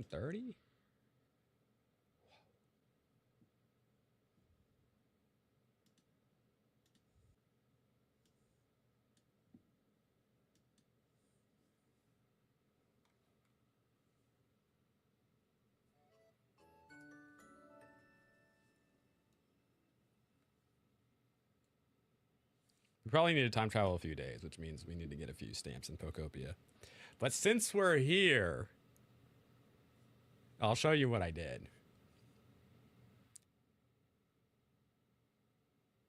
30? We probably need to time travel a few days, which means we need to get a few stamps in Pokopia. But since we're here, I'll show you what I did.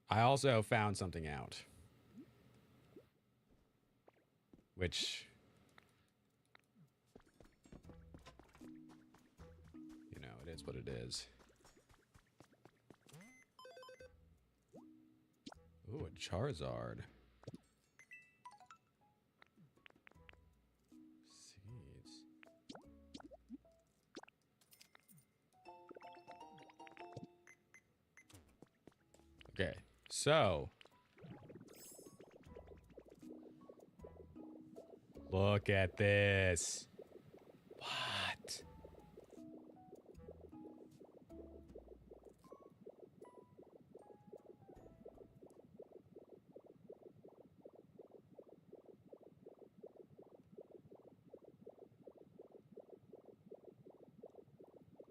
I also found something out, which, you know, it is what it is. Ooh, a Charizard. Seeds. Okay, so look at this. What?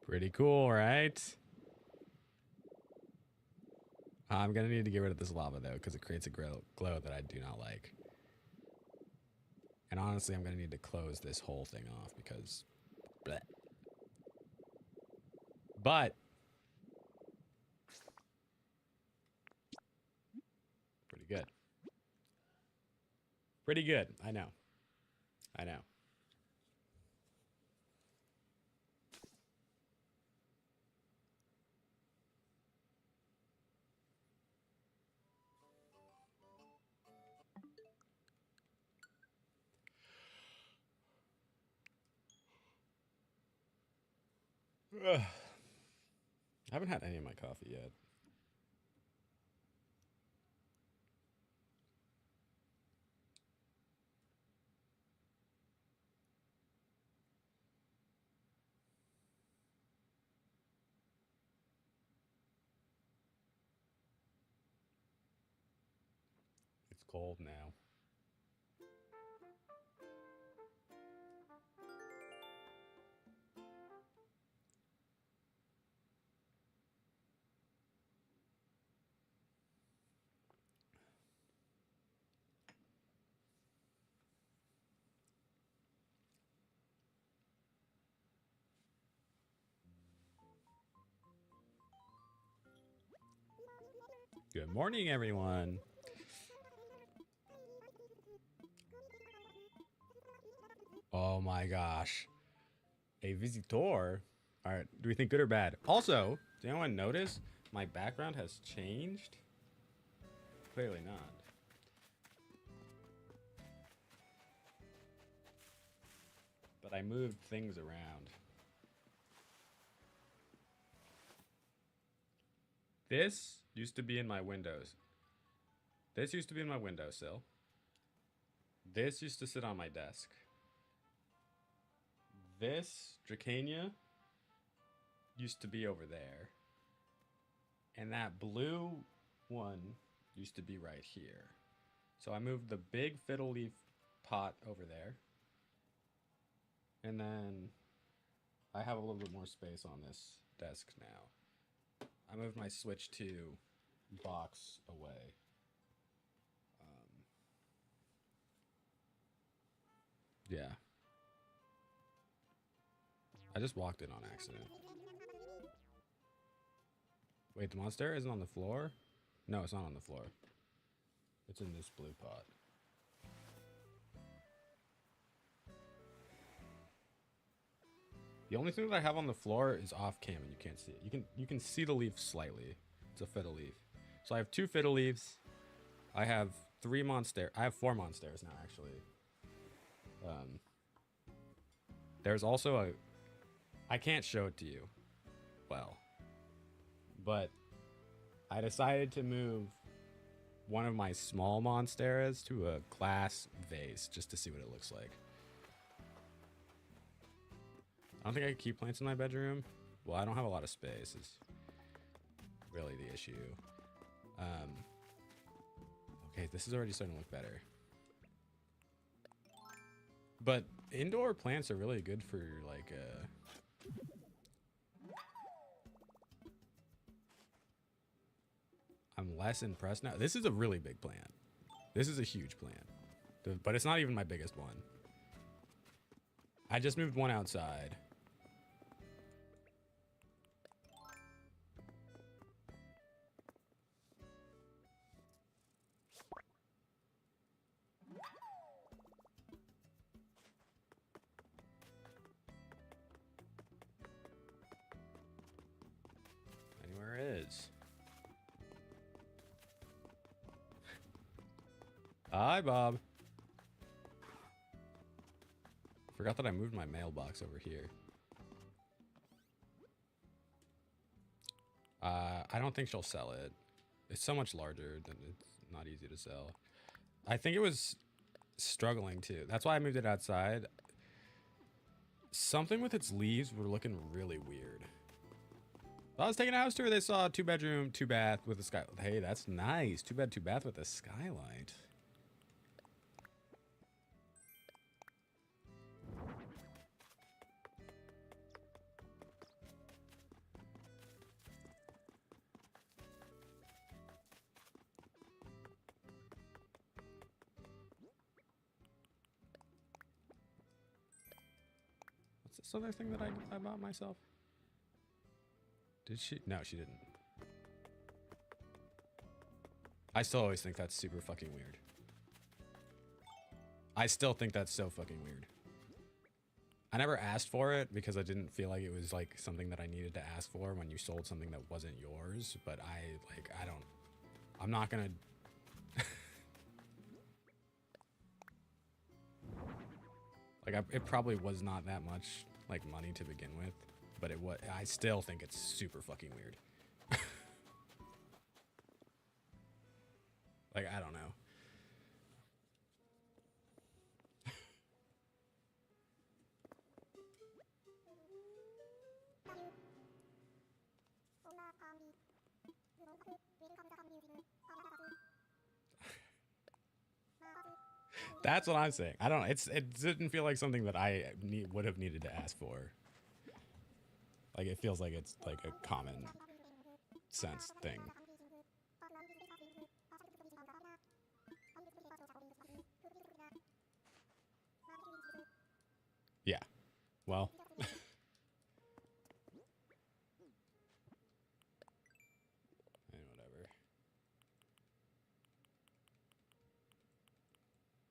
Pretty cool, right? I'm gonna need to get rid of this lava though, because it creates a glow that I do not like. And honestly, I'm gonna need to close this whole thing off because, bleh. But pretty good. Pretty good. I know. I know. Ugh. I haven't had any of my coffee yet. It's cold now. Good morning, everyone. Oh my gosh. A visitor? Alright, do we think good or bad? Also, did anyone notice my background has changed? Clearly not. But I moved things around. This used to be in my windows. This used to be in my windowsill. This used to sit on my desk. This Dracania used to be over there. And that blue one used to be right here. So I moved the big fiddle leaf pot over there. And then I have a little bit more space on this desk now. I moved my Switch 2 box away. Yeah. I just walked in on accident. Wait, the monster isn't on the floor? No, it's not on the floor. It's in this blue pot. The only thing that I have on the floor is off cam and you can't see it. You can see the leaf slightly. It's a fiddle leaf. So I have 2 fiddle leaves. I have 3 monster. I have 4 monsters now actually. There's also a I can't show it to you. Well, but I decided to move one of my small monsteras to a glass vase just to see what it looks like. I don't think I can keep plants in my bedroom. Well, I don't have a lot of space. Is really the issue. Okay, this is already starting to look better. But indoor plants are really good for like I'm less impressed now. This is a really big plant. This is a huge plant. But it's not even my biggest one. I just moved one outside. Anywhere is. Hi, Bob. Forgot that I moved my mailbox over here. I don't think she'll sell it. It's so much larger that it's not easy to sell. I think it was struggling too. That's why I moved it outside. Something with its leaves were looking really weird. I was taking a house tour. They saw a 2-bedroom, 2-bath with a sky. Hey, that's nice. 2-bed, 2-bath with a skylight. What's this other thing that I bought myself? Did she? No, she didn't. I still always think that's super fucking weird. I still think that's so fucking weird. I never asked for it because I didn't feel like it was like something that I needed to ask for when you sold something that wasn't yours. But I'm not gonna. It probably was not that much like money to begin with. But I still think it's super fucking weird. Like, I don't know. That's what I'm saying. I don't know. It didn't feel like something that I would have needed to ask for. Like, it feels like it's like a common sense thing. Yeah. Well. Whatever.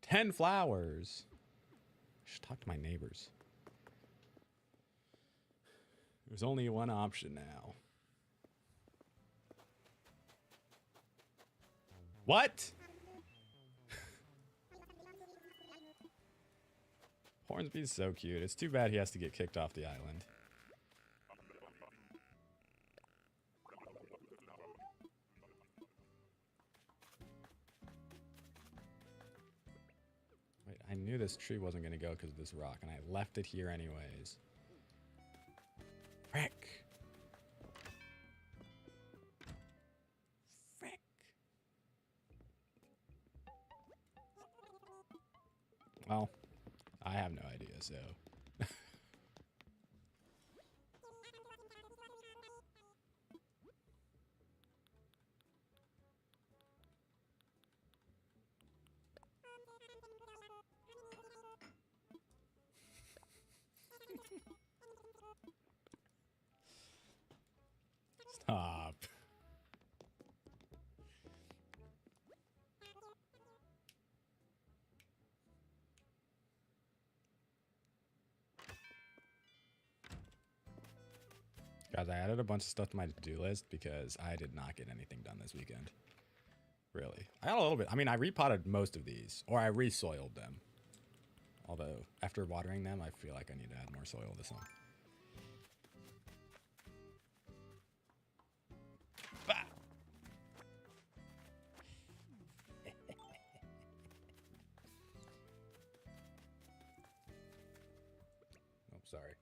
10 flowers. I should talk to my neighbors. There's only one option now. What? Hornsby's so cute. It's too bad he has to get kicked off the island. Wait, I knew this tree wasn't going to go because of this rock, and I left it here anyways. Frick. Frick. Well, I have no idea, so. Stop. Guys, I added a bunch of stuff to my to-do list because I did not get anything done this weekend. Really. I got a little bit. I mean, I repotted most of these, or I resoiled them. Although, after watering them, I feel like I need to add more soil this time. Oh, sorry.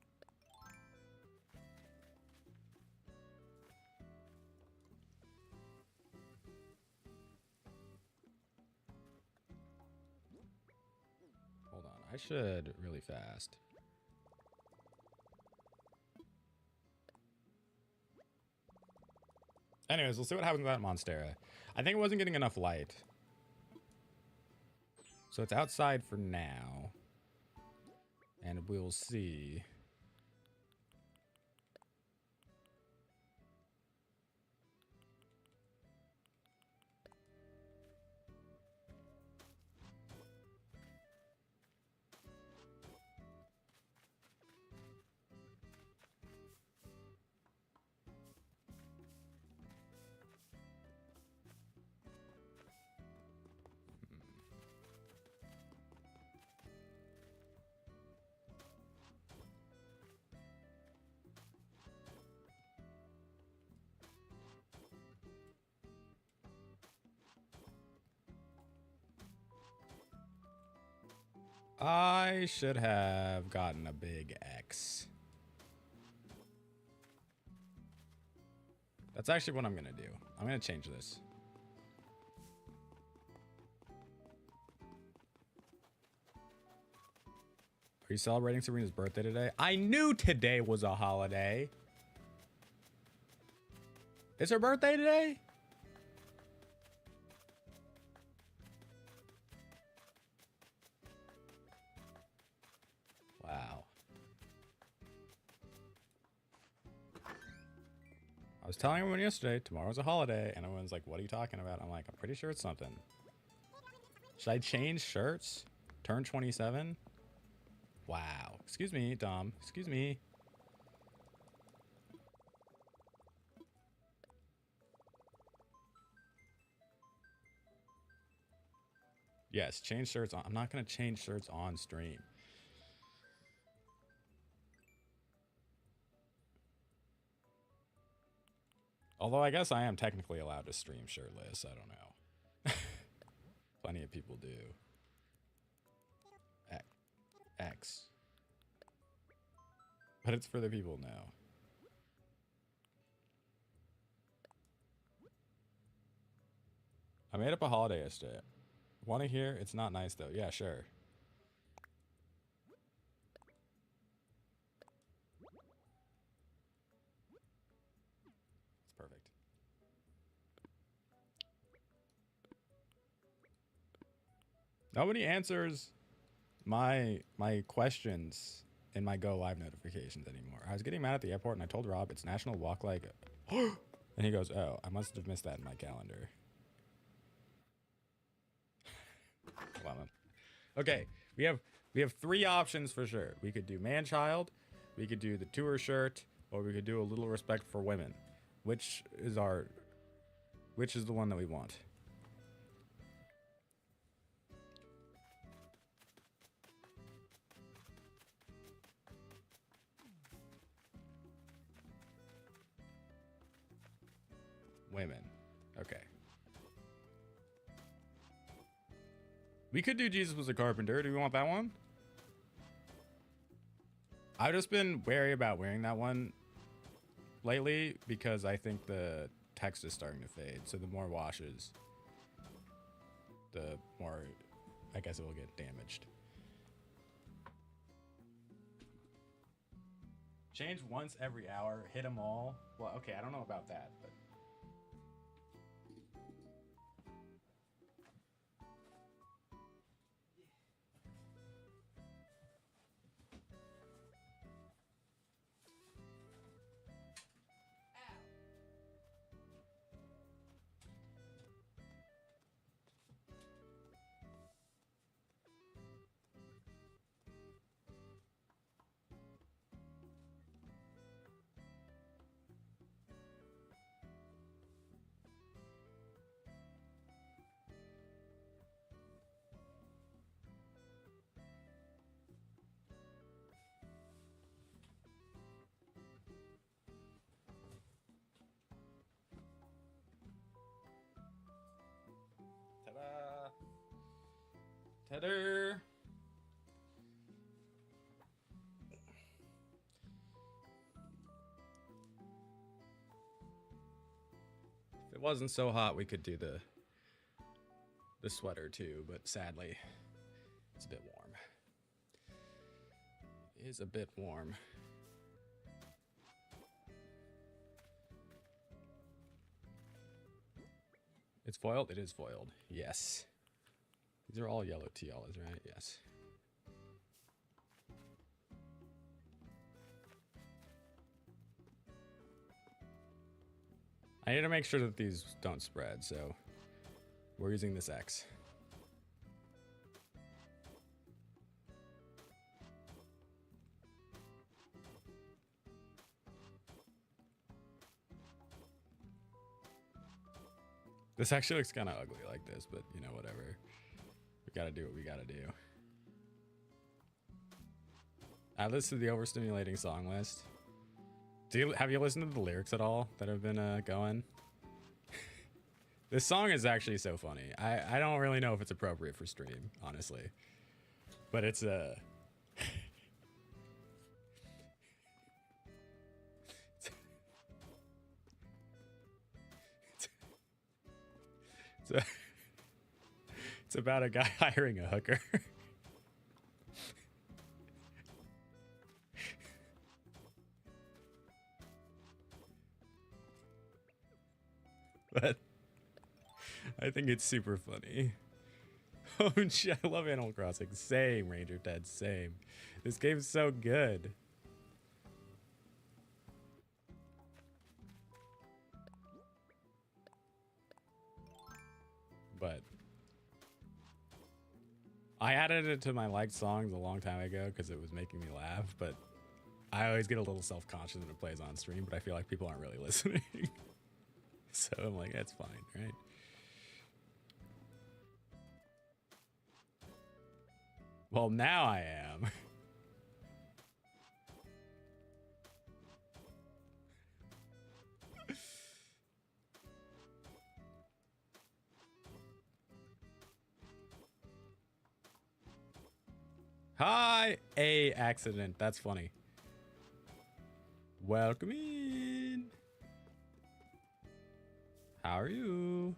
I should really fast. Anyways, we'll see what happens with that Monstera. I think it wasn't getting enough light. So it's outside for now. And we'll see. I should have gotten a big X. That's actually what I'm going to do. I'm going to change this. Are you celebrating Serena's birthday today? I knew today was a holiday. It's her birthday today? Wow. I was telling everyone yesterday, tomorrow's a holiday, and everyone's like, what are you talking about? I'm like, I'm pretty sure it's something. Should I change shirts? Turn 27? Wow. Excuse me, Dom. Excuse me. Yes, change shirts on. I'm not going to change shirts on stream. Although I guess I am technically allowed to stream shirtless. I don't know. Plenty of people do. X. But it's for the people now. I made up a holiday yesterday. Want to hear? It's not nice though. Yeah, sure. It's perfect. Nobody answers my questions in my Go Live notifications anymore. I was getting mad at the airport and I told Rob it's National Walk Like and he goes, "Oh, I must have missed that in my calendar." Well, okay, we have 3 options for sure. We could do man-child, we could do the tour shirt, or we could do a little respect for women. Which is the one that we want? Women. Okay. We could do Jesus Was a Carpenter. Do we want that one? I've just been wary about wearing that one lately because I think the text is starting to fade. So the more washes, the more I guess it will get damaged. Change once every hour. Hit them all. Well, okay, I don't know about that, but ta-da! If it wasn't so hot, we could do the sweater too, but sadly, it's a bit warm. is a bit warm. It's foiled? It is foiled. Yes. These are all yellow tialas, right? Yes. I need to make sure that these don't spread, so we're using this X. This actually looks kind of ugly like this, but you know, whatever. We gotta do what we gotta do. I listened to the overstimulating song list. Have you listened to the lyrics at all that have been going? This song is actually so funny. I don't really know if it's appropriate for stream, honestly. But it's it's about a guy hiring a hooker. But I think it's super funny. Oh shit, I love Animal Crossing. Same, Ranger Ted, same. This game's so good. But I added it to my liked songs a long time ago because it was making me laugh, but I always get a little self-conscious when it plays on stream, but I feel like people aren't really listening. So I'm like, that's fine, right? Well, now I am. Hi, a accident. That's funny. Welcome in. How are you?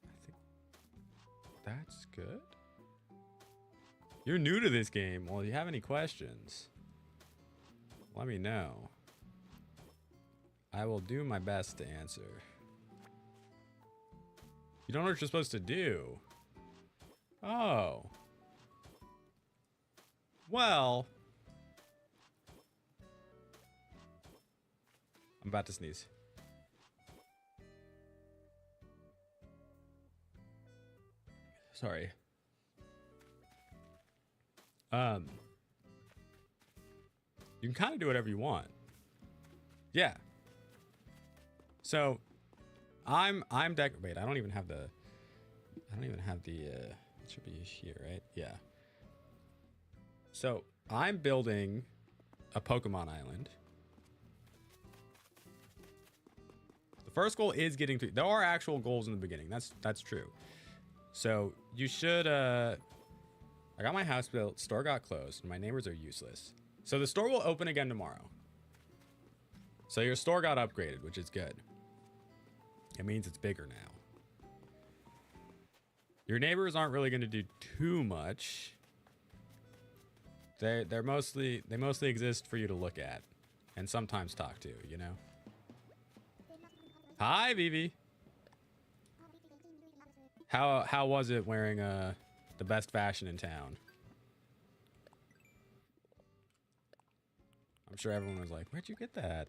I think that's good. You're new to this game. Well, if you have any questions, let me know. I will do my best to answer. You don't know what you're supposed to do. Oh. Well. I'm about to sneeze. Sorry. You can kind of do whatever you want. Yeah. So, wait, I don't even have the, it should be here, right? Yeah. So, I'm building a Pokemon Island. The first goal is getting to, there are actual goals in the beginning. That's true. So, you should, I got my house built, store got closed, and my neighbors are useless. So, the store will open again tomorrow. So, your store got upgraded, which is good. It means it's bigger now. Your neighbors aren't really going to do too much. They mostly exist for you to look at and sometimes talk to, you know. Hi, Vivi. How was it wearing the best fashion in town? I'm sure everyone was like, "Where'd you get that?"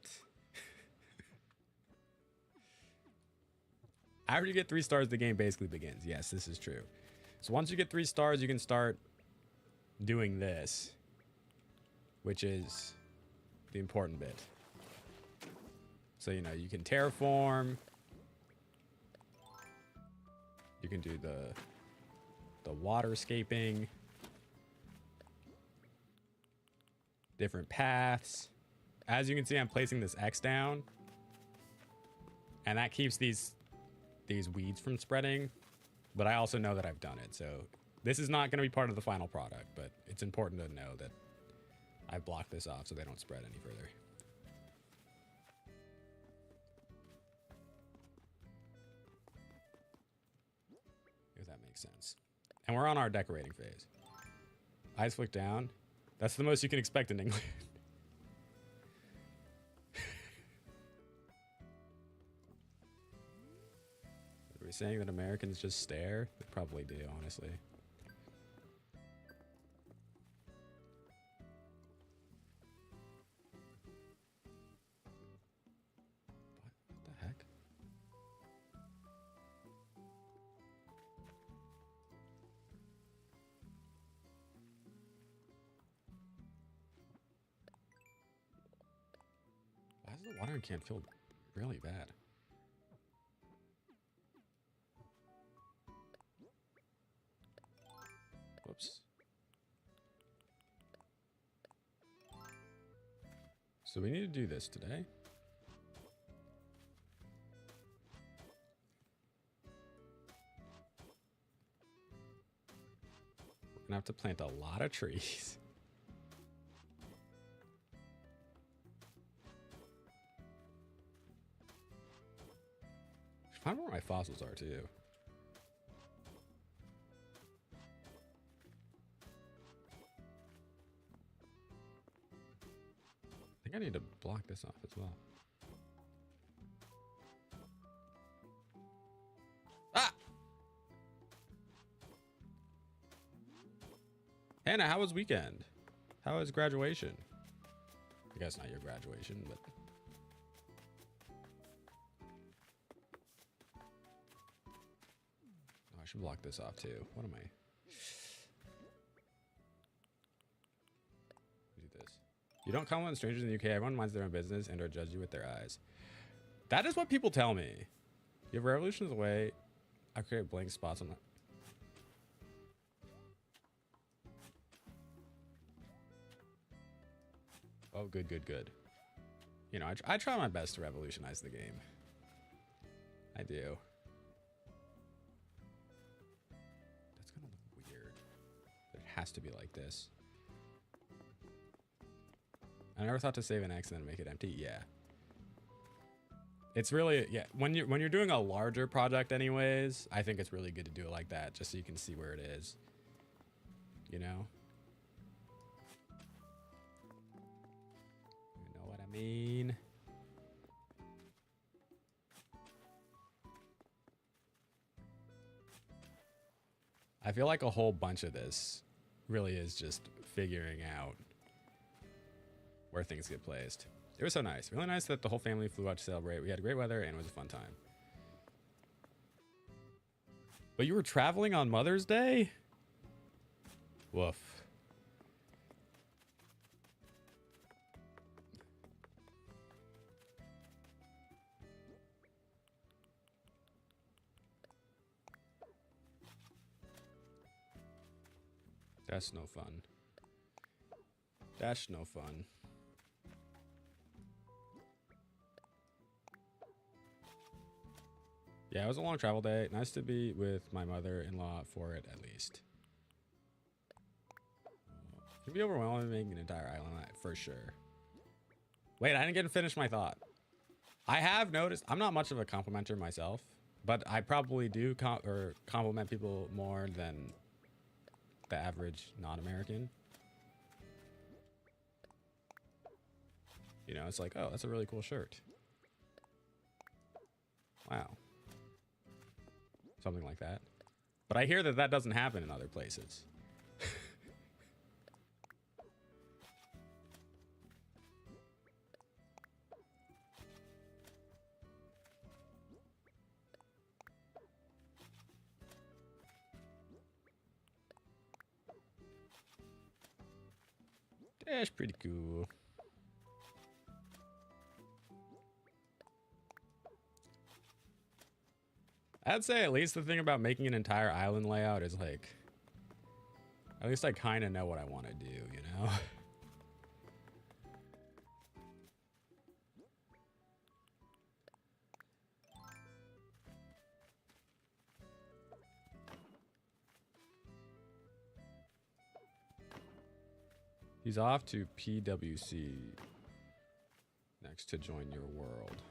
After you get 3 stars, the game basically begins. Yes, this is true. So once you get 3 stars, you can start doing this, which is the important bit. So, you know, you can terraform. You can do the waterscaping. Different paths. As you can see, I'm placing this X down. And that keeps these weeds from spreading, but I also know that I've done it, so this is not going to be part of the final product, but it's important to know that I've blocked this off so they don't spread any further. makes sense. And we're on our decorating phase. Eyes flick down. That's the most you can expect in England. Are we saying that Americans just stare? They probably do, honestly. What the heck? Why does the watering can feel really bad? Whoops. So we need to do this today. We're gonna have to plant a lot of trees. Find where my fossils are too. I think I need to block this off as well. Ah! Hannah, how was weekend? How was graduation? I guess not your graduation, but... Oh, I should block this off too. What am I? Do this. You don't compliment strangers in the UK. Everyone minds their own business and or judge you with their eyes. That is what people tell me. You have revolutions away. I create blank spots on that. Oh, good, good, good. You know, I try my best to revolutionize the game. I do. That's gonna look weird. It has to be like this. I never thought to save an X and then make it empty. Yeah. It's really, yeah. When you're doing a larger project anyways, I think it's really good to do it like that, just so you can see where it is. You know? You know what I mean? I feel like a whole bunch of this really is just figuring out where things get placed. It was so nice. Really nice that the whole family flew out to celebrate. We had great weather and it was a fun time. But you were traveling on Mother's Day? Woof. That's no fun. That's no fun. Yeah, it was a long travel day. Nice to be with my mother-in-law for it, at least. It can be overwhelming making an entire island, for sure. Wait, I didn't get to finish my thought. I have noticed, I'm not much of a complimenter myself, but I probably do compliment people more than the average non-American. You know, it's like, oh, that's a really cool shirt. Wow. Something like that. But I hear that that doesn't happen in other places. That's pretty cool. I'd say at least the thing about making an entire island layout is like, at least I kind of know what I want to do, you know? He's off to PWC next to join your world.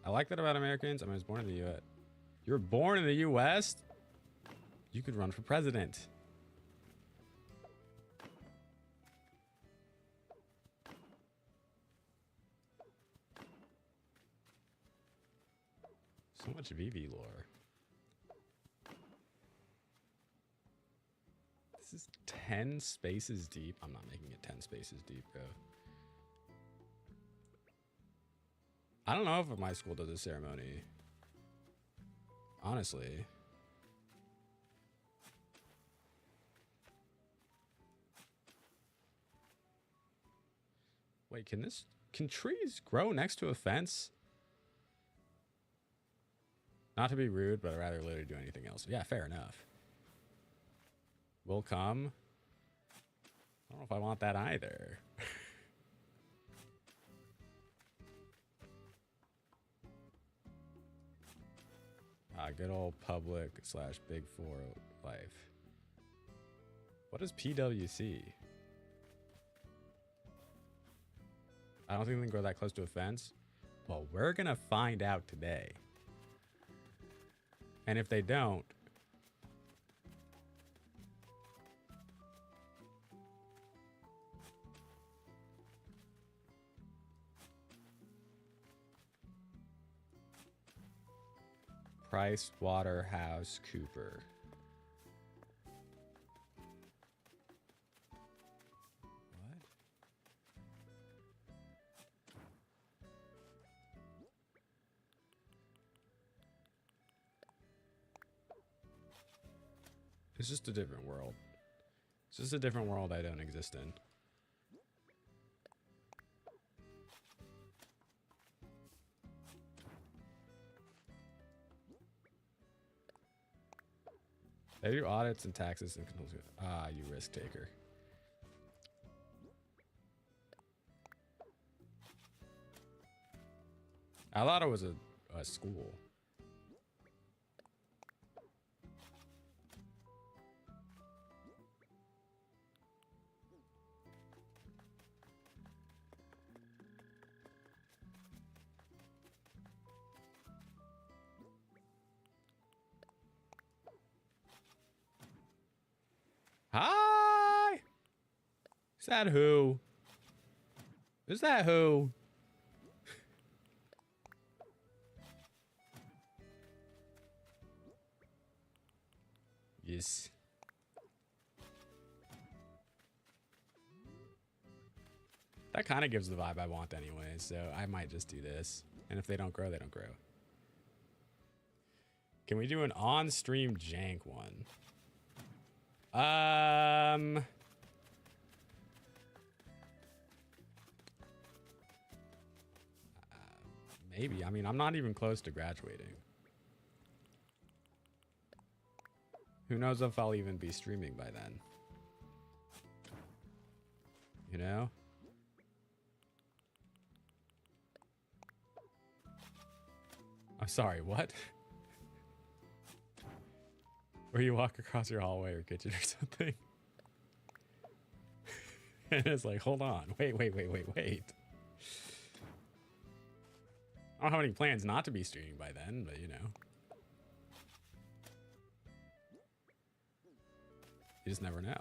I like that about Americans. I mean, I was born in the US. You were born in the U.S.? You could run for president. So much VV lore. This is 10 spaces deep. I'm not making it 10 spaces deep, bro. I don't know if my school does a ceremony. Honestly. Wait, can trees grow next to a fence? Not to be rude, but I'd rather literally do anything else. Yeah, fair enough. Will come. I don't know if I want that either. Good old public / big four life. What is PWC? I don't think they can grow that close to a fence. Well, we're gonna find out today. And if they don't, Price Waterhouse Cooper. What? It's just a different world. It's just a different world I don't exist in. They do audits and taxes and controls. Ah, you risk taker. I thought it was a school. Hi! Is that who? Is that who? Yes. That kind of gives the vibe I want anyway, so I might just do this. And if they don't grow, they don't grow. Can we do an on-stream jank one? Maybe. I mean, I'm not even close to graduating. Who knows if I'll even be streaming by then? You know? I'm sorry, what? Or you walk across your hallway or kitchen or something. And it's like, hold on. Wait. I don't have any plans not to be streaming by then, but you know. You just never know.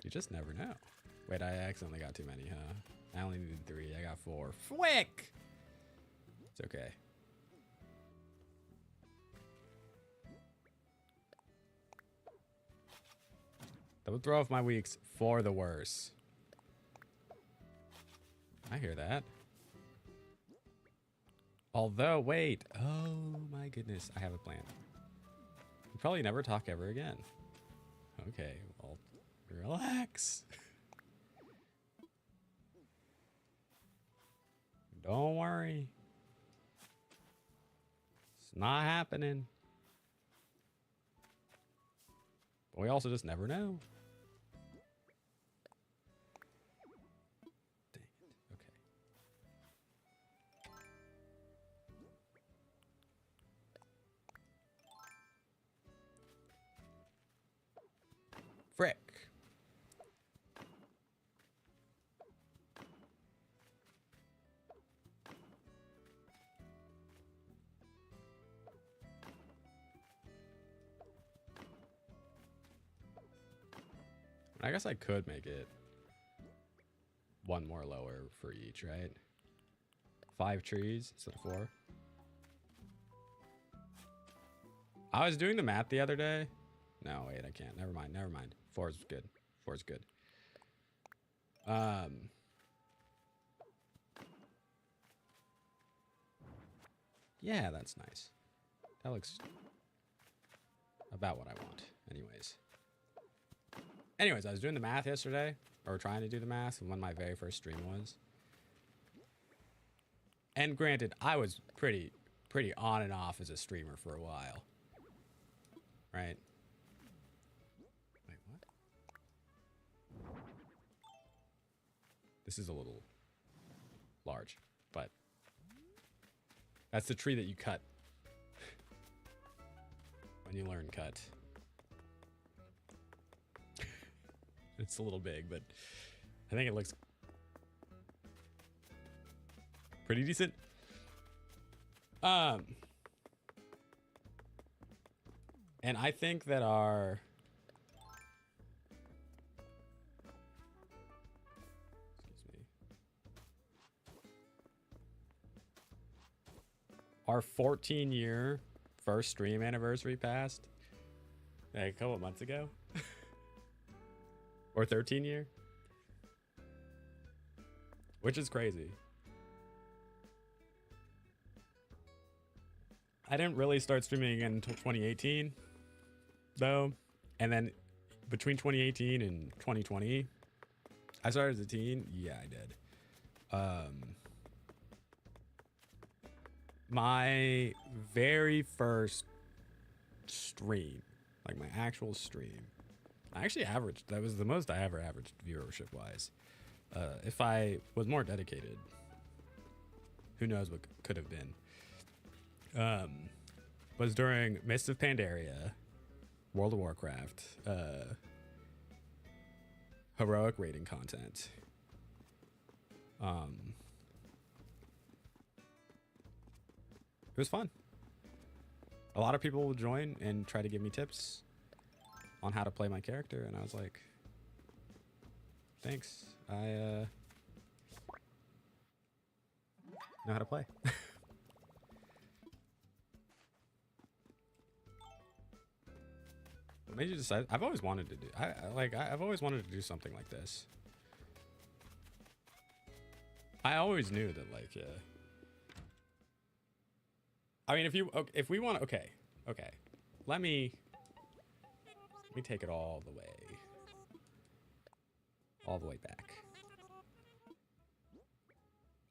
You just never know. Wait, I accidentally got too many, huh? I only needed 3. I got 4. Fwick! It's okay. That would throw off my weeks for the worse. I hear that. Although, wait. Oh my goodness. I have a plan. We'll probably never talk ever again. Okay, well, relax. Don't worry. It's not happening. But we also just never know. Dang it. Okay. Frick. I guess I could make it one more lower for each, right? 5 trees instead of 4. I was doing the math the other day. No, wait, I can't. Never mind. Never mind. 4 is good. 4 is good. Yeah, that's nice. That looks about what I want. Anyways, I was doing the math yesterday, or trying to do the math, when my very first stream was. And granted, I was pretty on and off as a streamer for a while. Right? Wait, what? This is a little large, but that's the tree that you cut when you learn cut. It's a little big, but I think it looks pretty decent. And I think that our our 14-year first stream anniversary passed like a couple months ago. Or 13-year. Which is crazy. I didn't really start streaming again until 2018, though. And then between 2018 and 2020, I started as a teen. Yeah, I did. My very first stream, like my actual stream, I actually averaged, that was the most I ever averaged viewership wise. If I was more dedicated, who knows what could have been. Was during Mists of Pandaria, World of Warcraft, heroic raiding content. It was fun. A lot of people would join and try to give me tips on how to play my character, and I was like, thanks, I know how to play. What made you decide? I've always wanted to do, I've always wanted to do something like this. I always knew that, like, I mean, if we want to, okay, let me take it all the way back.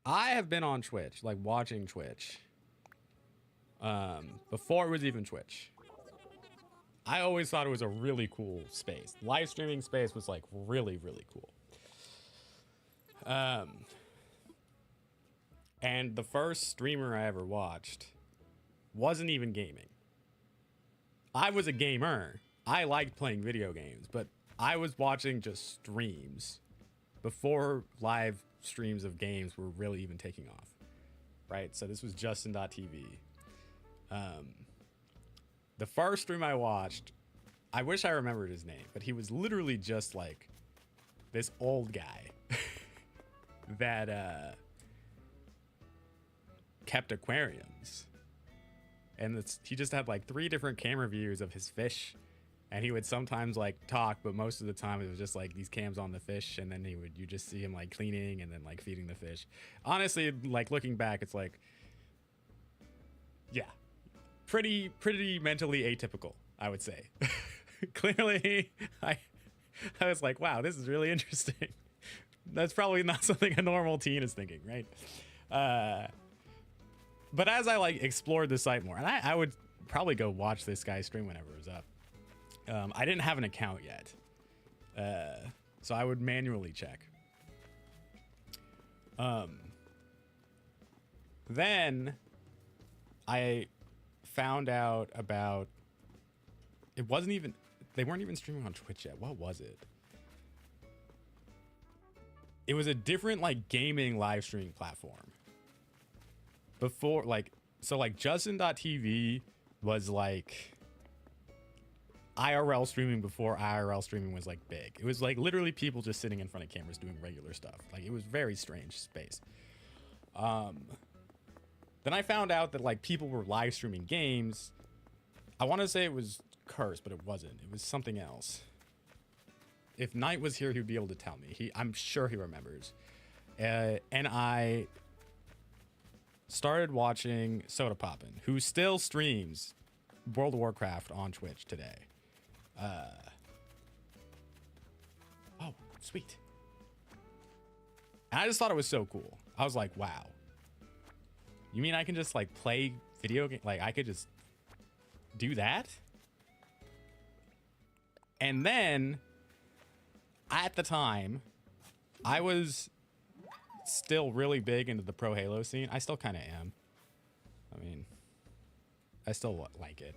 I have been on Twitch, like watching Twitch, before it was even Twitch. I always thought it was a really cool space. Live streaming space was like really, really cool. And the first streamer I ever watched wasn't even gaming. I was a gamer. I liked playing video games, but I was watching just streams before live streams of games were really even taking off. Right? So this was Justin.tv. The first stream I watched, I wish I remembered his name, but he was literally just like this old guy that kept aquariums. And he just had like 3 different camera views of his fish, and he would sometimes like talk, but most of the time it was just like these cams on the fish, and then you just see him like cleaning and then like feeding the fish. Honestly, like looking back, it's like, yeah, pretty mentally atypical, I would say. Clearly, I was like, wow, this is really interesting. That's probably not something a normal teen is thinking, right? But as I like explored the site more, and I would probably go watch this guy's stream whenever it was up. I didn't have an account yet, so I would manually check. Then I found out about, it wasn't even, they weren't even streaming on Twitch yet. What was it? It was a different like gaming live streaming platform. Before, like, so like Justin.tv was like IRL streaming before IRL streaming was like big. It was like literally people just sitting in front of cameras doing regular stuff. Like it was very strange space. Then I found out that like people were live streaming games. I want to say it was Curse, but it wasn't. It was something else. If Knight was here, he'd be able to tell me. I'm sure he remembers. And I started watching Soda Poppin', who still streams World of Warcraft on Twitch today. Oh, sweet. And I just thought it was so cool. I was like, wow. You mean I can just like play video game? Like I could just do that? And then at the time, I was still really big into the pro Halo scene. I still kind of am. I mean, I still like it.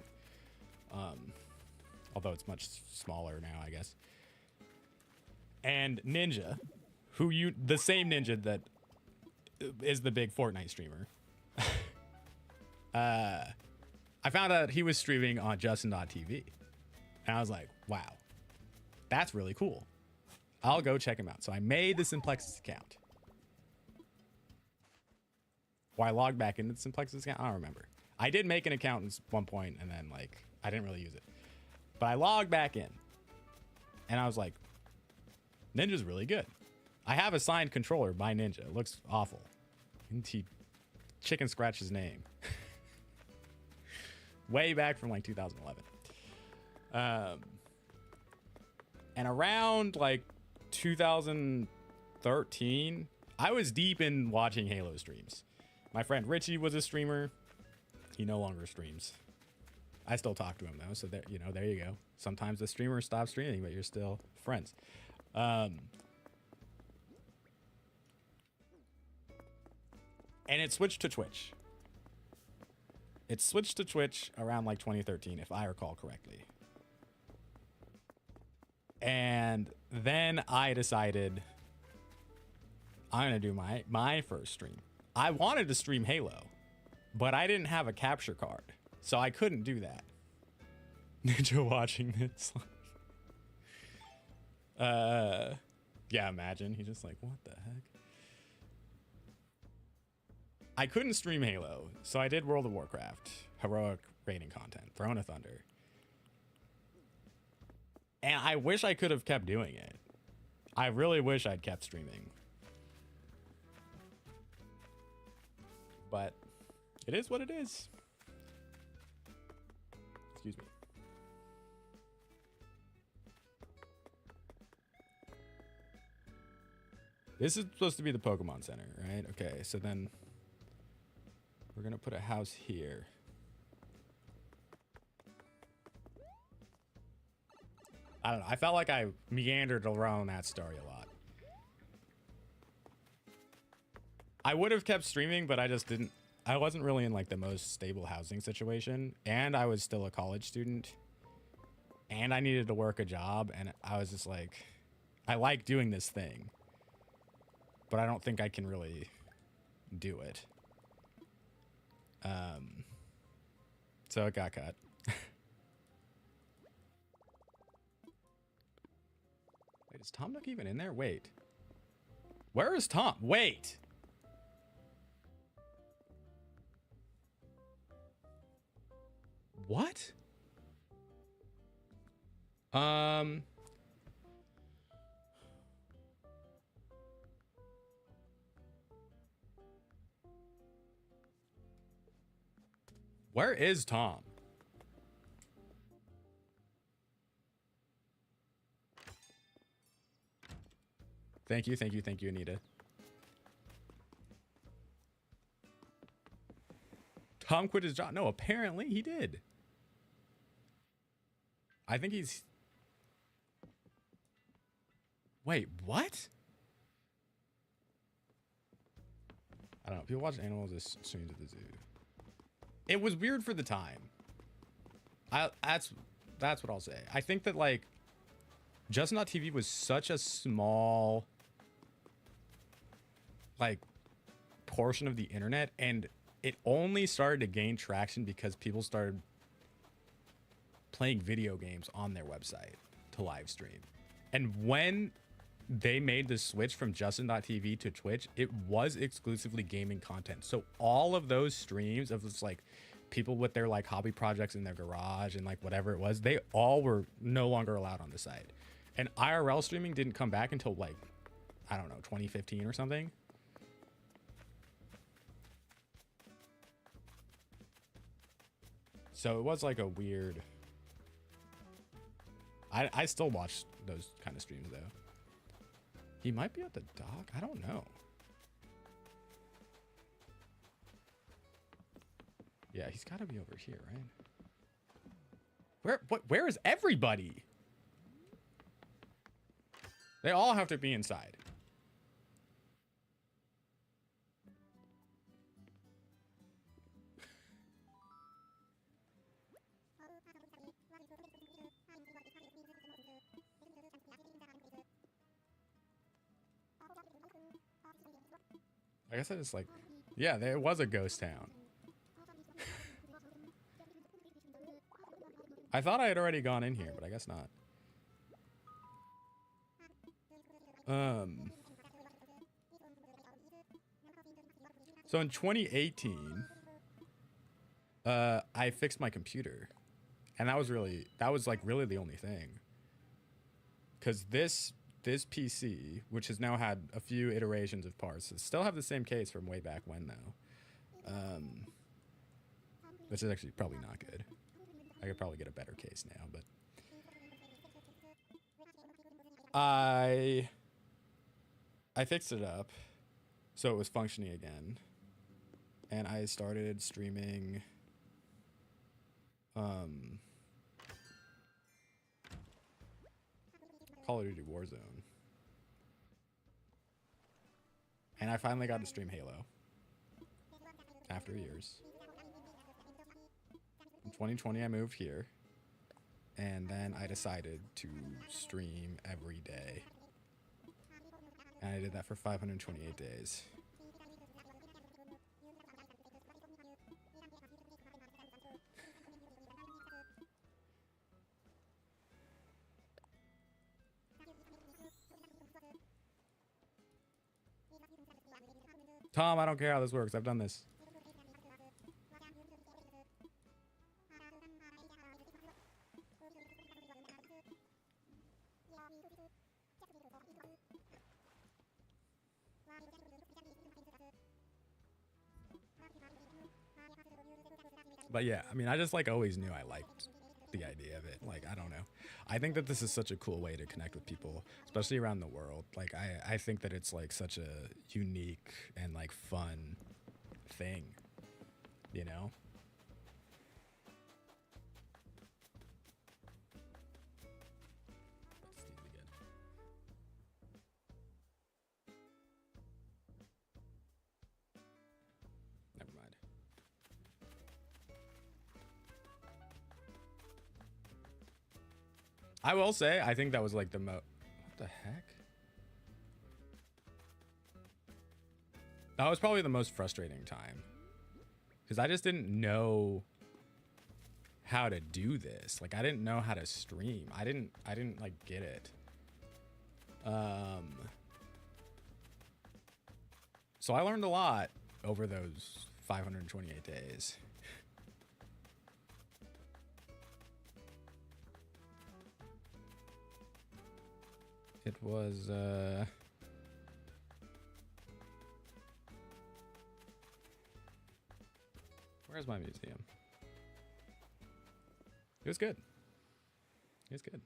Although it's much smaller now, I guess. And Ninja, the same Ninja that is the big Fortnite streamer. I found out he was streaming on Justin.tv. And I was like, wow, that's really cool. I'll go check him out. So I made the Simplexus account. Or I logged back into the Simplexus account. I don't remember. I did make an account at one point and then like, I didn't really use it. But I logged back in. And I was like, Ninja's really good. I have a signed controller by Ninja. It looks awful. And he chicken scratched his name. Way back from like 2011. And around like 2013, I was deep in watching Halo streams. My friend Richie was a streamer. He no longer streams. I still talk to him though, so there you go. Sometimes the streamer stops streaming, but you're still friends. And it switched to Twitch. It switched to Twitch around like 2013, if I recall correctly. And then I decided I'm gonna do my first stream. I wanted to stream Halo, but I didn't have a capture card, so I couldn't do that. Ninja watching this. Yeah, imagine. He's just like, what the heck? I couldn't stream Halo, so I did World of Warcraft, heroic raiding content, Throne of Thunder. And I wish I could have kept doing it. I really wish I'd kept streaming. But it is what it is. Excuse me. This is supposed to be the Pokemon Center, right? Okay, so then we're gonna put a house here. I don't know. I felt like I meandered around that story a lot. I would have kept streaming, but I just didn't. I wasn't really in like the most stable housing situation, and I was still a college student, and I needed to work a job, and I was just like, I like doing this thing, but I don't think I can really do it. So it got cut. Wait, is Tom Nook even in there? Wait. Where is Tom? Wait. What? Where is Tom? Thank you, Anita. Tom quit his job. No, apparently he did. I think he's... Wait, what? I don't know. People watch animals as streams at the zoo. It was weird for the time. That's what I'll say. I think that like Justin.tv was such a small like portion of the internet, and it only started to gain traction because people started playing video games on their website to live stream. And when they made the switch from Justin.tv to Twitch, it was exclusively gaming content. So all of those streams of just like people with their like hobby projects in their garage and like whatever it was, they all were no longer allowed on the site. And IRL streaming didn't come back until like, I don't know, 2015 or something. So it was like a weird... I still watch those kind of streams though. He might be at the dock. I don't know. Yeah, he's got to be over here, right? Where is everybody? They all have to be inside. I guess it's like, yeah, there was a ghost town. I thought I had already gone in here, but I guess not. So in 2018, I fixed my computer, and that was like really the only thing. Cause this PC, which has now had a few iterations of parts, still have the same case from way back when though. Which is actually probably not good. I could probably get a better case now, but I fixed it up so it was functioning again, and I started streaming Call of Duty Warzone, and I finally got to stream Halo after years. In 2020, I moved here, and then I decided to stream every day, and I did that for 528 days. Tom, I don't care how this works. I've done this. But yeah, I mean, I just like always knew I liked the idea of it. Like, I don't know. I think that this is such a cool way to connect with people, especially around the world. Like, I think that it's like such a unique and like fun thing, you know? Never mind. I will say, I think that was like the what the heck? That was probably the most frustrating time, because I just didn't know how to do this. Like, I didn't know how to stream. I didn't like get it. So I learned a lot over those 528 days. It was, where's my museum? It was good. It was good.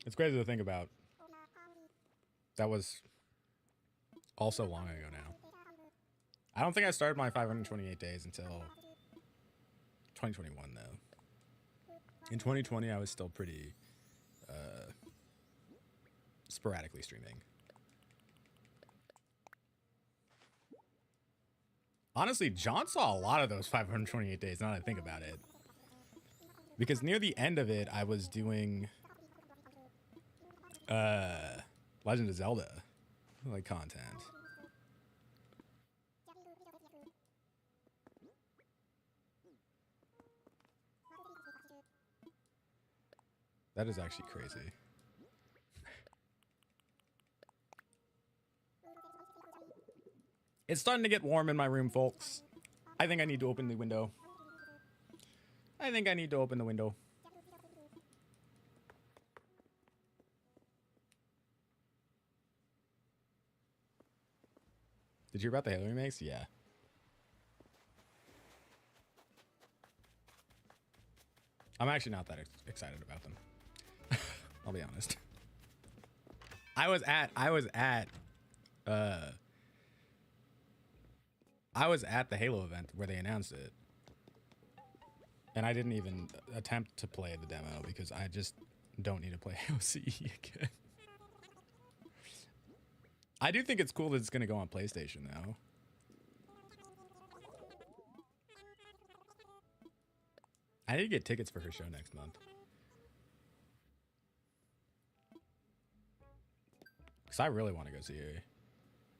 It's crazy to think about. That was also long ago now. I don't think I started my 528 days until 2021 though. In 2020, I was still pretty sporadically streaming. Honestly, John saw a lot of those 528 days now that I think about it. Because near the end of it, I was doing Legend of Zelda, like content. That is actually crazy. It's starting to get warm in my room, folks. I think I need to open the window. I think I need to open the window. Did you hear about the Halo remakes? Yeah. I'm actually not that excited about them. I'll be honest. I was at the Halo event where they announced it. And I didn't even attempt to play the demo because I just don't need to play Halo CE again. I do think it's cool that it's going to go on PlayStation, though. I need to get tickets for her show next month. Because I really want to go see her.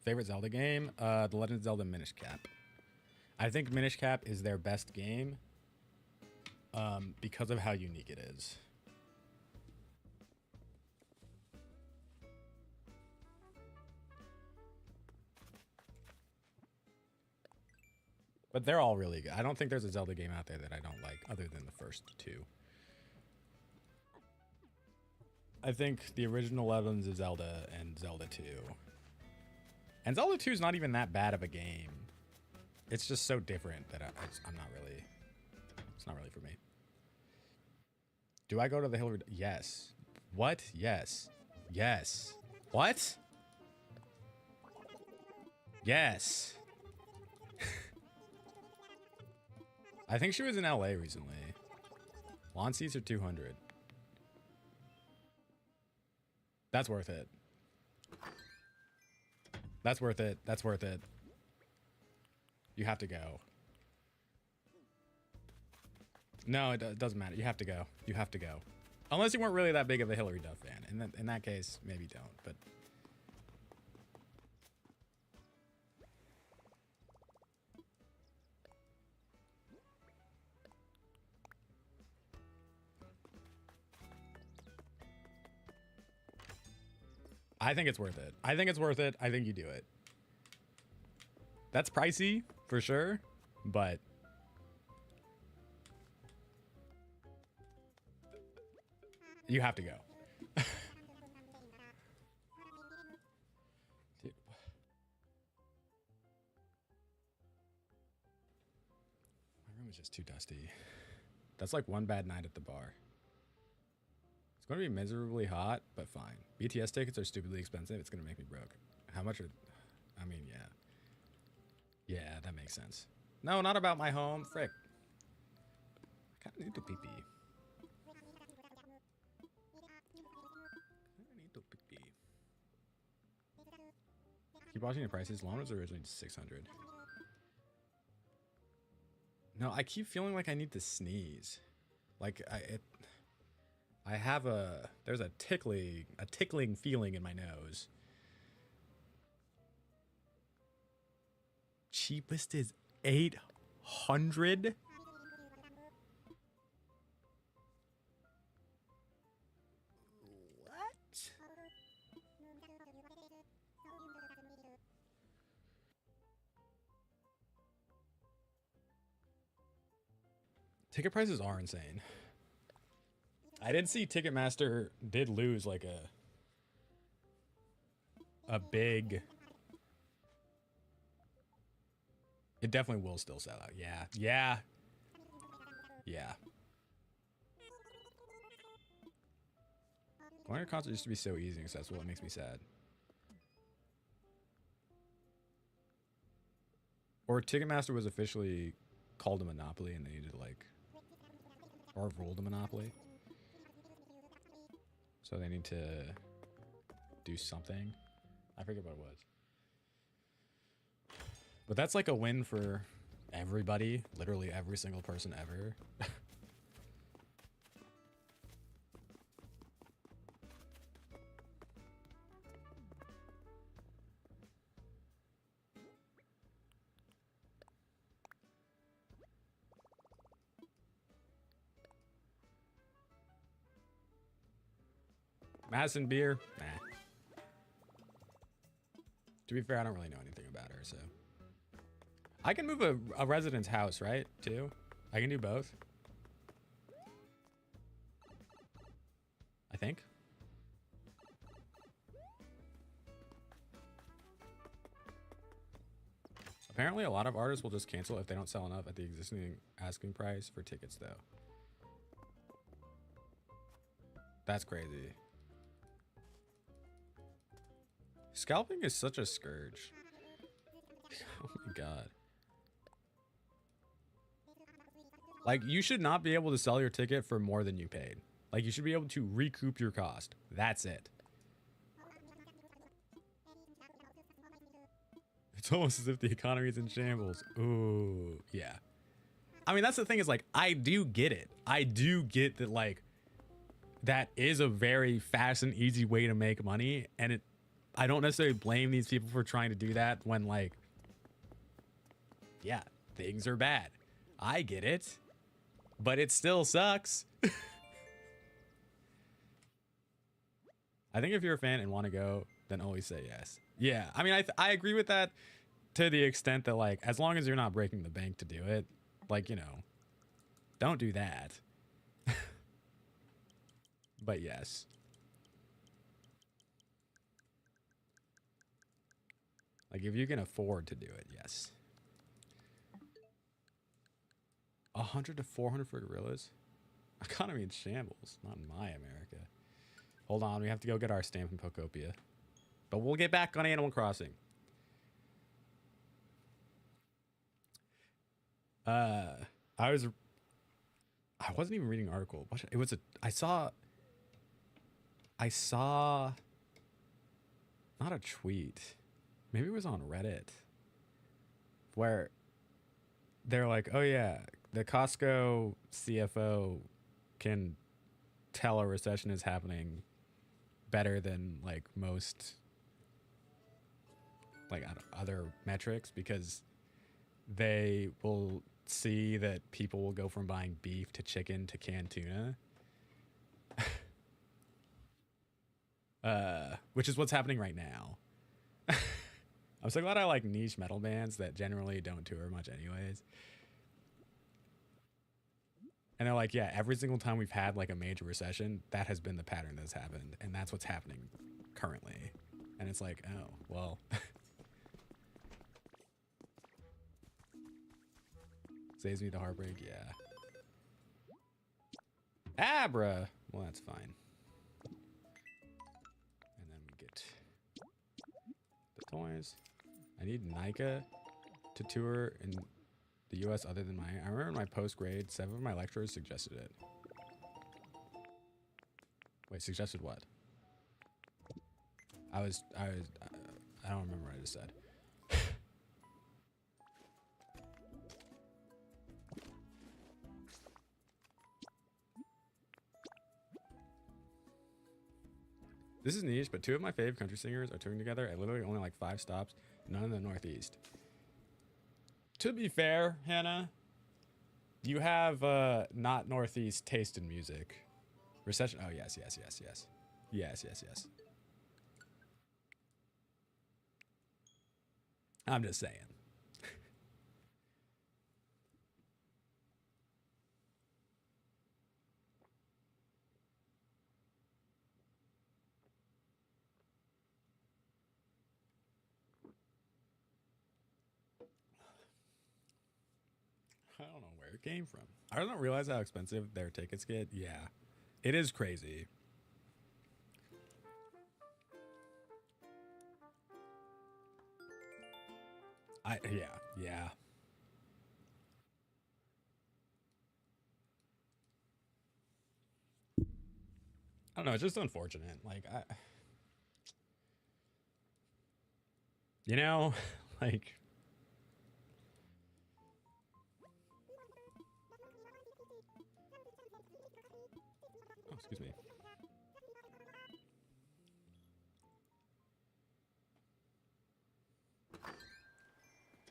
Favorite Zelda game? The Legend of Zelda Minish Cap. I think Minish Cap is their best game because of how unique it is. But they're all really good. I don't think there's a Zelda game out there that I don't like other than the first two. I think the original Legends of Zelda and Zelda 2. And Zelda 2 is not even that bad of a game. It's just so different that I'm not really... It's not really for me. Do I go to the Hillary? Yes. What? Yes. Yes. What? Yes. I think she was in LA recently. Lawn seats are 200. That's worth it. That's worth it. That's worth it. You have to go. No, it doesn't matter. You have to go. You have to go. Unless you weren't really that big of a Hillary Duff fan. In that case, maybe don't. But I think it's worth it. I think it's worth it. I think you do it. That's pricey for sure, but you have to go. Dude. My room is just too dusty. That's like one bad night at the bar. It's going to be miserably hot, but fine. BTS tickets are stupidly expensive. It's going to make me broke. How much are... I mean, yeah. Yeah, that makes sense. No, not about my home. Frick. I kind of need to pee-pee. Keep watching the prices. Lawn was originally 600. No, I keep feeling like I need to sneeze. Like I have there's a tickling feeling in my nose. Cheapest is 800. Ticket prices are insane. I did see Ticketmaster did lose like a big... It definitely will still sell out. Yeah. Yeah. Yeah. Going to a concert used to be so easy and accessible. It makes me sad. Or Ticketmaster was officially called a monopoly and they needed to like... Or ruled a monopoly. So they need to do something. I forget what it was. But that's like a win for everybody. Literally every single person ever. Madison Beer? Nah. To be fair, I don't really know anything about her, so. I can move a resident's house, right? Too? I can do both. I think. Apparently, a lot of artists will just cancel if they don't sell enough at the existing asking price for tickets, though. That's crazy. Scalping is such a scourge. Oh my god. Like, you should not be able to sell your ticket for more than you paid. Like, you should be able to recoup your cost. That's it. It's almost as if the economy is in shambles. Ooh, yeah. I mean, that's the thing is, like, I do get it. I do get that, like, that is a very fast and easy way to make money. And I don't necessarily blame these people for trying to do that when, like, yeah, things are bad. I get it. But it still sucks. I think if you're a fan and want to go, then always say yes. Yeah, I mean, I agree with that to the extent that, like, as long as you're not breaking the bank to do it, like, you know, don't do that. But yes. Like, if you can afford to do it, yes. 100 to 400 for gorillas? Economy in shambles. Not in my America. Hold on, we have to go get our stamp in Pokopia. But we'll get back on Animal Crossing. I wasn't even reading an article. It was I saw not a tweet. Maybe it was on Reddit. Where they're like, oh yeah, the Costco CFO can tell a recession is happening better than, like, most, like, other metrics, because they will see that people will go from buying beef to chicken to canned tuna. Which is what's happening right now. I'm so glad I like niche metal bands that generally don't tour much anyways. And they're like, yeah, every single time we've had, like, a major recession, that has been the pattern that's happened. And that's what's happening currently. And it's like, oh, well. Saves me the heartbreak, yeah. Abra! Well, that's fine. And then we get the toys. I need Nika to tour in the US other than I remember in my post grade, 7 of my lecturers suggested it. Wait, suggested what? I don't remember what I just said. This is niche, but 2 of my fave country singers are touring together at literally only like 5 stops, none in the Northeast. To be fair, Hannah, you have not Northeast taste in music. Recession. Oh, yes. Yes. I'm just saying. I don't know where it came from. I don't realize how expensive their tickets get. Yeah, it is crazy. Yeah. I don't know. It's just unfortunate. Like, you know, like. Oh, excuse me.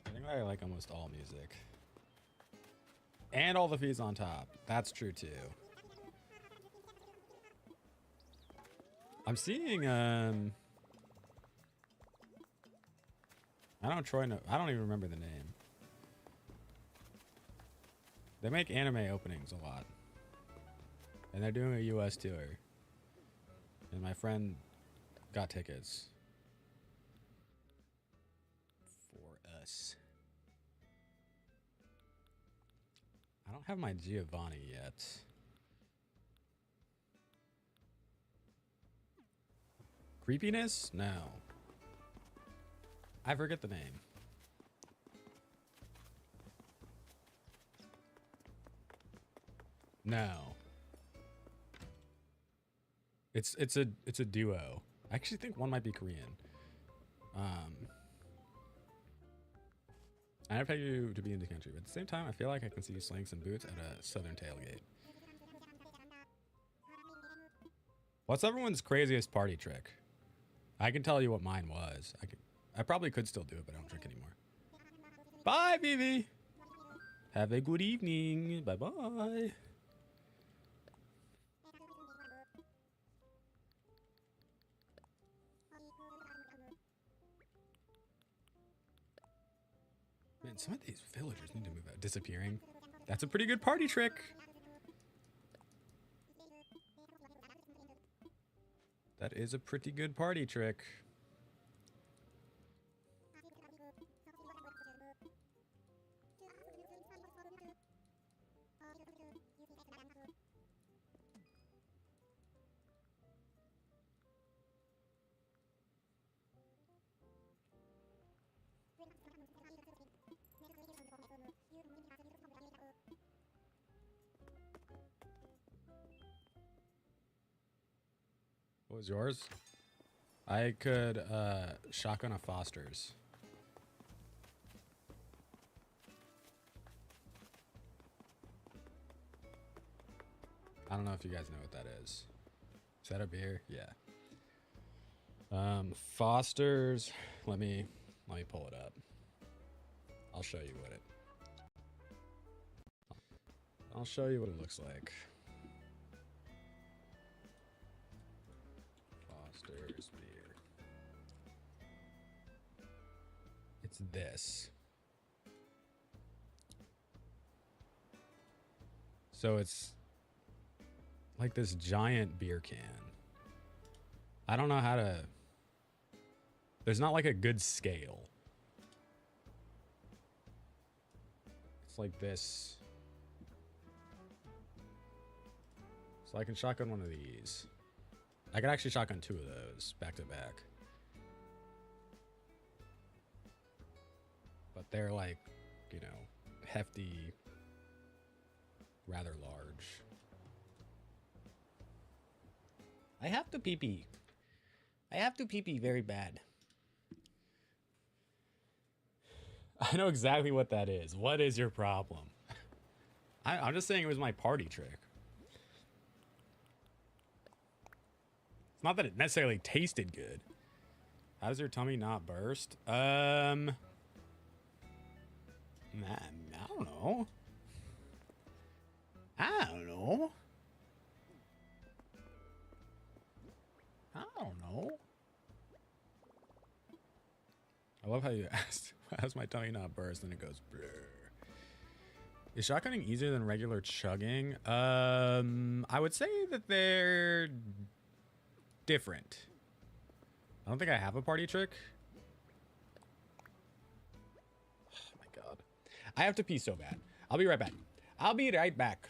I think I like almost all music. And all the fees on top. That's true too. I'm seeing I don't even remember the name. They make anime openings a lot. And they're doing a US tour. And my friend got tickets for us. I don't have my Giovanni yet. Creepiness? No. I forget the name. No. It's a duo. I actually think one might be Korean. I never pay you to be in the country, but at the same time, I feel like I can see you slaying some boots at a southern tailgate. What's everyone's craziest party trick? I can tell you what mine was. I probably could still do it, but I don't drink anymore. Bye, Vivi. Have a good evening. Bye-bye. Man, some of these villagers need to move out. Disappearing. That's a pretty good party trick. That is a pretty good party trick. What was yours? I could shotgun a Foster's. I don't know if you guys know what that is. Is that a beer? Yeah. Foster's. Let me pull it up. I'll show you what it looks like. Foster's beer. It's this. So it's like this giant beer can. I don't know how to... There's not like a good scale. It's like this. So I can shotgun one of these. I could actually shotgun two of those back to back. But they're like, you know, hefty, rather large. I have to pee-pee. I have to pee-pee very bad. I know exactly what that is. What is your problem? I'm just saying it was my party trick. It's not that it necessarily tasted good. How does your tummy not burst? I don't know. I don't know. I love how you asked, how's my tummy not burst? And it goes, blur. Is shotgunning easier than regular chugging? I would say that they're different. I don't think I have a party trick. Oh my God. I have to pee so bad. I'll be right back. I'll be right back.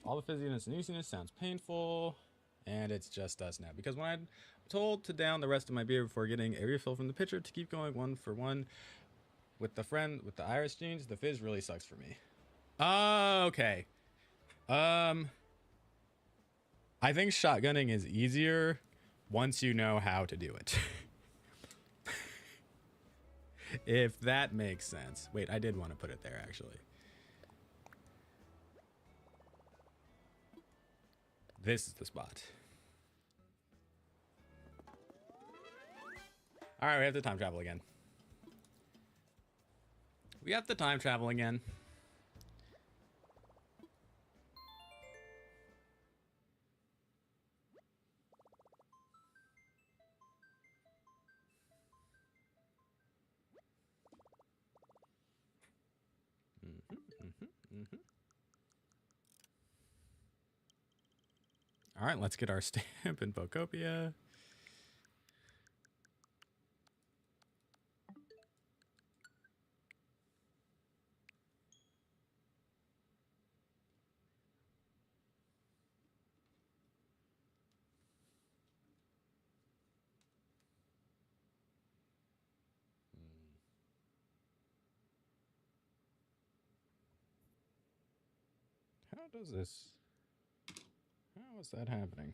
All the fizziness and ooziness sounds painful, and it's just us now. Because when I'm told to down the rest of my beer before getting a refill from the pitcher to keep going 1 for 1 with the Irish jeans, the fizz really sucks for me. Okay. I think shotgunning is easier once you know how to do it. If that makes sense. Wait, I did want to put it there, actually. This is the spot. All right, we have to time travel again. We have to time travel again. All right, let's get our stamp in Bocopia. How does this... How is that happening?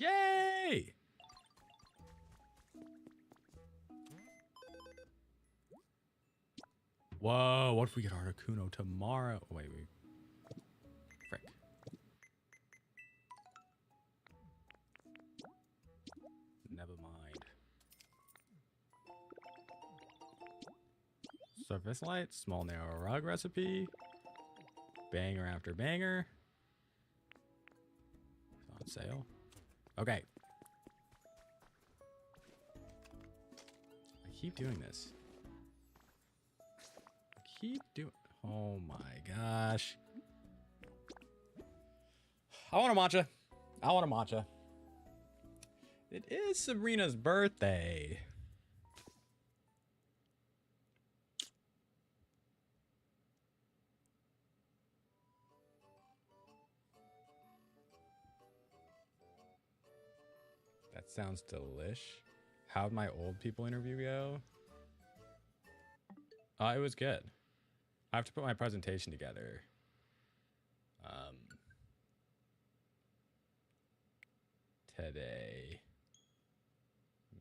Yay! Whoa, what if we get Articuno tomorrow? Wait. Frick. Never mind. Surface light, small narrow rug recipe. Banger after banger. It's on sale. Okay. I keep doing this. Oh my gosh. I want a matcha. It is Sabrina's birthday. That sounds delish. How'd my old people interview go? It was good. I have to put my presentation together. Today.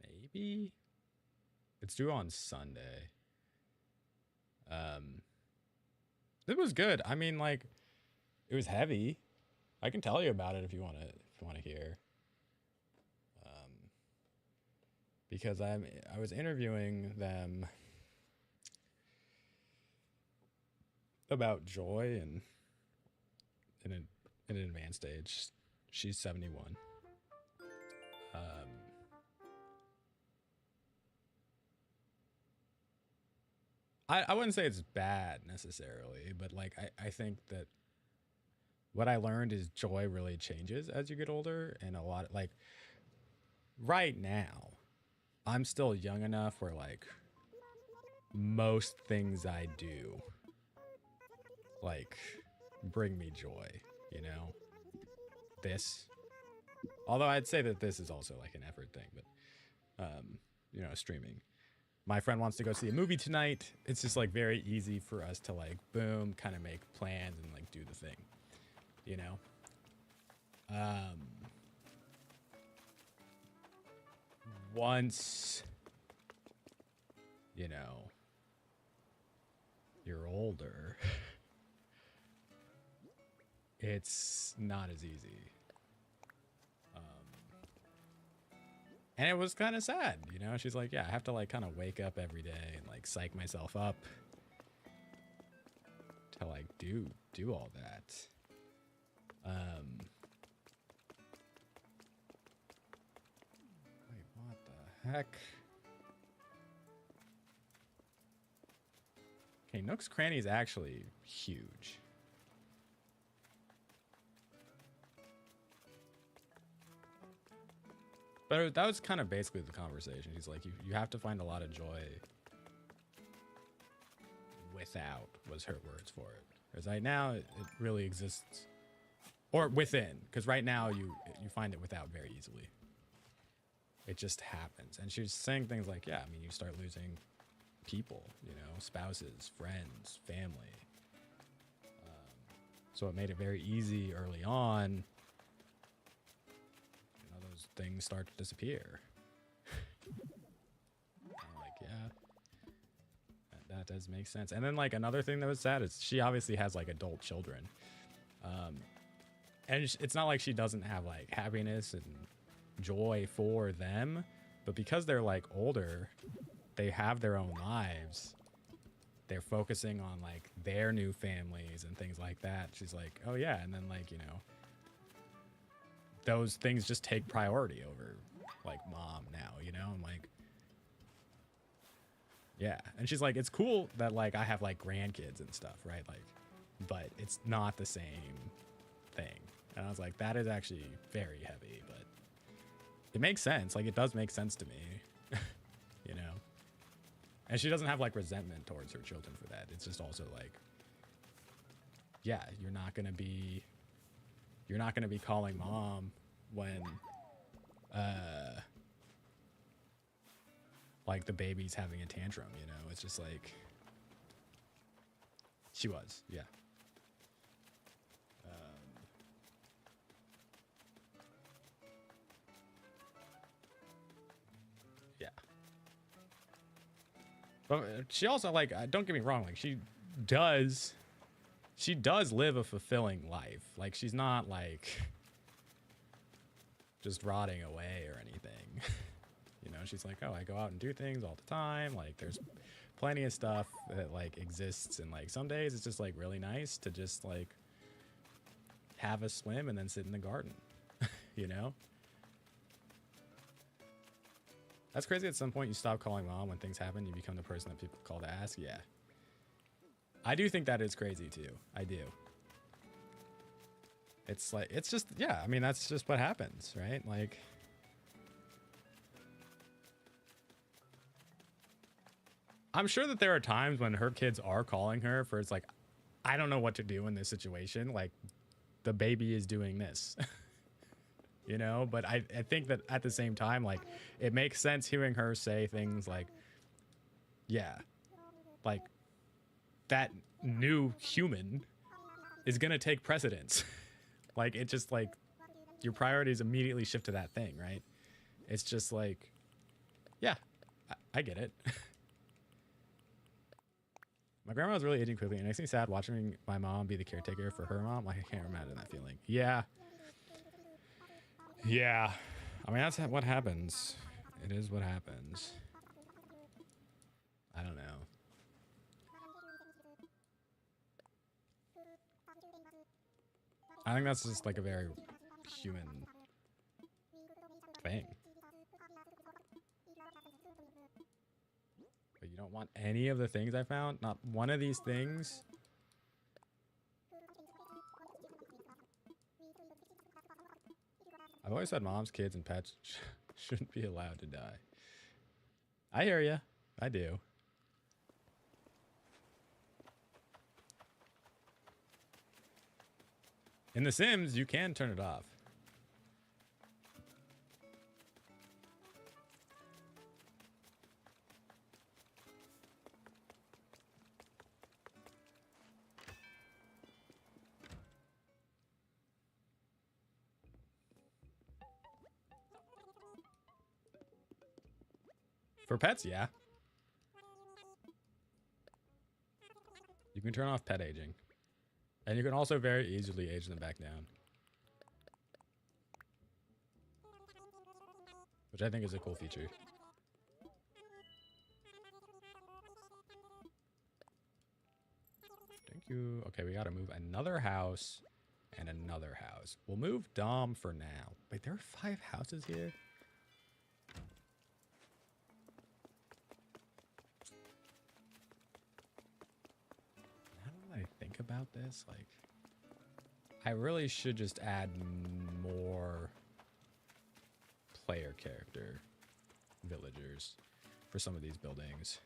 Maybe? It's due on Sunday. It was good. I mean, like, it was heavy. I can tell you about it if you want to hear. Because I was interviewing them about Joy and in an advanced stage. She's 71. I wouldn't say it's bad necessarily, but like I think that what I learned is joy really changes as you get older, and a lot like right now I'm still young enough where like most things I do like bring me joy, you know? This, although I'd say that this is also like an effort thing, but you know, streaming. my friend wants to go see a movie tonight. It's just like very easy for us to like boom, kind of make plans and like do the thing, you know. Once, you know, you're older, it's not as easy. And it was kind of sad, you know? She's like, yeah, I have to like kind of wake up every day and like psych myself up to like do all that. Wait, what the heck? Okay, Nook's Cranny is actually huge. But that was kind of basically the conversation. He's like, you have to find a lot of joy without, was her words for it. Because right now it really exists, or within. Because right now you find it without very easily. It just happens. And she was saying things like, yeah, I mean, you start losing people, you know, spouses, friends, family. So it made it very easy early on. Things start to disappear. I'm like, yeah, that does make sense. And then like another thing that was sad is she obviously has like adult children, and it's not like she doesn't have like happiness and joy for them, but because they're like older, they have their own lives. They're focusing on like their new families and things like that. She's like, oh yeah, and then like, you know, those things just take priority over like mom now, you know? I'm like, yeah. And she's like, it's cool that like I have like grandkids and stuff, right? Like, but it's not the same thing. And I was like, that is actually very heavy, but it makes sense. Like, it does make sense to me, you know? And she doesn't have like resentment towards her children for that. It's just also like, yeah, you're not going to be calling mom when like the baby's having a tantrum, you know? It's just like, she was, yeah. Yeah. But she also like, don't get me wrong, like she does live a fulfilling life. Like, she's not like just rotting away or anything. You know, she's like, oh, I go out and do things all the time. Like, there's plenty of stuff that like exists, and like some days it's just like really nice to just like have a swim and then sit in the garden. You know? That's crazy. At some point you stop calling mom when things happen, you become the person that people call to ask. Yeah. I do think that is crazy too. I do. It's like, it's just, yeah, I mean, that's just what happens, right? Like, I'm sure that there are times when her kids are calling her for, it's like, I don't know what to do in this situation. Like, the baby is doing this, you know? But I think that at the same time, like, it makes sense hearing her say things like, yeah, like, that new human is going to take precedence. Like, it just like, your priorities immediately shift to that thing, right? It's just like, yeah, I get it. My grandma was really aging quickly. It makes me sad watching my mom be the caretaker for her mom. Like, I can't imagine that feeling. Yeah. Yeah. I mean, that's what happens. It is what happens. I don't know. I think that's just like a very human thing. But you don't want any of the things I found? Not one of these things? I've always said moms, kids, and pets shouldn't be allowed to die. I hear ya. I do. In The Sims, you can turn it off. For pets, yeah. You can turn off pet aging. And you can also very easily age them back down. Which I think is a cool feature. Thank you. Okay, we gotta move another house and another house. We'll move Dom for now. Wait, there are 5 houses here? Now that I think about this, like, I really should just add more player character villagers for some of these buildings.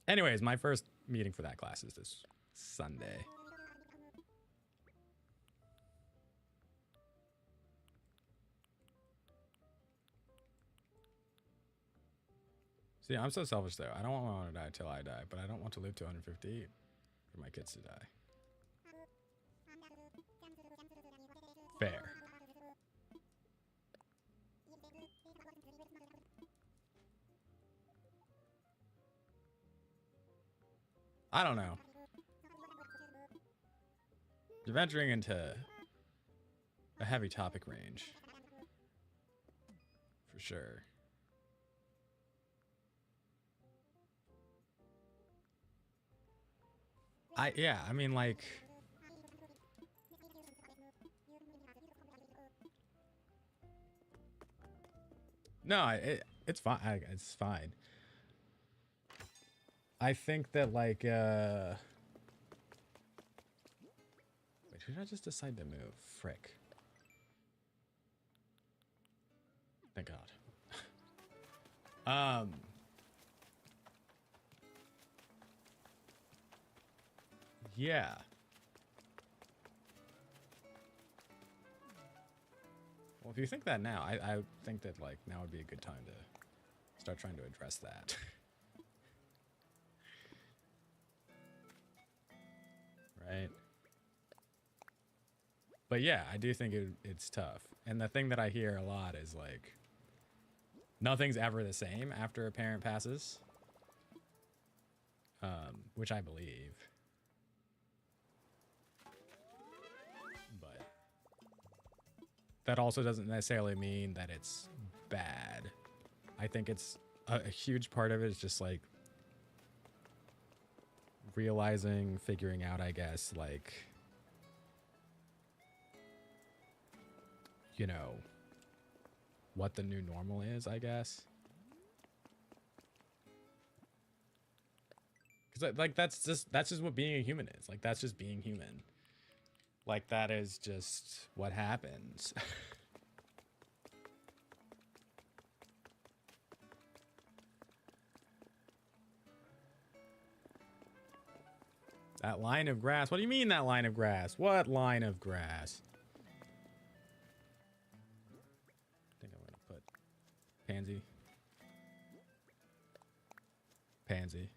Anyways, my first meeting for that class is this Sunday. See, I'm so selfish though. I don't want to die till I die, but I don't want to live to 150 for my kids to die. Fair. I don't know. You're venturing into a heavy topic range. For sure. I mean, like... No, it's fine. It's fine. I think that, like, wait, who did I just decide to move? Frick. Thank God. Yeah. Well, if you think that now, I think that, like, now would be a good time to start trying to address that. Right? But yeah, I do think it's tough. And the thing that I hear a lot is, like, nothing's ever the same after a parent passes. Which I believe. But that also doesn't necessarily mean that it's bad. I think it's a huge part of it is just, like, realizing, figuring out, I guess, like, you know, what the new normal is, I guess. Because, like, that's just what being a human is. Like, that's just being human. Like, that is just what happens. That line of grass. What do you mean that line of grass? What line of grass? I think I'm going to put pansy. Pansy.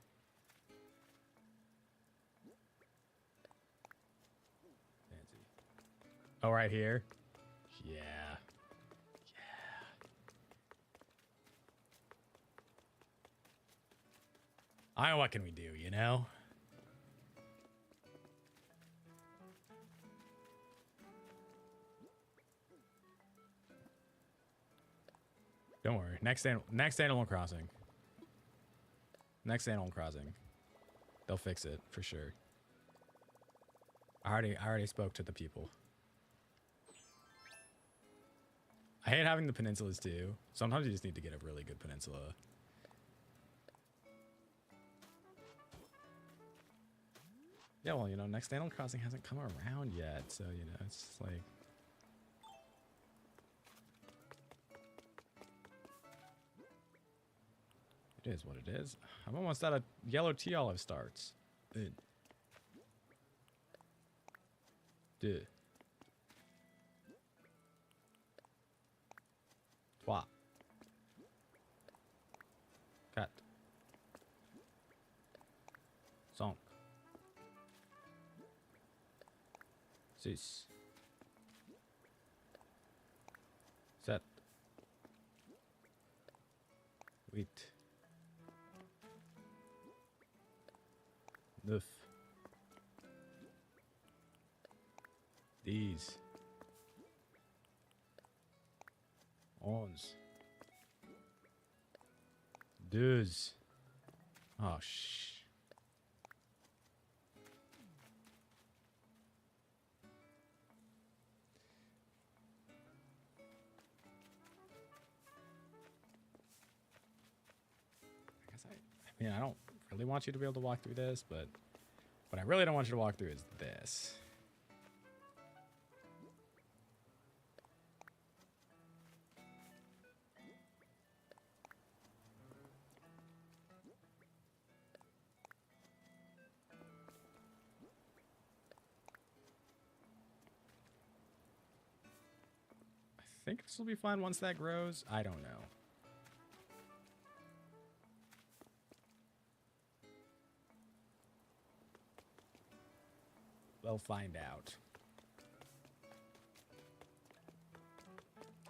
Pansy. Oh, right here? Yeah. Yeah. What can we do, you know? Don't worry. Next Animal Crossing. Next Animal Crossing. They'll fix it for sure. I already spoke to the people. I hate having the peninsulas too. Sometimes you just need to get a really good peninsula. Yeah, well, you know, next Animal Crossing hasn't come around yet, so, you know, it's just like... It is what it is. I'm almost out of yellow tea olive starts. 1, 2, 3, 4, 5, 6, 7, 8, 9, 10, 11, 12. Oh, shh. I mean, I don't really want you to be able to walk through this, but what I really don't want you to walk through is this. I think this will be fine once that grows. I don't know. We'll find out.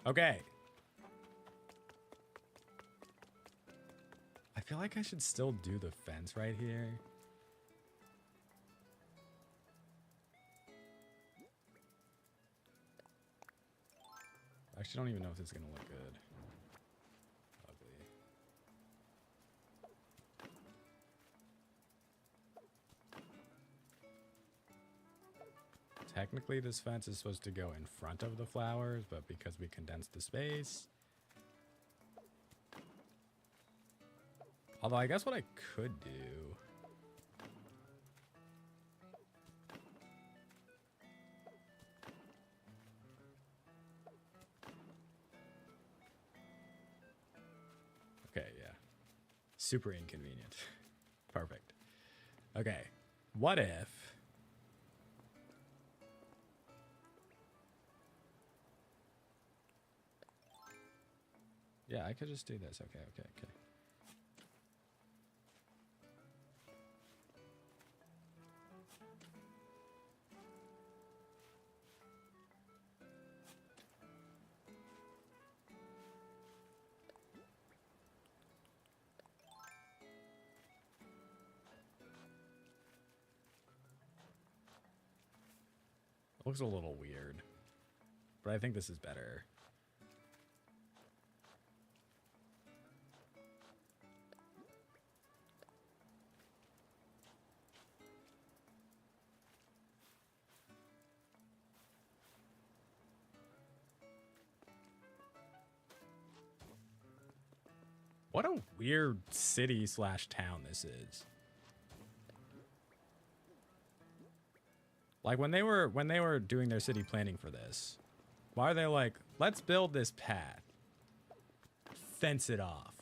Okay. I feel like I should still do the fence right here. I actually don't even know if this is going to look good. Ugly. Technically, this fence is supposed to go in front of the flowers, but because we condensed the space... Although I guess what I could do... Okay, yeah. Super inconvenient. Perfect. Okay. What if... Yeah, I could just do this. Okay. It looks a little weird, but I think this is better. What a weird city / town this is. Like when they were doing their city planning for this, why are they like, let's build this path, fence it off?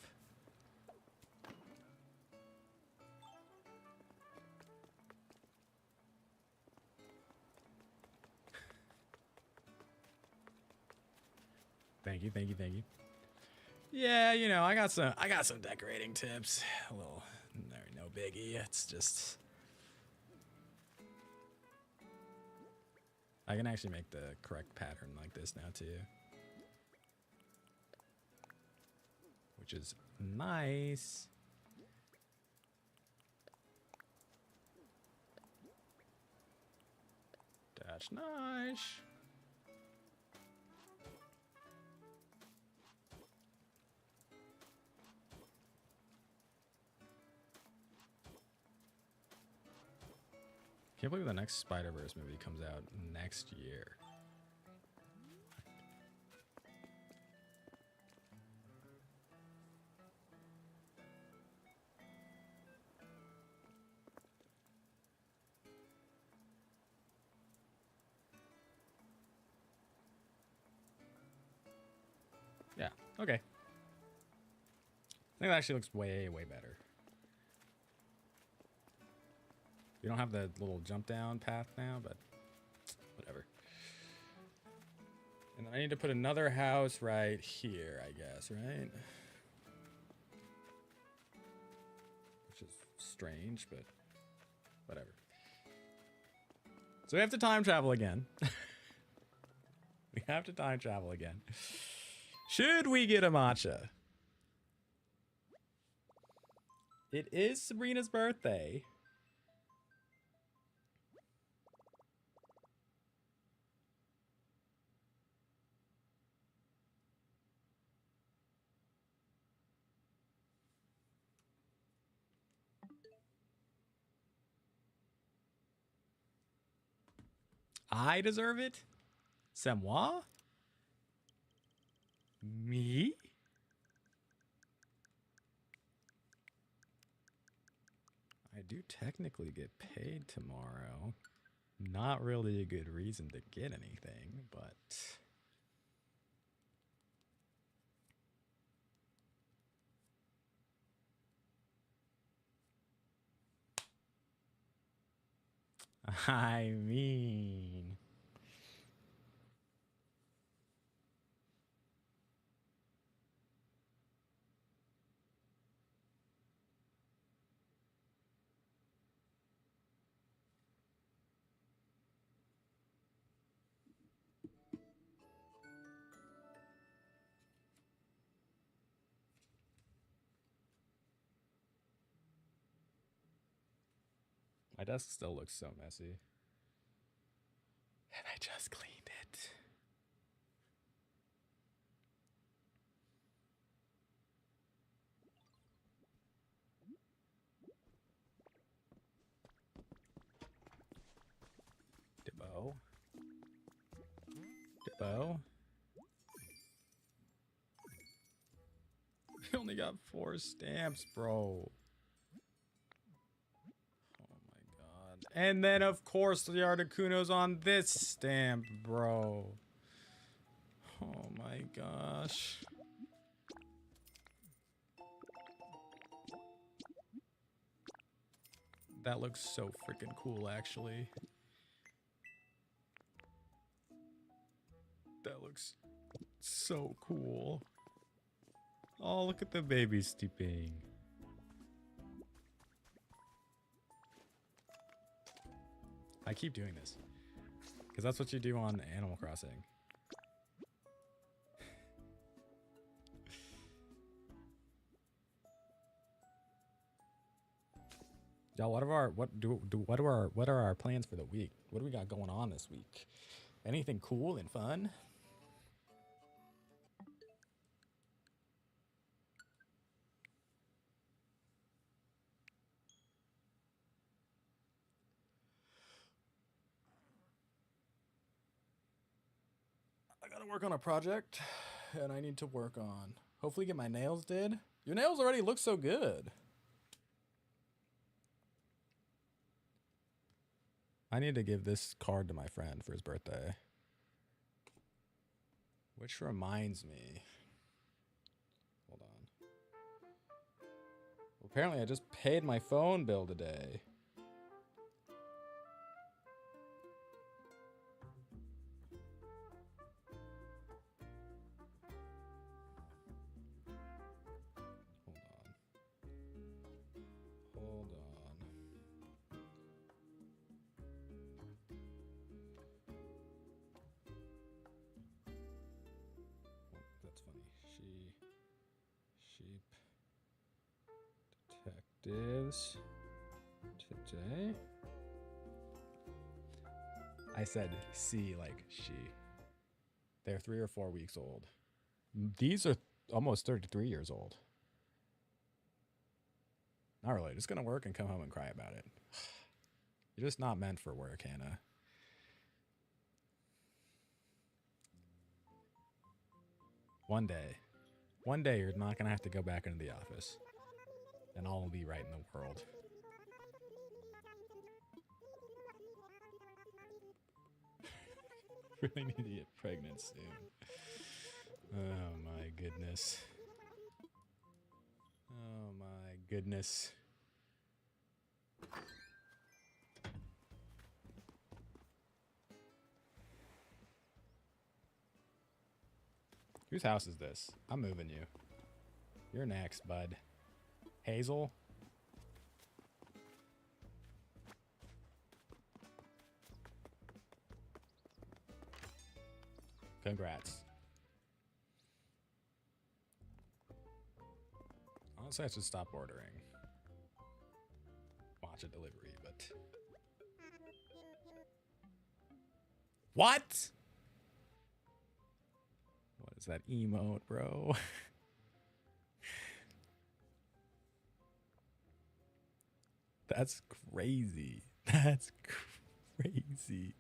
Thank you. Yeah, you know, I got some decorating tips. Well, no biggie. It's just I can actually make the correct pattern like this now too, which is nice. That's nice. Can't believe the next Spider-Verse movie comes out next year. Yeah, okay. I think that actually looks way better. We don't have the little jump down path now, but whatever. And then I need to put another house right here, I guess, right? Which is strange, but whatever. So we have to time travel again. We have to time travel again. Should we get a matcha? It is Sabrina's birthday. I deserve it? C'est moi? Me? I do technically get paid tomorrow. Not really a good reason to get anything, but... I mean... My desk still looks so messy. And I just cleaned it. Dibbo. Dibbo. I only got 4 stamps, bro. Oh my god. And then, of course, the Articuno's on this stamp, bro. Oh my gosh. That looks so freaking cool, actually. That looks so cool. Oh, look at the baby steeping. I keep doing this because that's what you do on Animal Crossing. Y'all, what are our plans for the week? What do we got going on this week? Anything cool and fun? I gotta work on a project, and I need to work on hopefully get my nails did. Your nails already look so good. I need to give this card to my friend for his birthday. Which reminds me. Hold on. Well, apparently I just paid my phone bill today. Hold on. That's funny. Sheep detectives today. I said see like she. They're 3 or 4 weeks old. These are almost 33 years old. Not really. Just gonna work and come home and cry about it. You're just not meant for work, Hannah. One day you're not gonna have to go back into the office, and all will be right in the world. Really need to get pregnant soon. Oh my goodness. Oh my goodness. Whose house is this? I'm moving you. You're next, bud. Hazel? Congrats. Honestly, I should stop ordering. Watch a delivery, but... What? What is that emote, bro? That's crazy. That's crazy.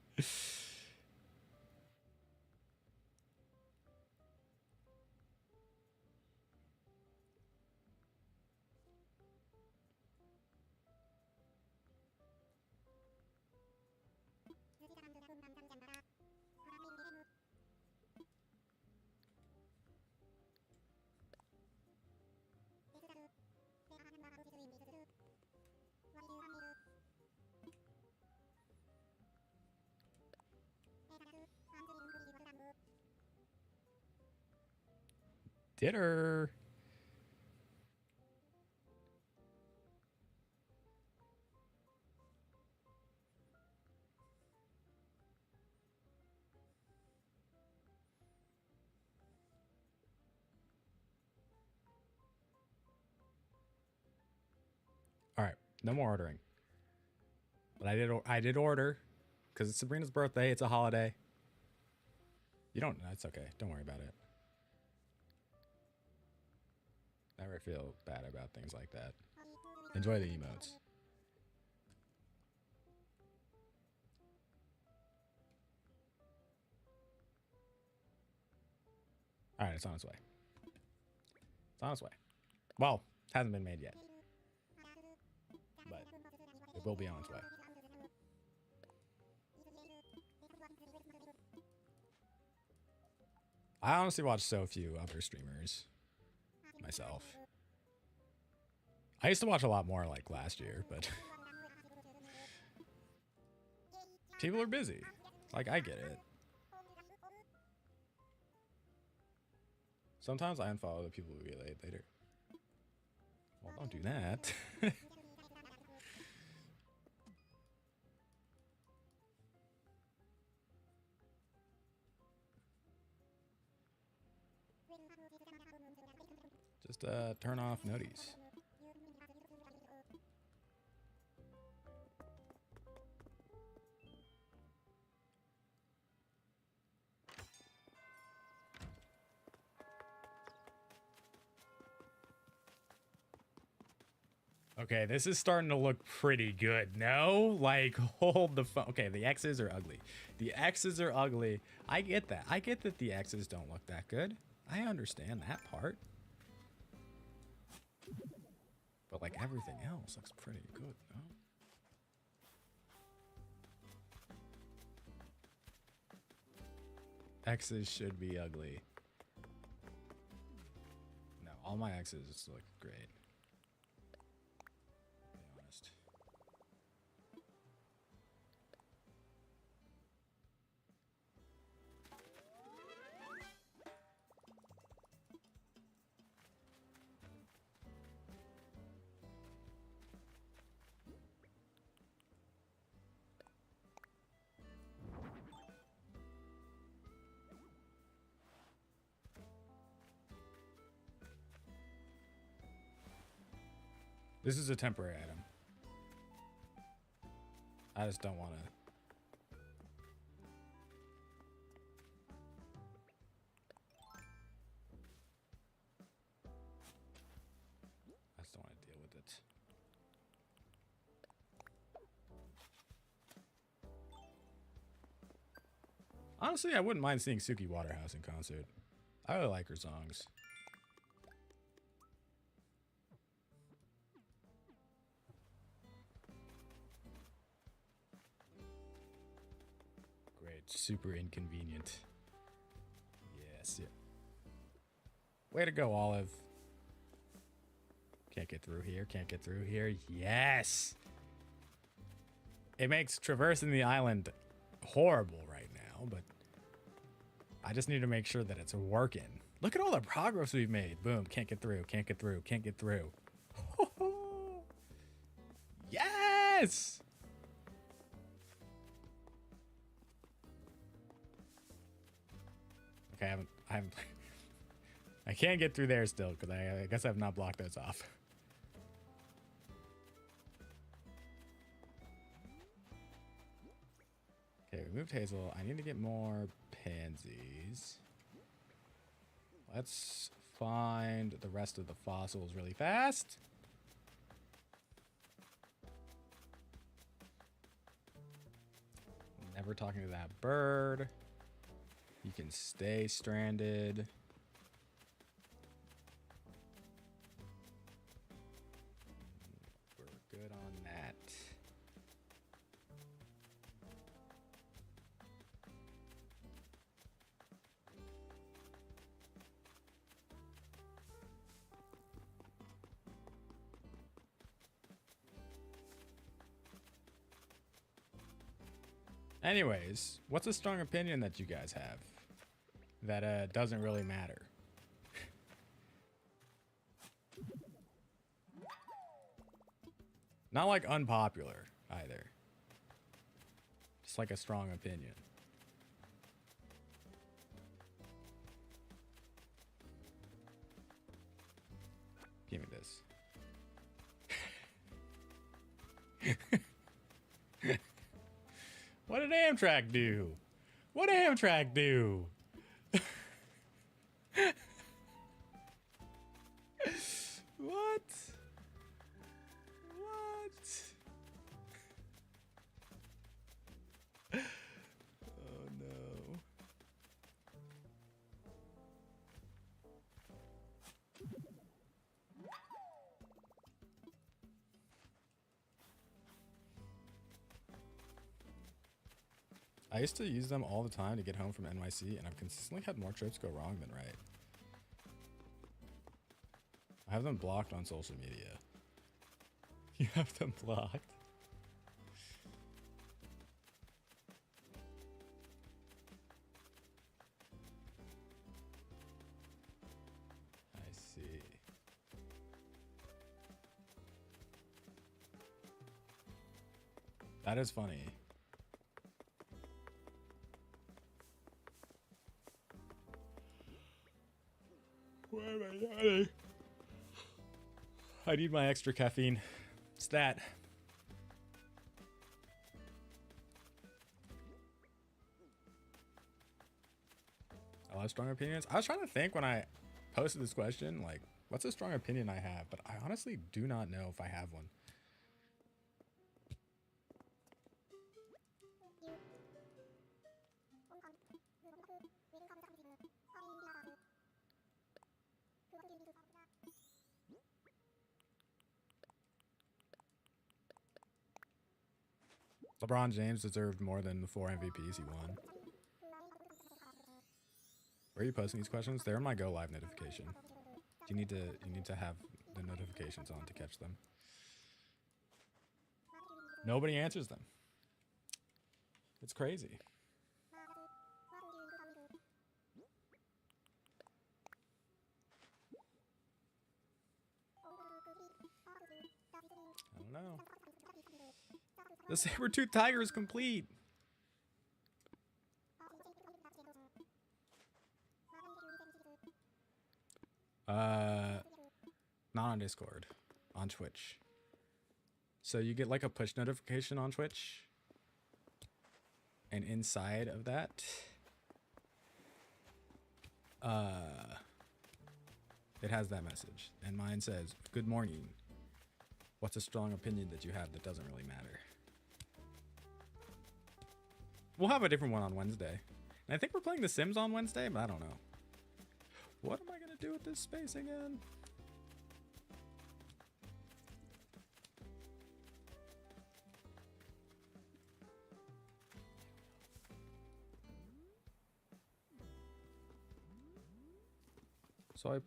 Dinner. All right, no more ordering. But I did order because it's Sabrina's birthday. It's a holiday. You don't. That's okay. Don't worry about it. Never feel bad about things like that. Enjoy the emotes. All right, it's on its way. It's on its way. Well, hasn't been made yet, but it will be on its way. I honestly watch so few other streamers myself. I used to watch a lot more like last year, but people are busy. Like, I get it. Sometimes I unfollow the people who get late later. Well, don't do that. Just turn off noties. Okay, this is starting to look pretty good. No? Like, hold the phone. Okay, the X's are ugly. The X's are ugly. I get that. I get that the X's don't look that good. I understand that part. But, like, everything else looks pretty good, no? X's should be ugly. No, all my X's look great. This is a temporary item. I just don't want to. I just don't want to deal with it. Honestly, I wouldn't mind seeing Suki Waterhouse in concert. I really like her songs. Super inconvenient. Yes. Yeah. Way to go, Olive. Can't get through here. Can't get through here. Yes. It makes traversing the island horrible right now, but I just need to make sure that it's working. Look at all the progress we've made. Boom. Can't get through. Can't get through. Can't get through. Yes! Okay, I haven't I can't get through there still because I guess I have not blocked those off. Okay, we moved Hazel. I need to get more pansies. Let's find the rest of the fossils really fast. Never talking to that bird. You can stay stranded. We're good on that. Anyways, what's a strong opinion that you guys have that doesn't really matter? Not like unpopular either. Just like a strong opinion. Give me this. What did Amtrak do? What did Amtrak do? What? Oh no. I used to use them all the time to get home from NYC, and I've consistently had more trips go wrong than right. I have them blocked on social media. You have them blocked? I see. That is funny. Why am I yawning? I need my extra caffeine. It's that. I love strong opinions. I was trying to think when I posted this question, like, what's a strong opinion I have? But I honestly do not know if I have one. LeBron James deserved more than the 4 MVPs he won. Where are you posting these questions? They're in my Go Live notification. You need to have the notifications on to catch them. Nobody answers them. It's crazy. I don't know. The saber-toothed tiger is complete. Not on Discord, on Twitch. So you get like a push notification on Twitch, and inside of that, it has that message, and mine says, "Good morning. What's a strong opinion that you have that doesn't really matter?" We'll have a different one on Wednesday. And I think we're playing The Sims on Wednesday, but I don't know. What am I going to do with this space again? So I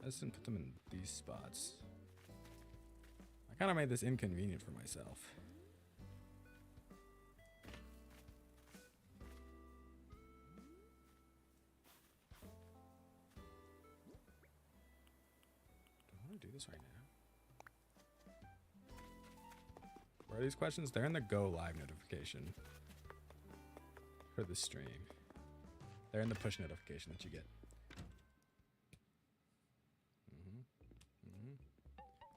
just didn't put them in these spots. I kind of made this inconvenient for myself. want to do this right now. Where are these questions? They're in the Go Live notification for the stream. They're in the push notification that you get.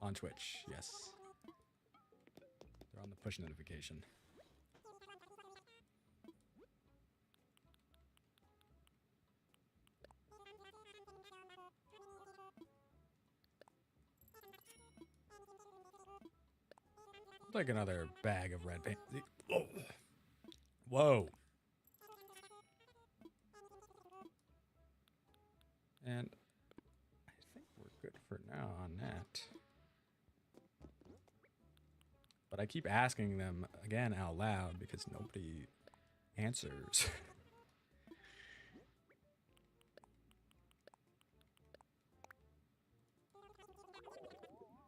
On Twitch, yes. They're on the push notification. Like another bag of red paint. Oh. Whoa. And I think we're good for now on that. But I keep asking them again out loud because nobody answers.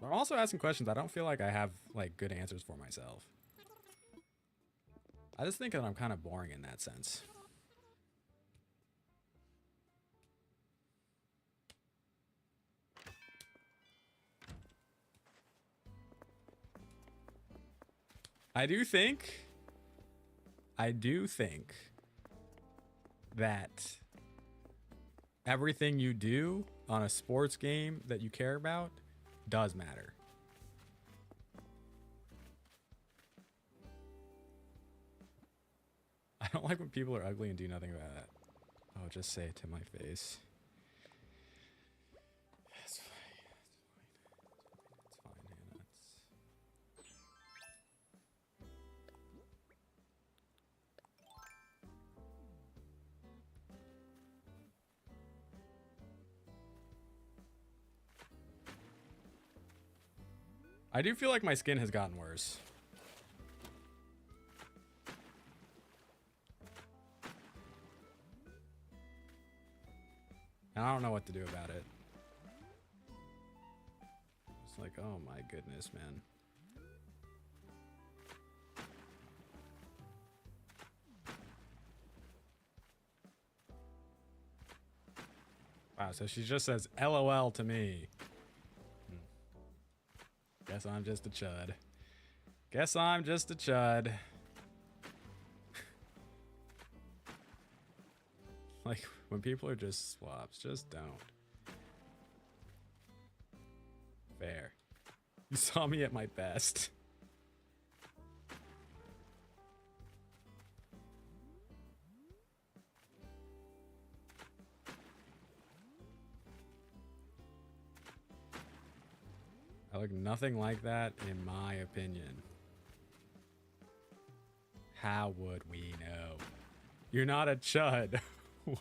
I'm also asking questions I don't feel like I have like good answers for myself. I just think that I'm kind of boring in that sense. I do think that everything you do on a sports game that you care about does matter. I don't like when people are ugly and do nothing about it. Oh, just say it to my face. It's fine. It's fine, Hannah. I do feel like my skin has gotten worse. And I don't know what to do about it. It's like, oh my goodness, man. Wow, so she just says LOL to me. Guess I'm just a chud. Guess I'm just a chud. Like, when people are just swaps, just don't. Fair. You saw me at my best. I look nothing like that, in my opinion. How would we know? You're not a chud.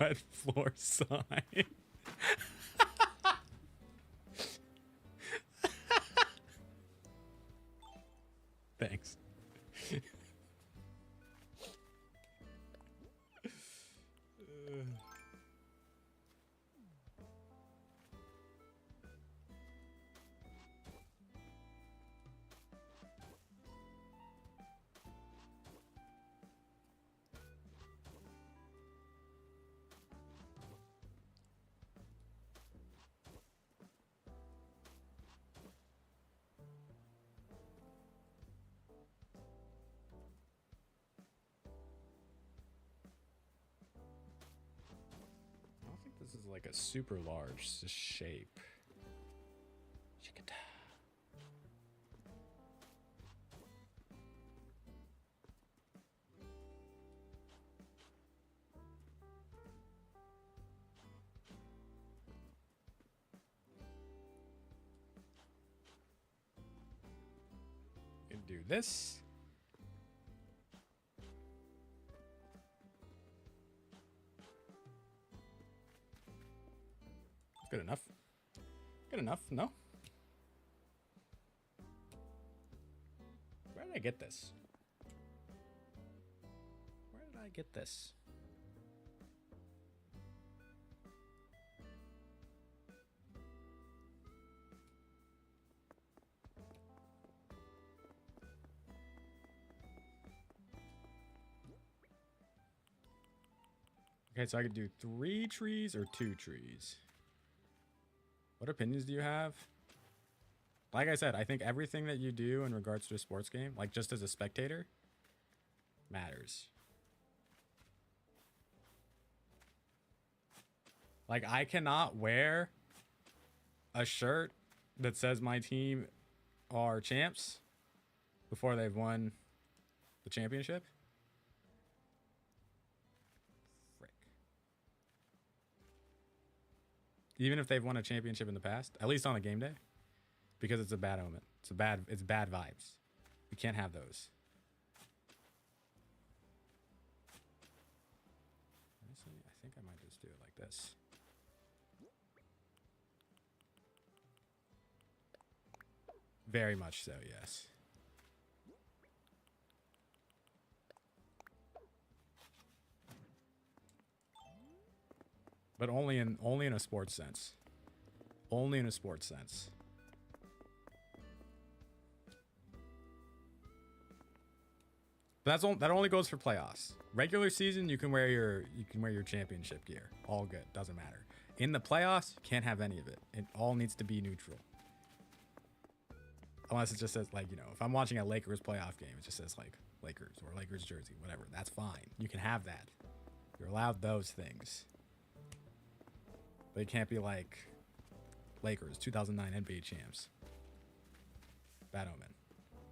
Wet floor sign. Thanks. This is like a super large shape. Can do this. Good enough. Good enough, no? Where did I get this? Where did I get this? Okay, so I could do 3 trees or 2 trees. What opinions do you have? Like I said, I think everything that you do in regards to a sports game, like just as a spectator, matters. Like, I cannot wear a shirt that says my team are champs before they've won the championship. Frick. Even if they've won a championship in the past, at least on a game day, because it's a bad omen. It's bad vibes. We can't have those. Honestly, I think I might just do it like this. Very much so, yes. But only in a sports sense. Only in a sports sense. But that only goes for playoffs. Regular season, you can wear your championship gear. All good, doesn't matter. In the playoffs, you can't have any of it. It all needs to be neutral. Unless it just says, like, you know, if I'm watching a Lakers playoff game, it just says like Lakers or Lakers jersey, whatever. That's fine. You can have that. You're allowed those things. But it can't be like Lakers 2009 NBA champs. Bad omen.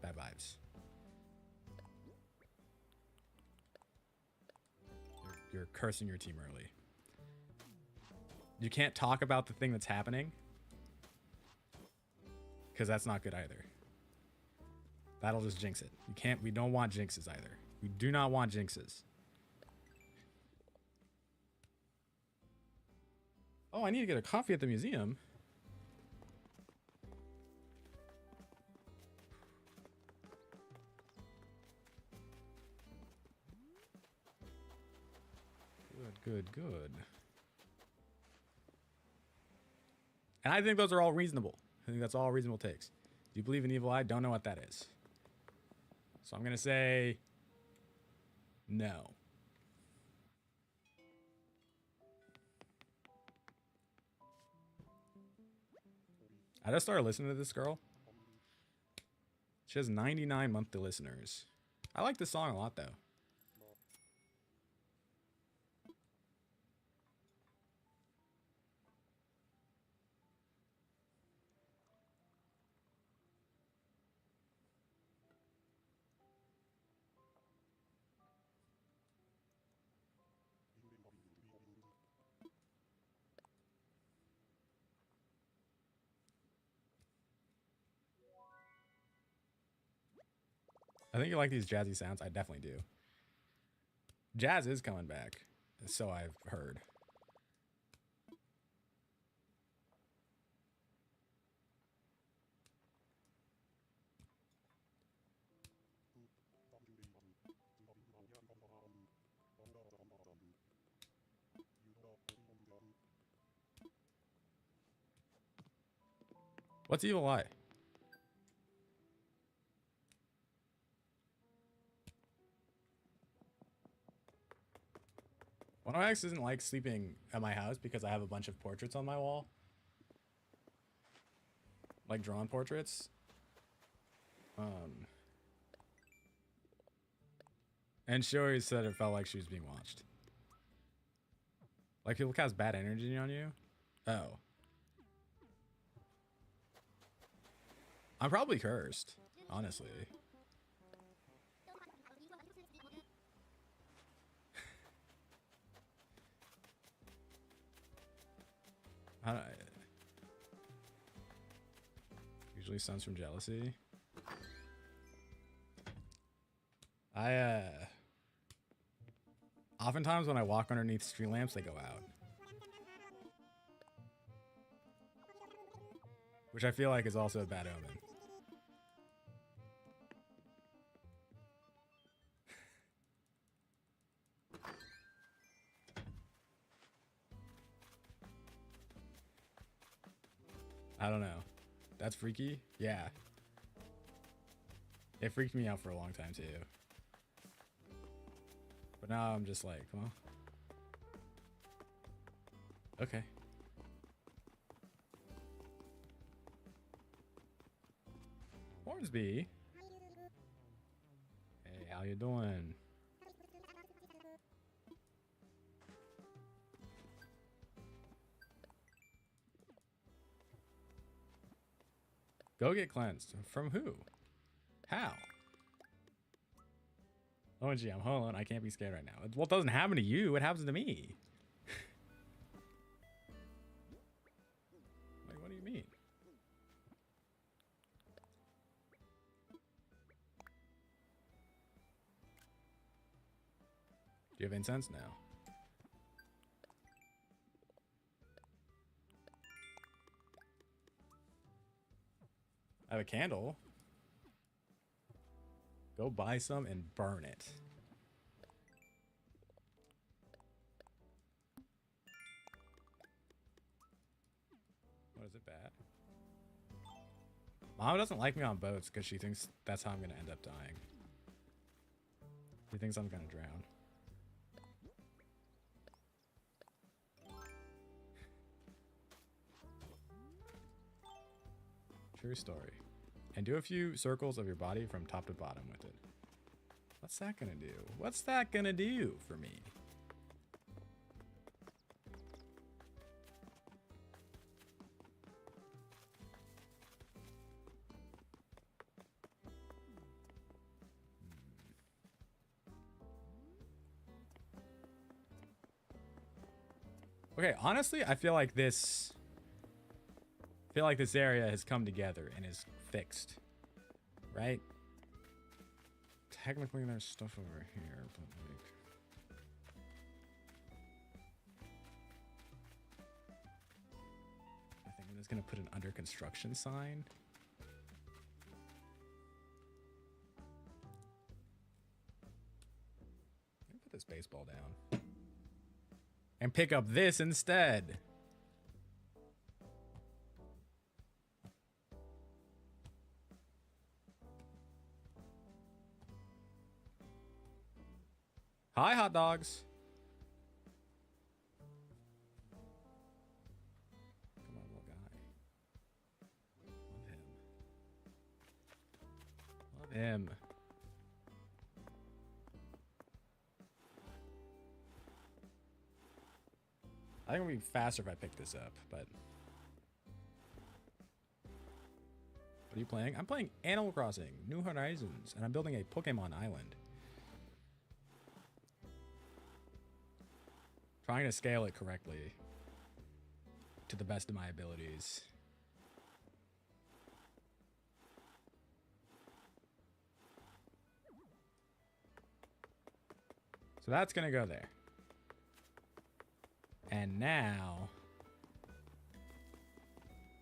Bad vibes. You're cursing your team early. You can't talk about the thing that's happening, because that's not good either. That'll just jinx it. We don't want jinxes either. We do not want jinxes. Oh, I need to get a coffee at the museum. Good. And I think those are all reasonable. I think that's all reasonable takes. Do you believe in evil eye? Don't know what that is. So I'm going to say no. I just started listening to this girl. She has 99 monthly listeners. I like this song a lot, though. I think you like these jazzy sounds. I definitely do. Jazz is coming back, so I've heard. What's Evil Eye? One of my ex doesn't like sleeping at my house because I have a bunch of portraits on my wall. Like drawn portraits. And she always said it felt like she was being watched. Like people cast bad energy on you? Oh. I'm probably cursed, honestly. Usually stems from jealousy. Oftentimes when I walk underneath street lamps, they go out. Which I feel like is also a bad omen. I don't know. That's freaky? Yeah. It freaked me out for a long time too. But now I'm just like, well, okay. Hornsby. Hey, how you doing? Go get cleansed. From who? How? OMG, I'm home alone. I can't be scared right now. Well, it doesn't happen to you. It happens to me. Like, what do you mean? Do you have incense now? I have a candle. Go buy some and burn it. What is it bad? Mom doesn't like me on boats because she thinks that's how I'm going to end up dying. She thinks I'm going to drown. True story. And do a few circles of your body from top to bottom with it. What's that gonna do? What's that gonna do for me? Okay, honestly, I feel like this area has come together and is fixed, right? Technically, there's stuff over here, but like, I think I'm just gonna put an under construction sign. Let me put this baseball down and pick up this instead. Hi, hot dogs. Come on, little guy. Love him. Love him. I think it'll be faster if I pick this up, but... What are you playing? I'm playing Animal Crossing, New Horizons, and I'm building a Pokemon Island. Trying to scale it correctly to the best of my abilities. So that's gonna go there. And now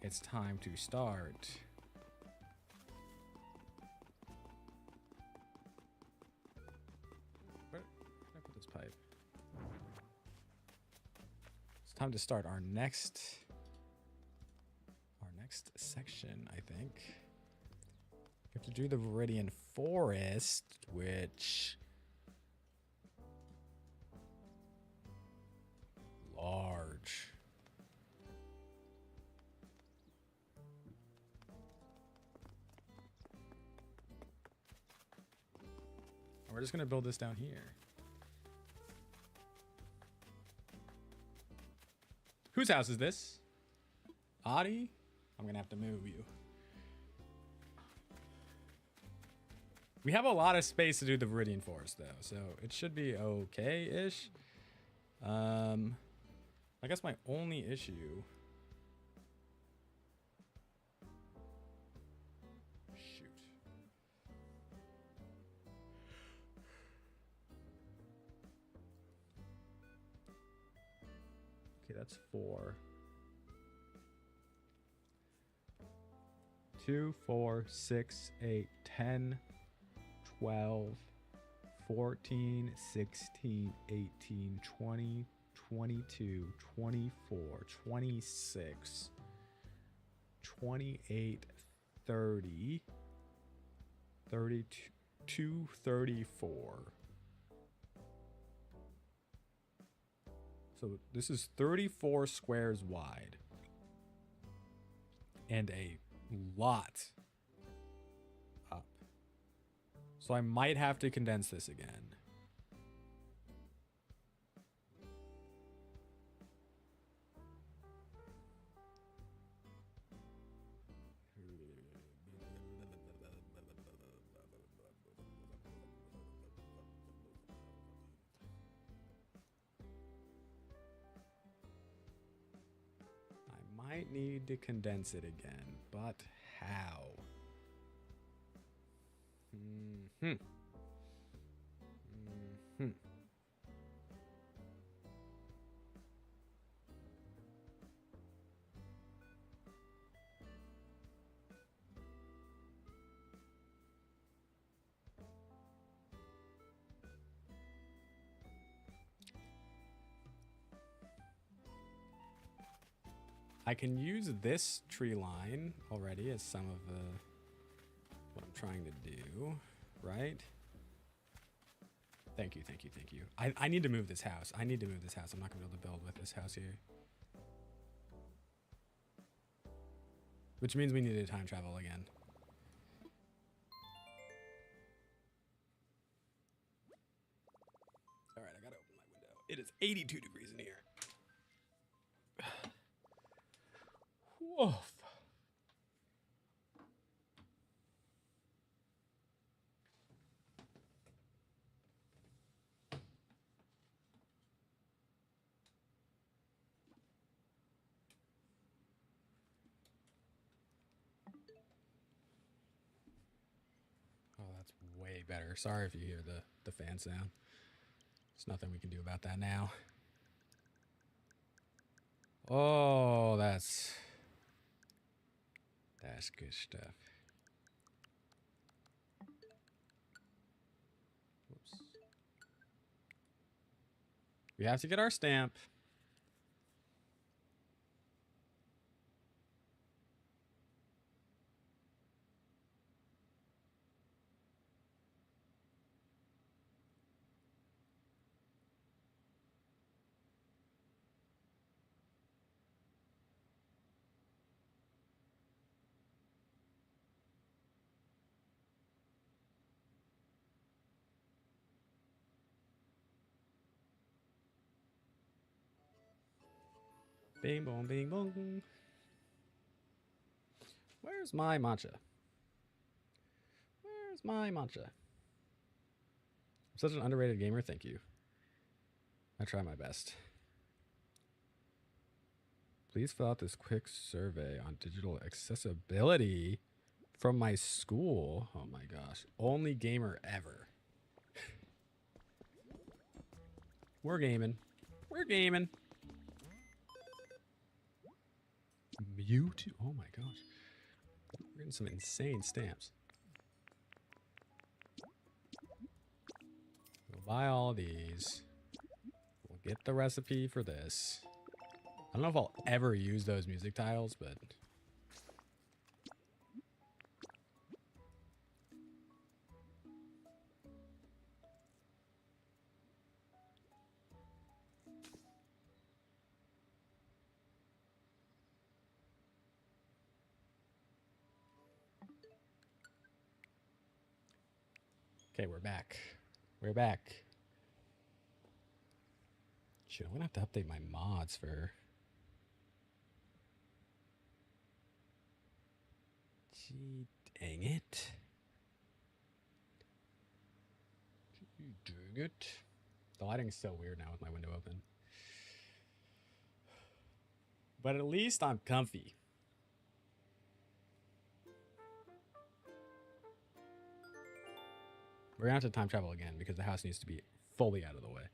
it's time to start. Where can I put this pipe? It's time to start our next section, I think. We have to do the Viridian Forest, which large. We're just gonna build this down here. Whose house is this? Adi? I'm gonna have to move you. We have a lot of space to do the Viridian Forest though, so it should be okay-ish. I guess my only issue... Shoot. Okay, that's 4. 2, 4, 6, 8, 10, 12, 14, 16, 18, 20, 22, 24, 26, 28, 30, 32, 34. So this is 34 squares wide. And a lot So I might have to condense this again. I might need to condense it again, but how? I can use this tree line already as some of what I'm trying to do, right? Thank you, thank you, thank you. I need to move this house. I need to move this house. I'm not going to be able to build with this house here. Which means we need to time travel again. All right, I got to open my window. It is 82 degrees in here. Woof. Oh, that's way better. Sorry if you hear the fan sound. There's nothing we can do about that now. Oh, that's good stuff. Whoops. We have to get our stamp. Bing bong, bing bong. Where's my matcha? Where's my matcha? I'm such an underrated gamer. Thank you. I try my best. Please fill out this quick survey on digital accessibility from my school. Oh my gosh. Only gamer ever. We're gaming. We're gaming. Mewtwo. Oh my gosh. We're getting some insane stamps. We'll buy all these. We'll get the recipe for this. I don't know if I'll ever use those music tiles, but... Okay, we're back. We're back. Shoot, I'm gonna have to update my mods for... Gee, dang it. Gee, dang it. The lighting's so weird now with my window open. But at least I'm comfy. We're gonna have to time travel again because the house needs to be fully out of the way.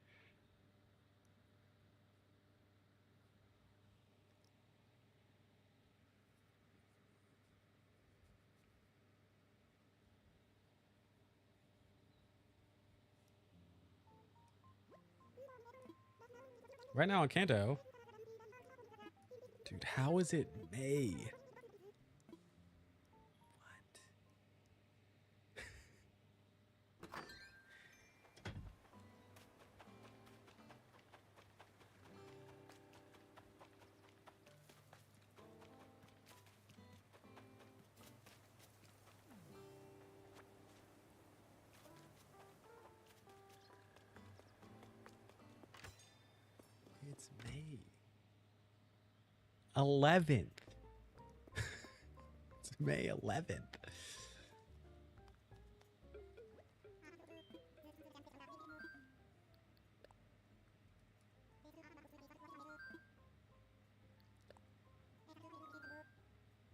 Right now in Kanto. Dude, how is it May? It's May 11th. It's May 11th.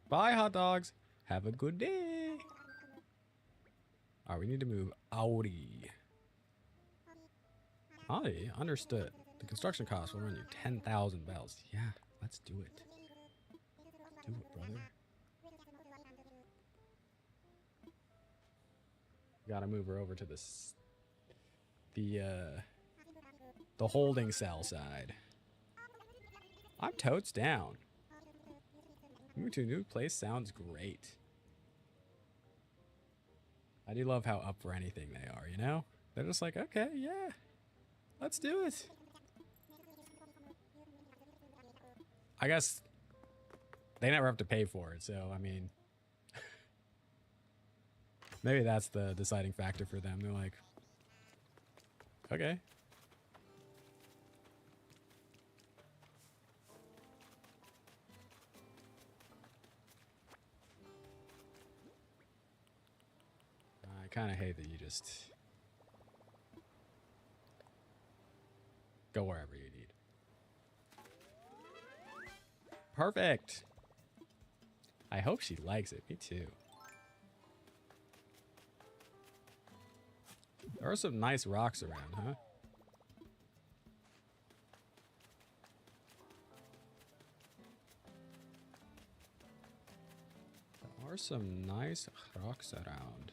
Bye, hot dogs. Have a good day. All right, we need to move Audi. Audi, understood. The construction cost will run you 10,000 bells. Yeah, let's do it. Do it, brother. Gotta move her over to the holding cell side. I'm totes down. Moving to a new place sounds great. I do love how up for anything they are, you know? They're just like, okay, yeah, let's do it. I guess they never have to pay for it, so, I mean, maybe that's the deciding factor for them. They're like, okay. I kind of hate that you just go wherever you need. Perfect. I hope she likes it. Me too. There are some nice rocks around, huh? There are some nice rocks around.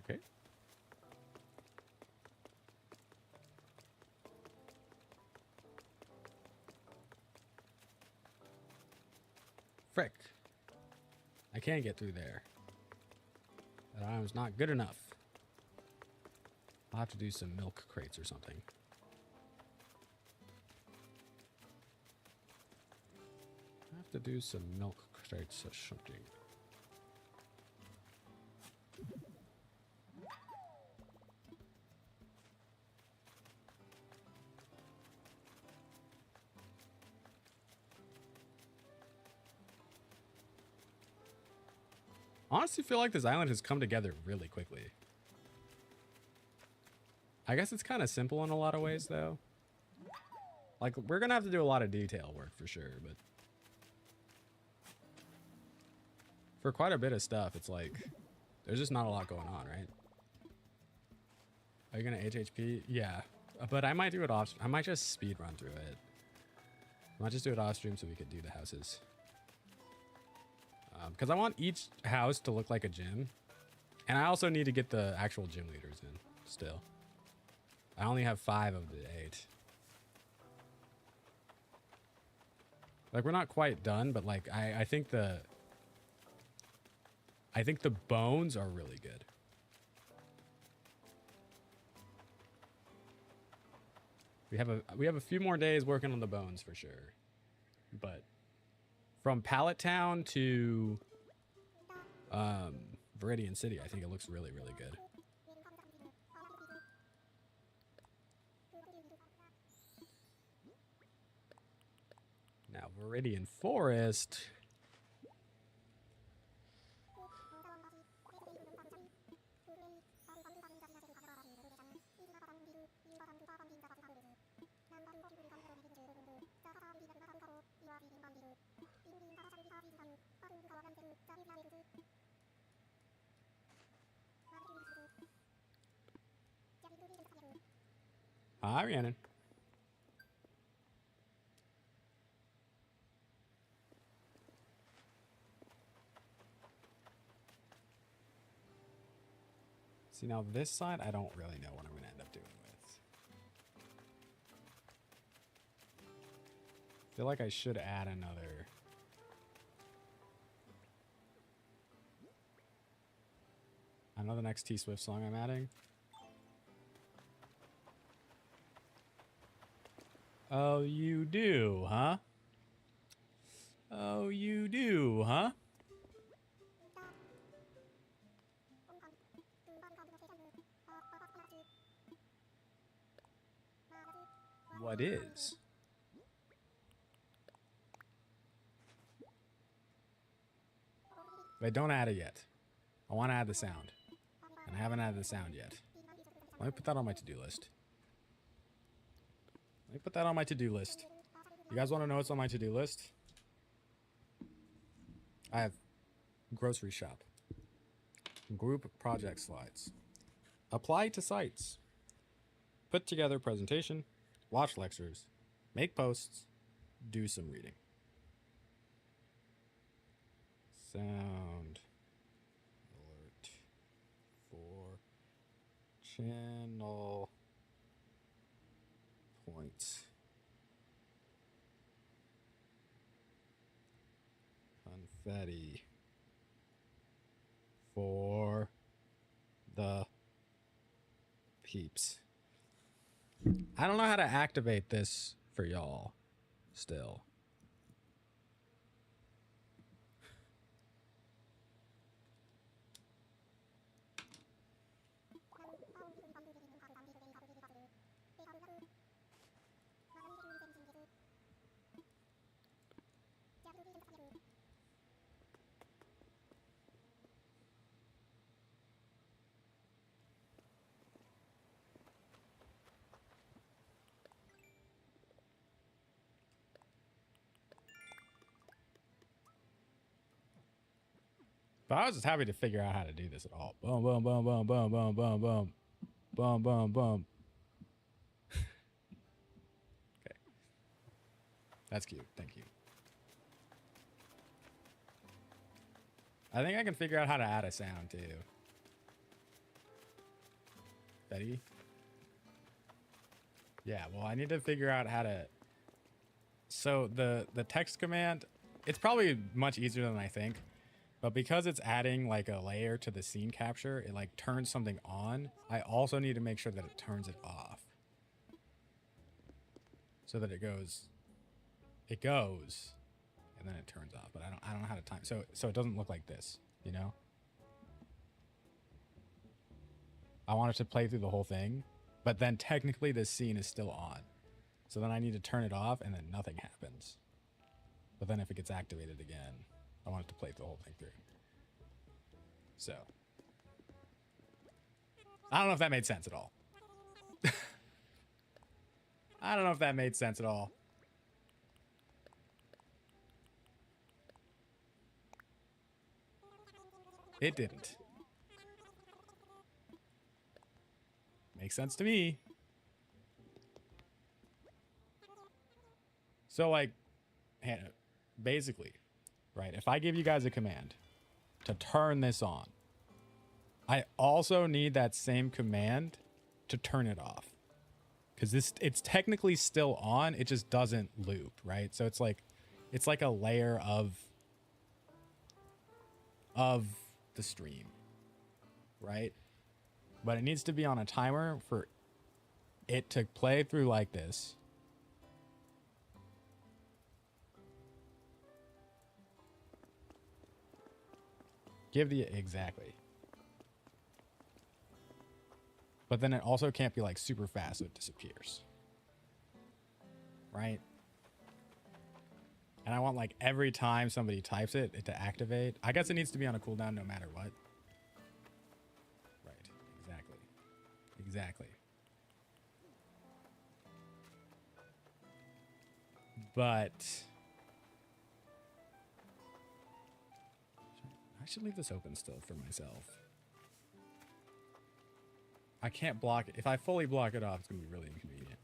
Okay. Frick. I can't get through there. That item's not good enough. I'll have to do some milk crates or something. I have to do some milk crates or something. Honestly, feel like this island has come together really quickly. I guess it's kind of simple in a lot of ways, though. Like, we're gonna have to do a lot of detail work for sure, but for quite a bit of stuff, it's like there's just not a lot going on, right? Are you gonna HHP? Yeah, but I might do it off. I might just speed run through it. I might just do it off stream so we could do the houses. Because I want each house to look like a gym. And I also need to get the actual gym leaders in still. I only have 5 of the 8. Like, we're not quite done, but like I think the bones are really good. We have a few more days working on the bones for sure. But from Pallet Town to Viridian City, I think it looks really, really good. Now, Viridian Forest. Hi, Rhiannon. See, now this side, I don't really know what I'm going to end up doing with. I feel like I should add another. know the next T Swift song I'm adding? Oh, you do, huh? Oh, you do, huh? What is? Wait, don't add it yet. I want to add the sound. And I haven't added the sound yet. Let me put that on my to-do list. Let me put that on my to-do list. You guys want to know what's on my to-do list? I have grocery shop. Group project slides. Apply to sites. Put together presentation. Watch lectures. Make posts. Do some reading. Sound alert for channel points. Confetti for the peeps. I don't know how to activate this for y'all still. But I was just happy to figure out how to do this at all. Boom, boom, boom, boom, boom, boom, boom, boom. Boom, boom, boom. Okay. That's cute. Thank you. I think I can figure out how to add a sound too. Betty? Yeah, well, I need to figure out how to... So the text command, it's probably much easier than I think. But because it's adding like a layer to the scene capture, it like turns something on. I also need to make sure that it turns it off. So that it goes, and then it turns off. But I don't know how to time. So it doesn't look like this, you know? I want it to play through the whole thing, but then technically this scene is still on. So then I need to turn it off and then nothing happens. But then if it gets activated again, I want it to play the whole thing through. So I don't know if that made sense at all. I don't know if that made sense at all. It didn't. Makes sense to me. So like, basically, right? If I give you guys a command to turn this on, I also need that same command to turn it off. Because it's technically still on, it just doesn't loop, right? So it's like a layer of the stream, right? But it needs to be on a timer for it to play through like this. Exactly. But then it also can't be like super fast so it disappears. Right? And I want like every time somebody types it to activate. I guess it needs to be on a cooldown no matter what. Right. Exactly. Exactly. But I should leave this open still for myself. I can't block it. If I fully block it off, it's going to be really inconvenient.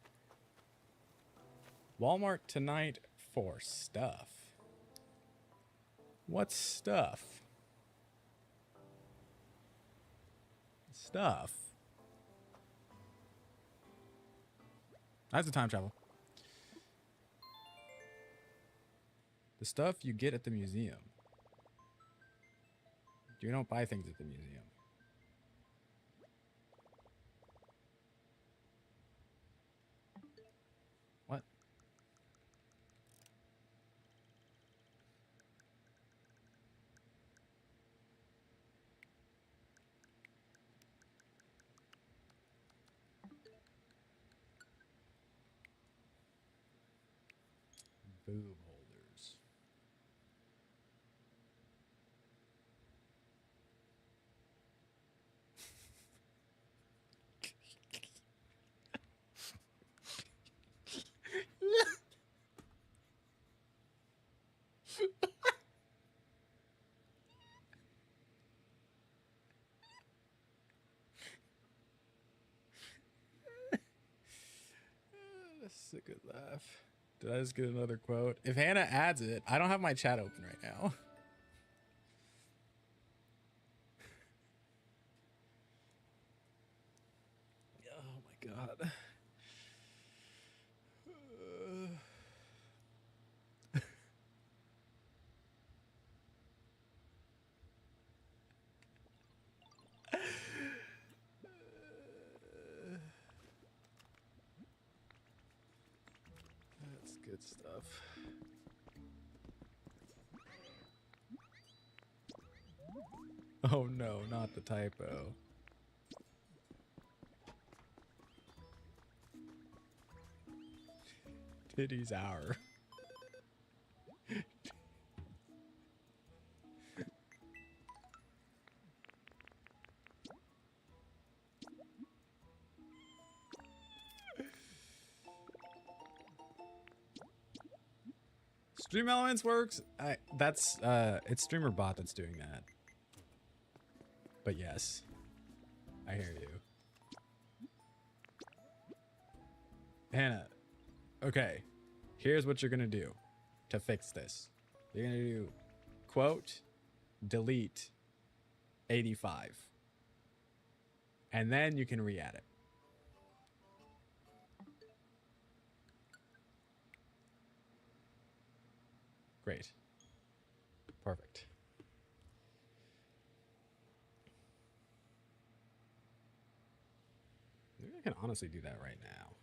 Walmart tonight for stuff. What stuff? Stuff. That's the time travel. The stuff you get at the museum. You don't buy things at the museum. Boob holders. That's a good laugh. Did I just get another quote? If Hannah adds it, I don't have my chat open right now. Oh my god. That's good stuff. Oh no, not the typo. Titty's hour. Stream Elements works. That's it's Streamer Bot that's doing that. But yes, I hear you. Hannah, okay, here's what you're gonna do to fix this. You're gonna do quote, delete 85. And then you can re-add it. Great. Perfect. Maybe I can honestly do that right now.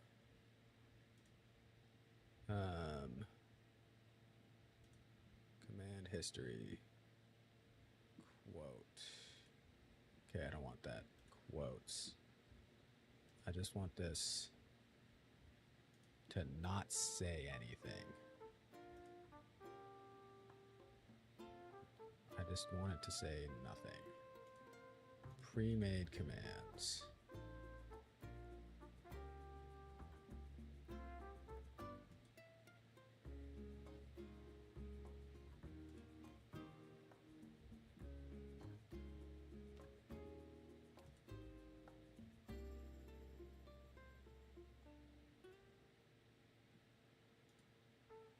Command history. Quote. Okay, I don't want that. Quotes. I just want this to not say anything. I just want it to say nothing. Pre-made commands.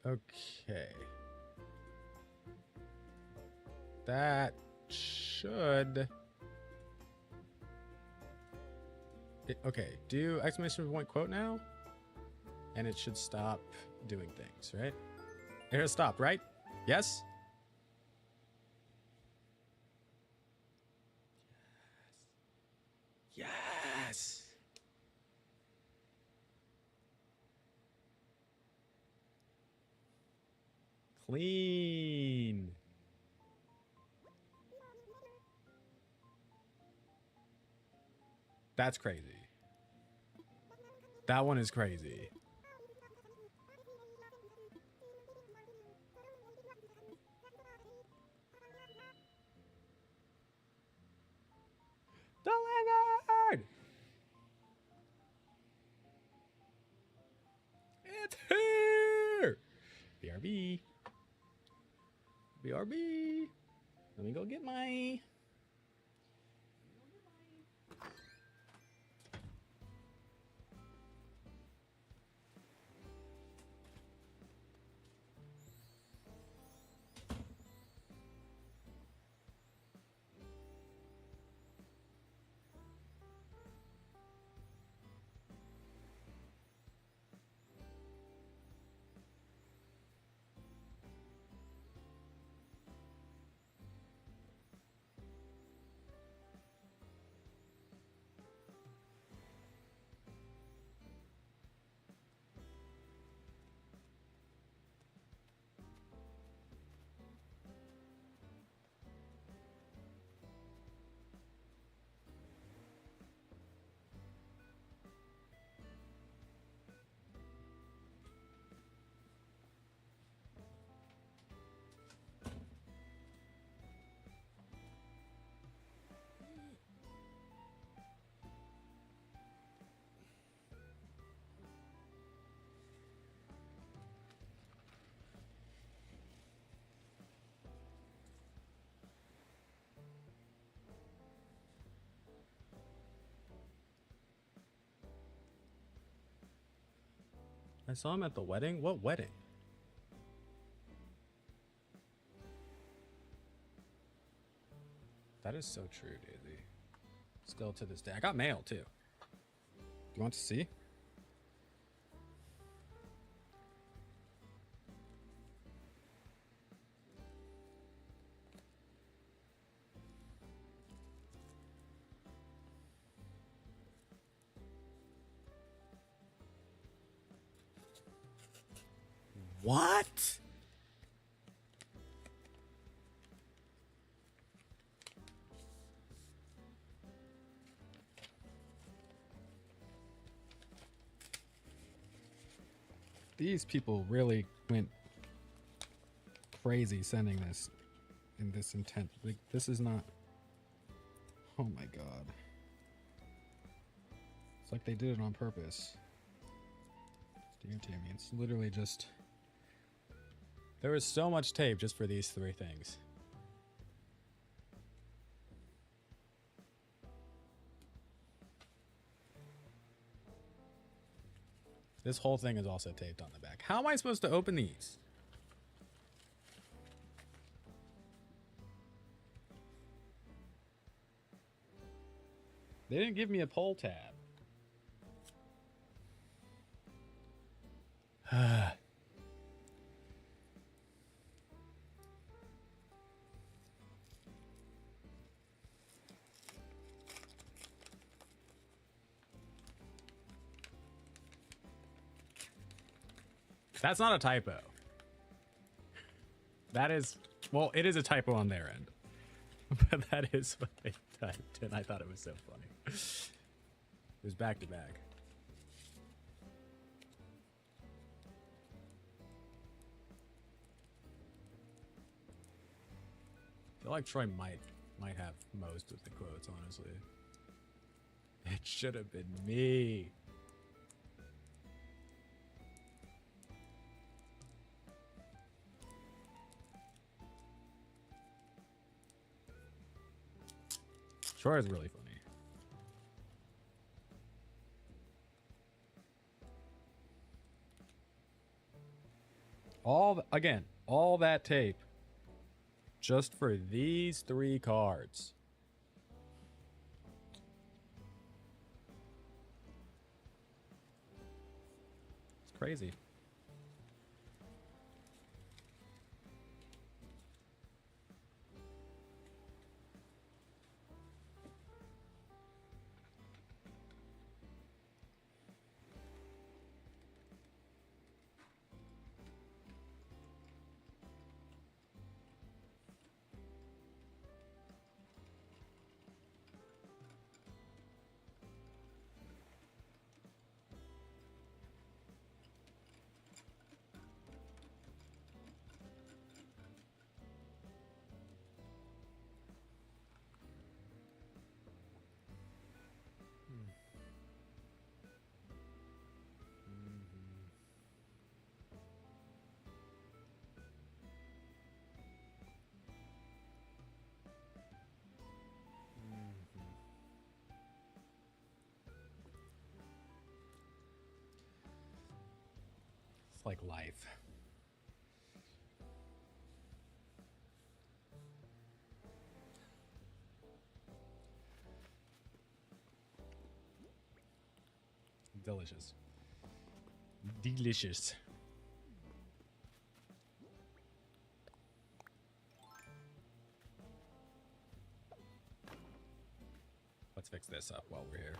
Okay. That should... okay, do exclamation point quote now. And it should stop doing things, right? It has stopped, right? Yes? Yes! Clean. That's crazy. That one is crazy. Delivered! It's here! BRB. BRB. Let me go get my... I saw him at the wedding? What wedding? That is so true, Daisy. Still to this day. I got mail, too. Do you want to see? What? These people really went crazy sending this in this intent. Like, this is not... Oh my god. It's like they did it on purpose. Dear Tammy, it's literally just... There was so much tape just for these 3 things. This whole thing is also taped on the back. How am I supposed to open these? They didn't give me a pull tab. That's not a typo. That is, well, it is a typo on their end. But that is what they typed, and I thought it was so funny. It was back to back. I feel like Troy might have most of the quotes, honestly. It should have been me. Troy is really funny. Again, all that tape just for these 3 cards. It's crazy. It's like life. Delicious. Delicious. Let's fix this up while we're here.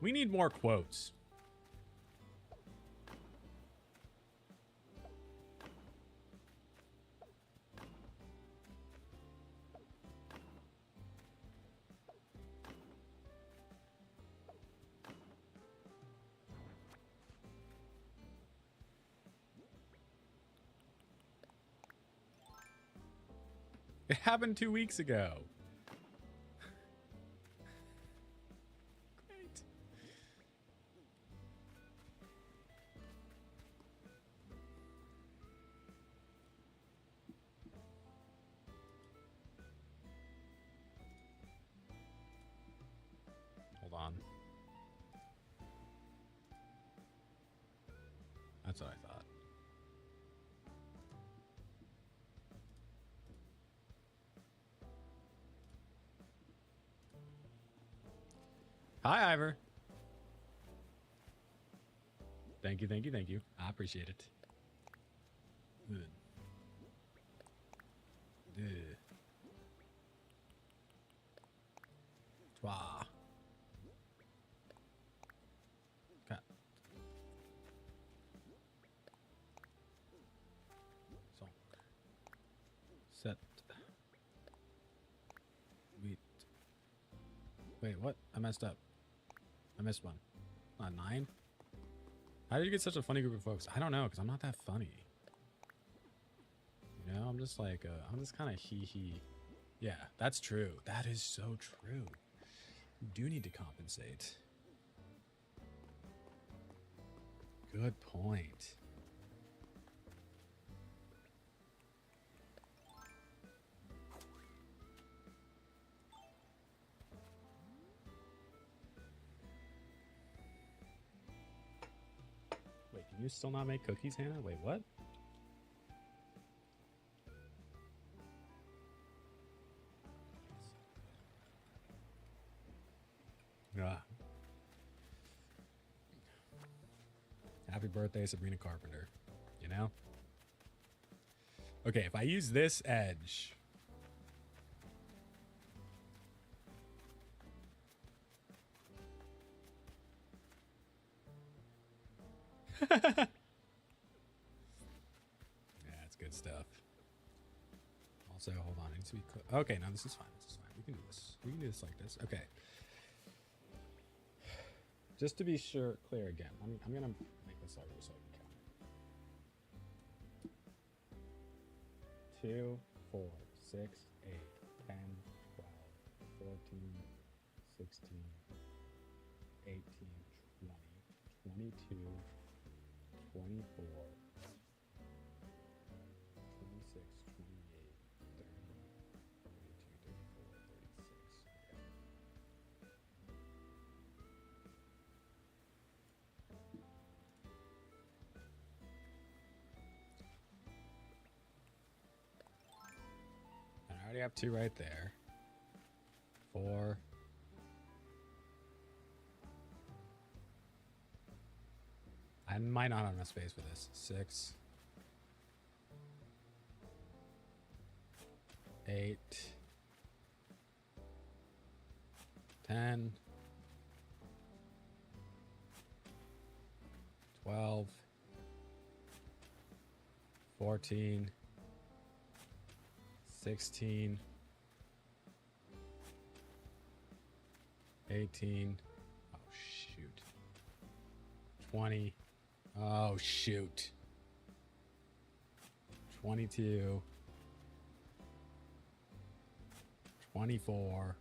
We need more quotes. It happened 2 weeks ago. Great. Hold on. That's what I thought. Hi, Ivor. Thank you, thank you, thank you. I appreciate it. Good. Deux. Trois. Quatre. Cinq. Sept. Huit. Wait, what? I messed up. I missed one. 9? How did you get such a funny group of folks? I don't know, because I'm not that funny. You know, I'm just like, I'm just kind of hee. Yeah, that's true. That is so true. You do need to compensate. Good point. Wait, can you still not make cookies, Hannah? Wait, what? Ah. Happy birthday, Sabrina Carpenter. You know? Okay, if I use this edge... Yeah, that's good stuff. Also, hold on. It needs to be okay, no, this is fine. This is fine. We can do this. We can do this like this. Okay. Just to be clear again, I'm going to make this larger so I can count. 2, 4, 6, 8, 10, 12, 14, 16, 18, 20, 22, 24, 26, 28, 30, 32, 34, 36. Okay. And I already have 2 right there. 4. I might not have enough space for this. 6. 8. 10. 12. 14. 16. 18. Oh, shoot. 20. Oh, shoot. 22. 24.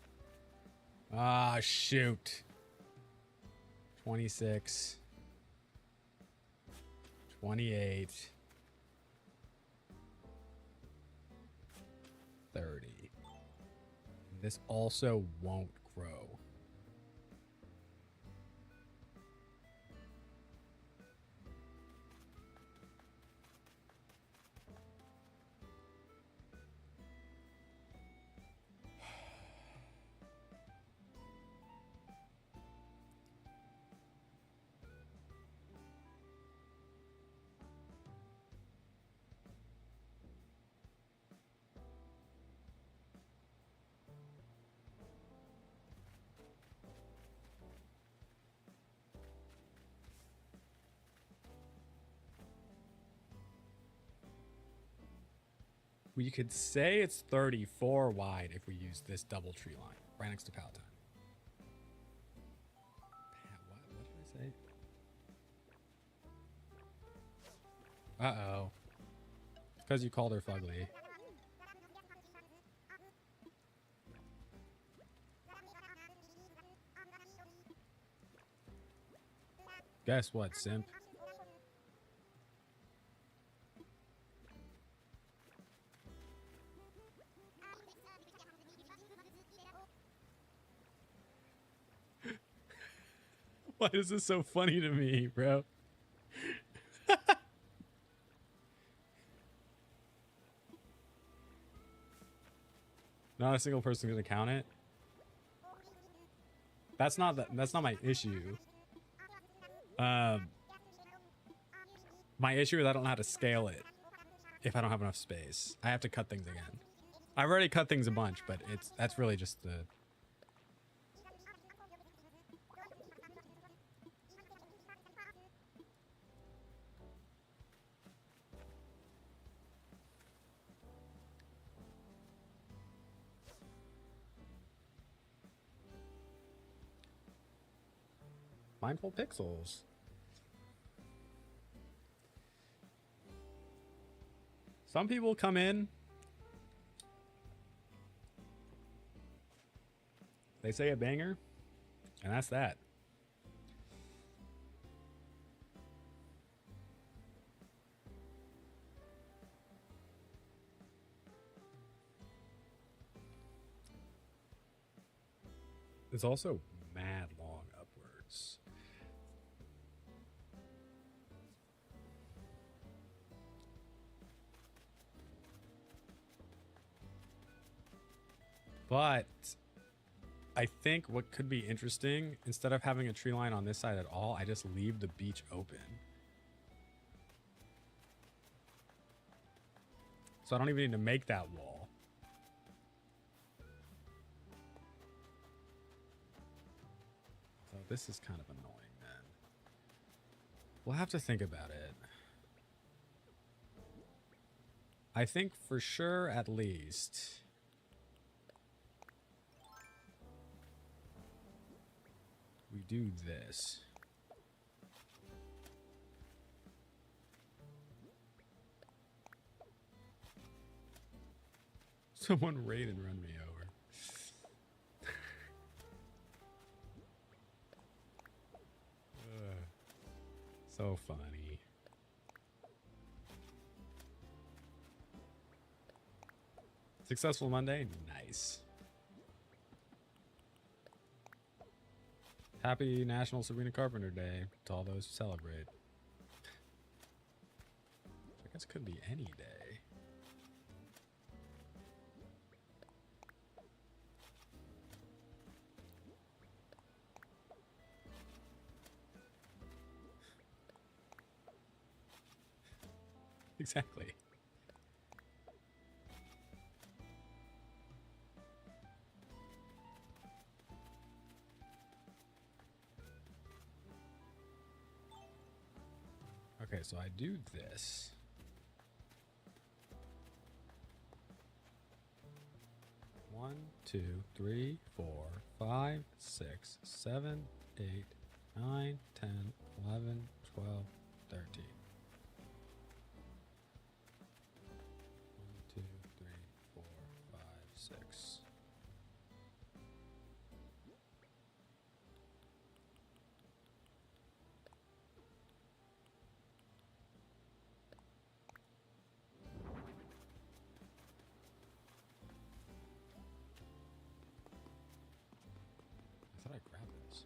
Ah, shoot. 26. 28. 30. This also won't grow. We could say it's 34 wide if we use this double tree line right next to Palatine. What did I say? Uh-oh. Because you called her fugly. Guess what, simp? Why is this so funny to me, bro? Not a single person gonna count it. That's not my issue. My issue is I don't know how to scale it if I don't have enough space. I have to cut things again. I've already cut things a bunch, but that's really just the... Mindful Pixels. Some people come in, they say a banger, and that's that. It's also mad long upwards. But I think what could be interesting, instead of having a tree line on this side at all, I just leave the beach open. So I don't even need to make that wall. So this is kind of annoying then. We'll have to think about it. I think for sure, at least... we do this. Someone raid and run me over. So funny. Successful Monday? Nice. Happy National Sabrina Carpenter Day to all those who celebrate. I guess it could be any day. Exactly. Okay, so I do this. One, 2, 3, 4, 5, 6, 7, 8, 9, 10, 11, 12, 13. 1, 2, 3, 4, 5, 6. I thought I grabbed this.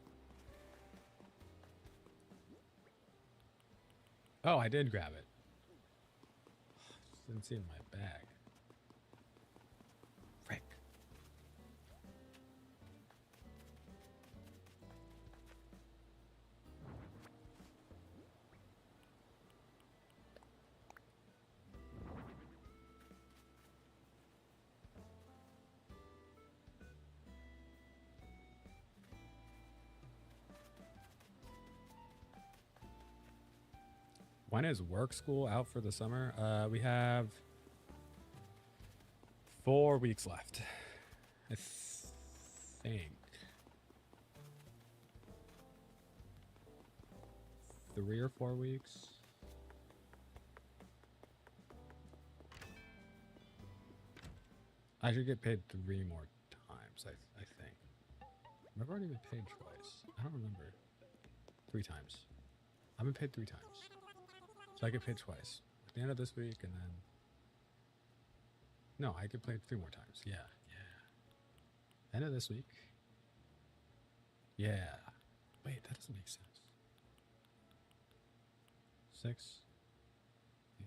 Oh, I did grab it. Just didn't see it in my bag. Frick. When is work school out for the summer? We have 4 weeks left. I think. 3 or 4 weeks. I should get paid 3 more times, I think. I've already been paid twice. I don't remember. 3 times. I've been paid 3 times. So I get paid twice. At the end of this week and then... No, I get paid 3 more times. Yeah. End of this week. Yeah. Wait, that doesn't make sense. 6, 8.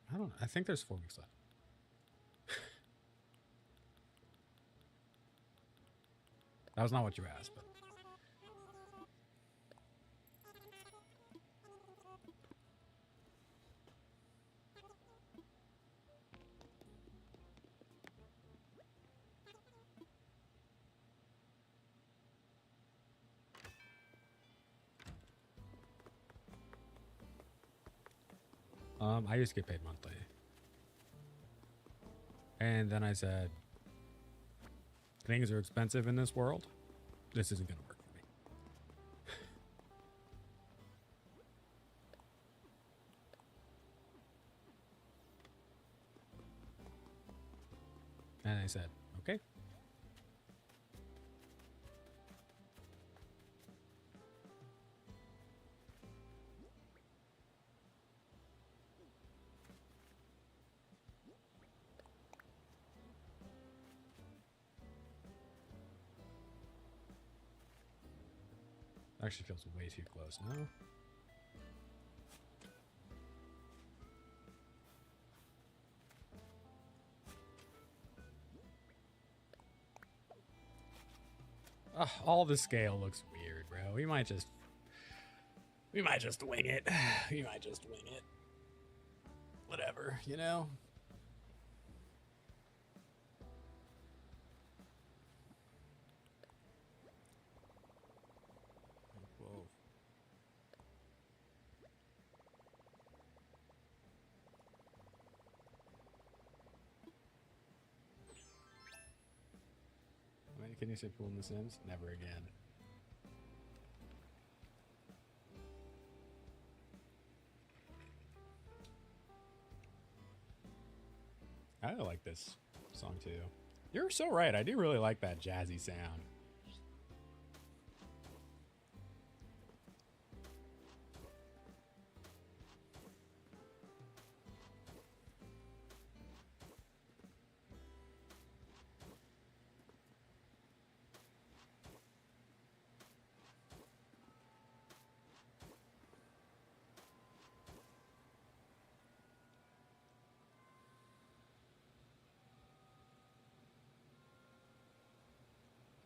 I don't know. I think there's 4 weeks left. That was not what you asked, but I used to get paid monthly. And then I said, things are expensive in this world. This isn't going to work for me. And I said, okay. Actually feels way too close now. All the scale looks weird, bro. We might just wing it. We might just wing it. Whatever, you know? Whoa. Wait, can you say pool in The Sims? Never again. I like this song too. You're so right. I do really like that jazzy sound.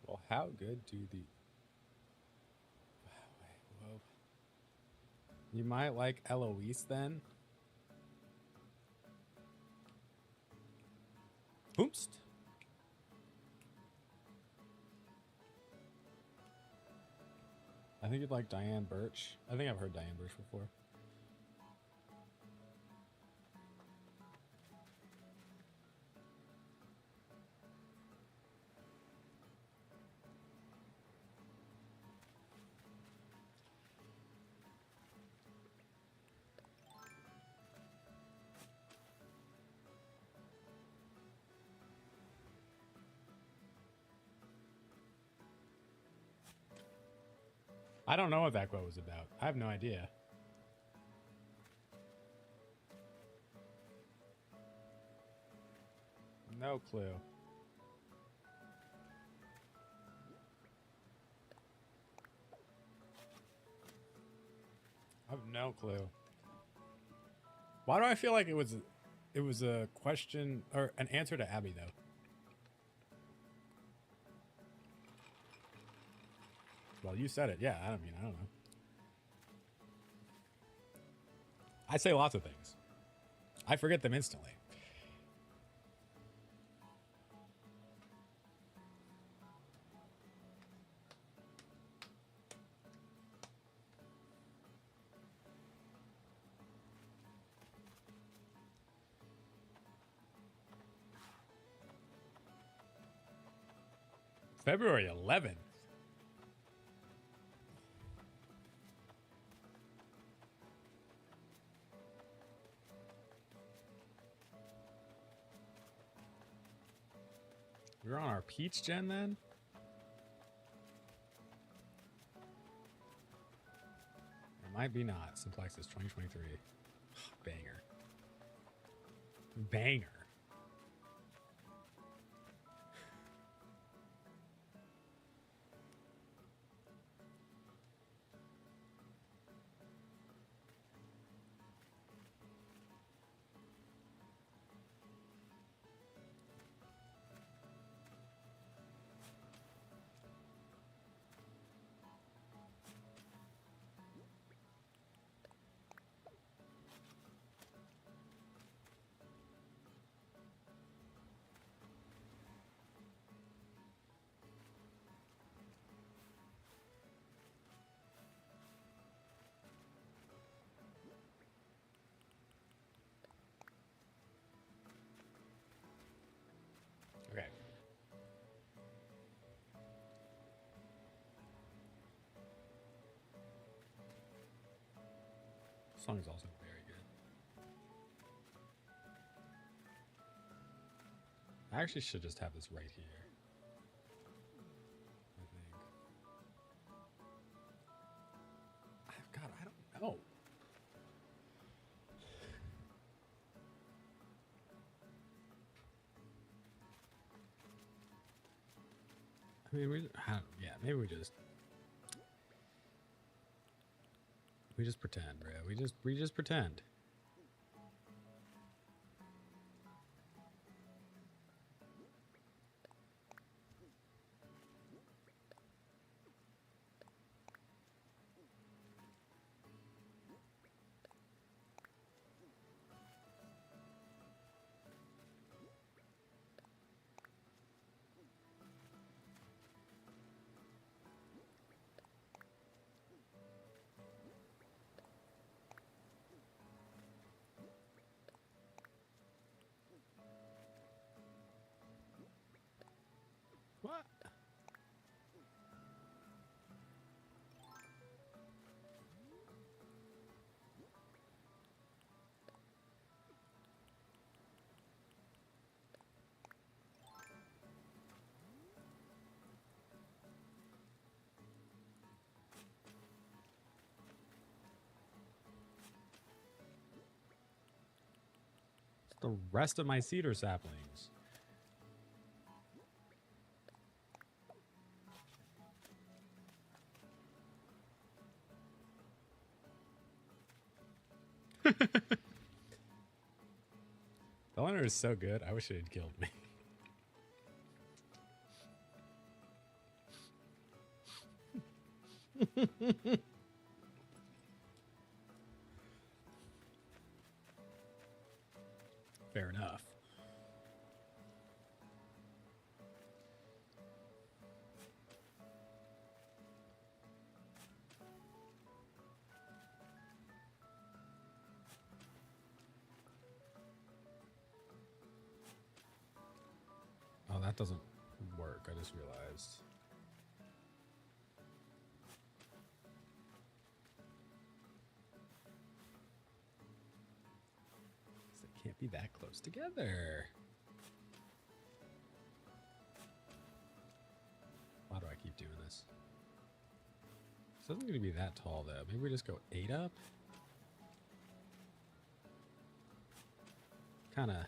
Well, how good do the... Whoa. You might like Eloise then? Oomst. I think you'd like Diane Birch. I think I've heard Diane Birch before. I don't know what that quote was about. I have no idea. No clue. I have no clue. Why do I feel like it was a question or an answer to Abby though? Well, you said it. Yeah, I don't know. I say lots of things. I forget them instantly. February 11th. We're on our Peach gen then? It might be not. Simplexus 2023. Banger. Banger. song is also very good. I actually should just have this right here. I think. God, I don't know. I mean, yeah, maybe we just pretend, bro. We just pretend. What? It's the rest of my cedar saplings. The owner is so good. I wish it had killed me. Fair enough. Oh, that doesn't work. I just realized. They can't be that close together. Why do I keep doing this? This isn't going to be that tall, though. Maybe we just go 8 up? Kind of.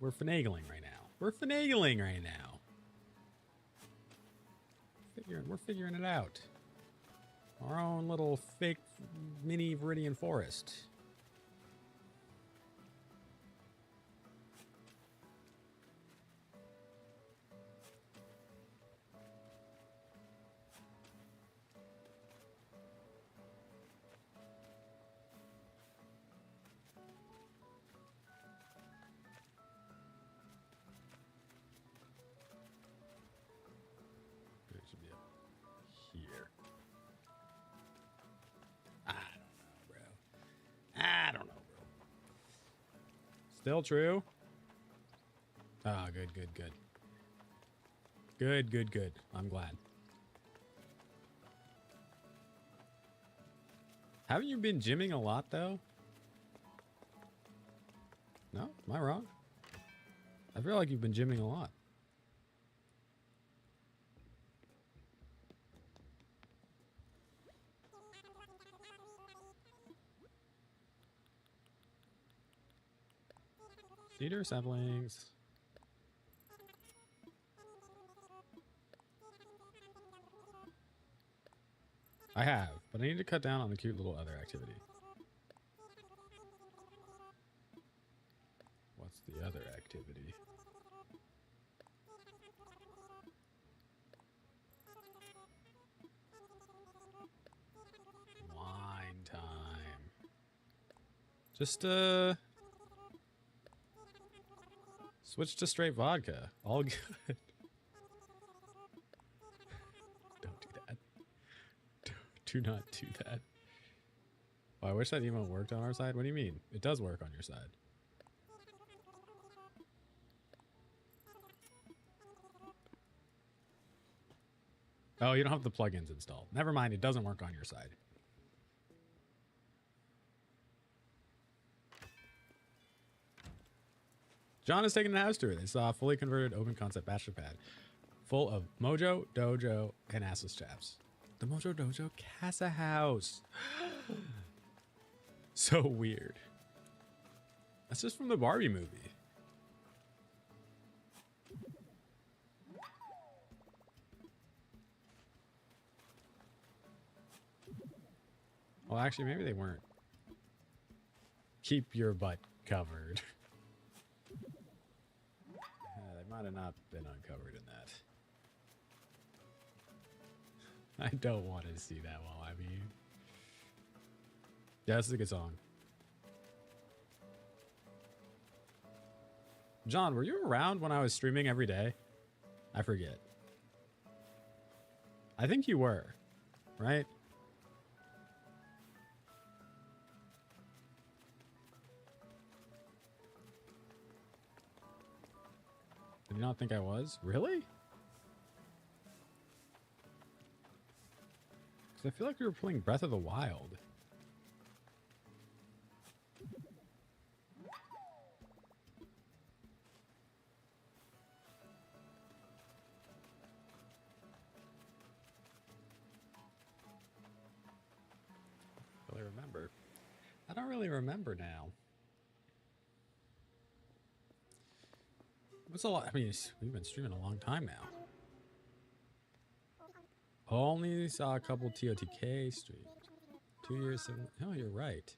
We're finagling right now. We're finagling right now. We're figuring it out. Our own little fake mini Viridian forest. It should be up here. I don't know, bro. Still true? Ah, good. Good. I'm glad. Haven't you been gymming a lot, though? No? Am I wrong? I feel like you've been gymming a lot. Cedar saplings. I have, but I need to cut down on the cute little other activity. What's the other activity? Wine time. Just, switch to straight vodka. All good. Don't do that. Do not do that. Oh, I wish that emote worked on our side. What do you mean? It does work on your side. Oh, you don't have the plugins installed. Never mind, it doesn't work on your side. John is taking an house tour. They saw a fully converted open concept bachelor pad full of Mojo, Dojo, and assless chaps. The Mojo Dojo Casa House. So weird. That's just from the Barbie movie. Well, actually, maybe they weren't. Keep your butt covered. They might have not been uncovered in that. I don't want to see that while I'm here. Yeah, this is a good song. John, were you around when I was streaming every day? I forget. I think you were, right? Did you not think I was? Really? Because I feel like we were playing Breath of the Wild. Really remember. I don't really remember now. What's a lot? I mean, we've been streaming a long time now. Only saw a couple TOTK streams. 2 years. Oh, you're right.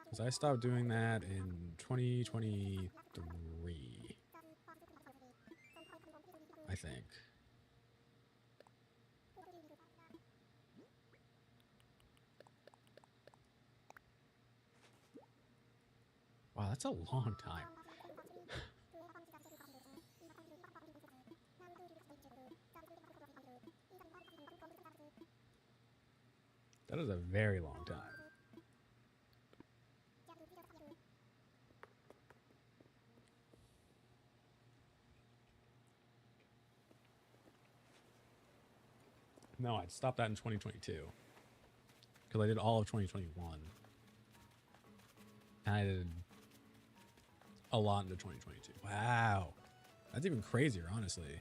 Because I stopped doing that in 2023. I think. Wow, that's a long time. That is a very long time. No, I stopped that in 2022. Because I did all of 2021. And I did a lot into 2022. Wow. That's even crazier, honestly.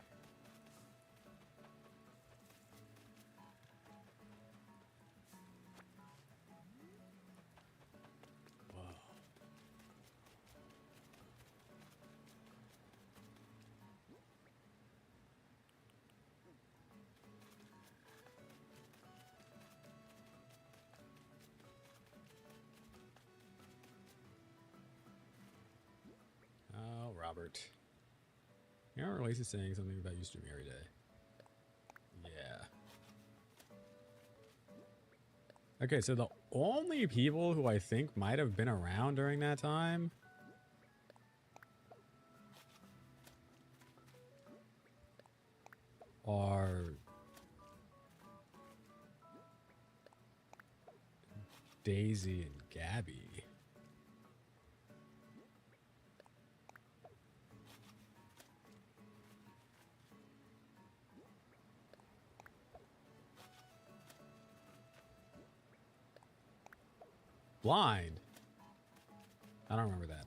Robert. Your release is saying something about you streaming every day. Yeah. Okay, so the only people who I think might have been around during that time are Daisy and Gabby. Blind? I don't remember that.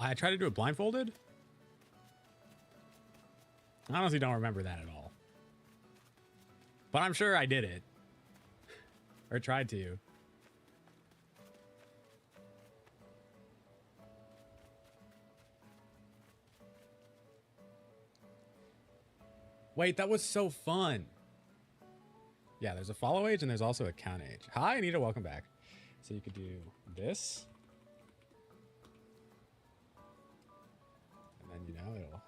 I tried to do it blindfolded? I honestly don't remember that at all. But I'm sure I did it. Or tried to. Wait, that was so fun. Yeah, there's a follow age and there's also a count age. Hi, Anita, welcome back. So you could do this. And then, you know, it'll...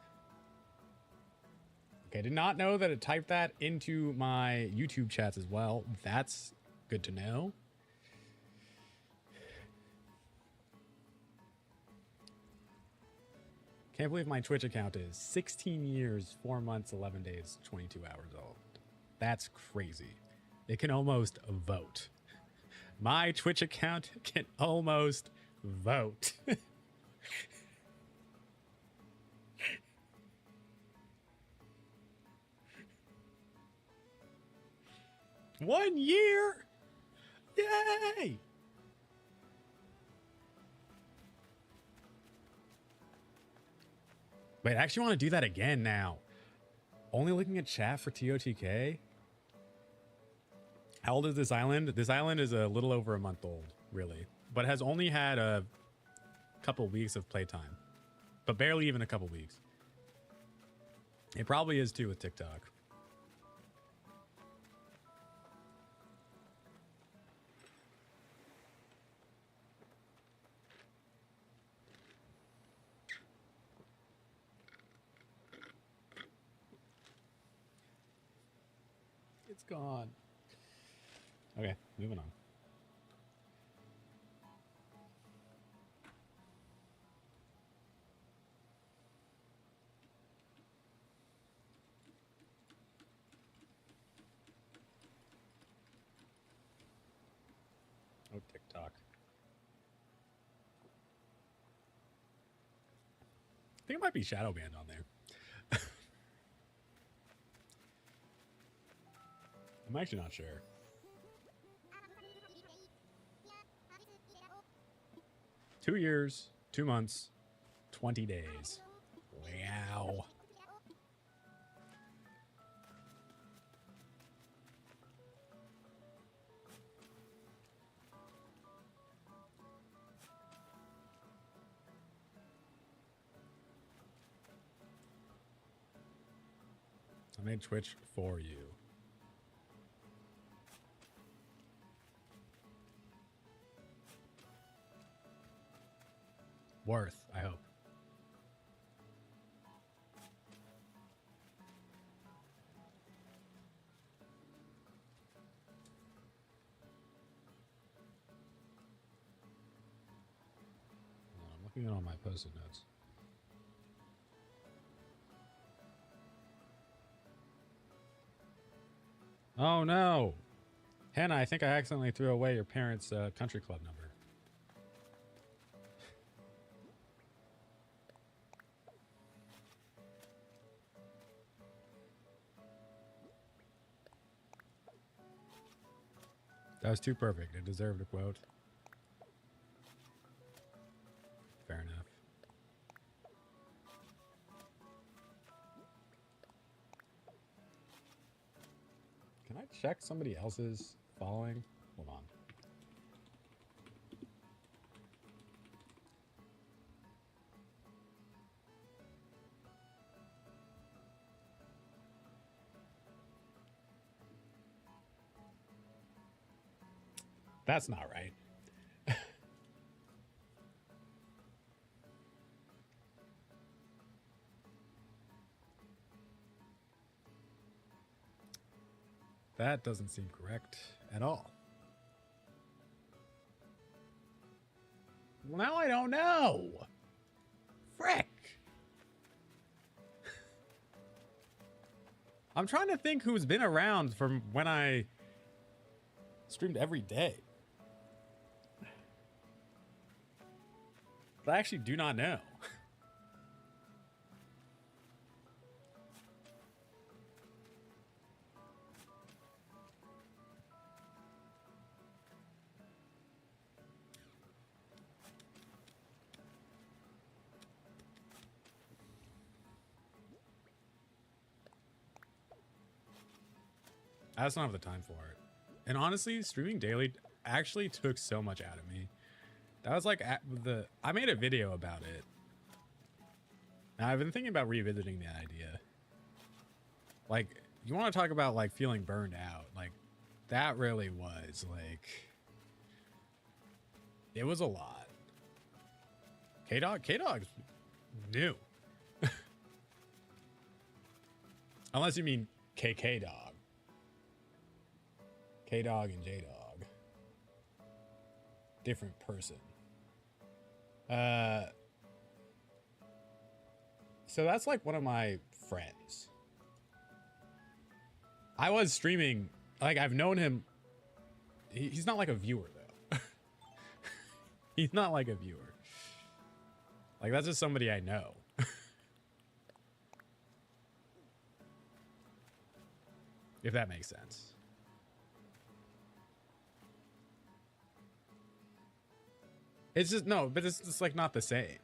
Okay, did not know that it typed that into my YouTube chats as well. That's good to know. Can't believe my Twitch account is 16 years, 4 months, 11 days, 22 hours old. That's crazy. It can almost vote. My Twitch account can almost vote. 1 year! Yay! Wait, I actually want to do that again now. Only looking at chat for TOTK? How old is this island? This island is a little over a month old, really. But has only had a couple weeks of playtime. But barely even a couple weeks. It probably is too with TikTok. It's gone. Okay, moving on. Oh, TikTok. I think it might be shadow banned on there. I'm actually not sure. Two years, 2 months, 20 days. Wow. I made Twitch for you. Worth, I hope. I'm looking at all my post-it notes. Oh no! Hannah, I think I accidentally threw away your parents' country club number. That was too perfect. It deserved a quote. Fair enough. Can I check somebody else's following? Hold on. That's not right. That doesn't seem correct at all. Well, now I don't know. Frick. I'm trying to think who's been around from when I streamed every day. But I actually do not know. I just don't have the time for it. And honestly, streaming daily actually took so much out of me. That was like I made a video about it. Now I've been thinking about revisiting that idea. Like, you want to talk about like feeling burned out. Like, that really was like, it was a lot. K-Dog's new. Unless you mean KK Dog. K-Dog and J-Dog. Different person. So that's like one of my friends. I was streaming, like I've known him. He's not like a viewer though. He's not like a viewer. Like that's just somebody I know. If that makes sense. It's just, no, but it's just like not the same.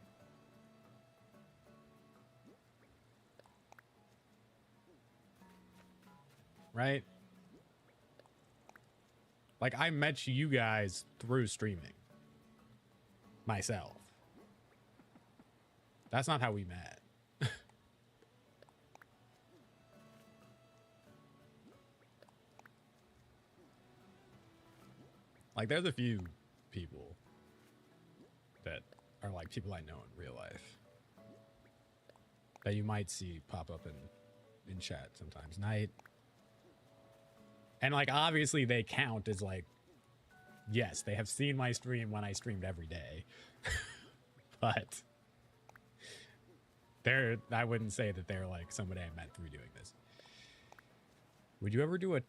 Right? Like, I met you guys through streaming. Myself. That's not how we met. Like, there's a few people that are like people I know in real life that you might see pop up in chat sometimes. Night. And like, obviously they count as like, yes, they have seen my stream when I streamed every day. But I wouldn't say that they're like somebody I met through doing this. Would you ever do a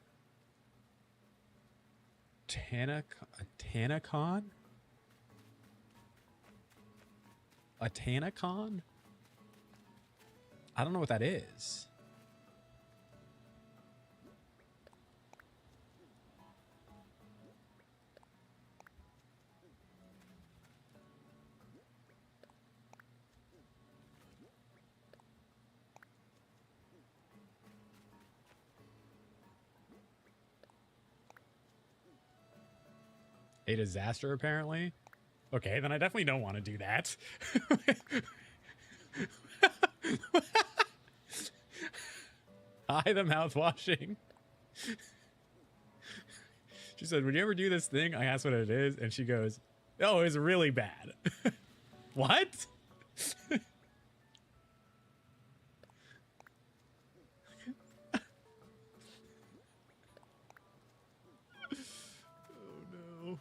TanaCon? A TanaCon? I don't know what that is. A disaster, apparently. Okay, then I definitely don't want to do that. Hi, the mouthwashing. She said, would you ever do this thing? I asked what it is, and she goes, oh, it's really bad. What? Oh, no.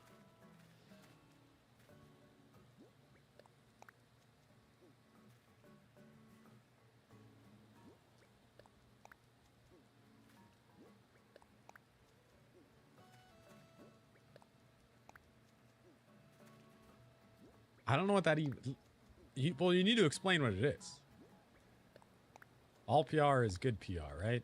I don't know what that even... well, you need to explain what it is. All PR is good PR, right?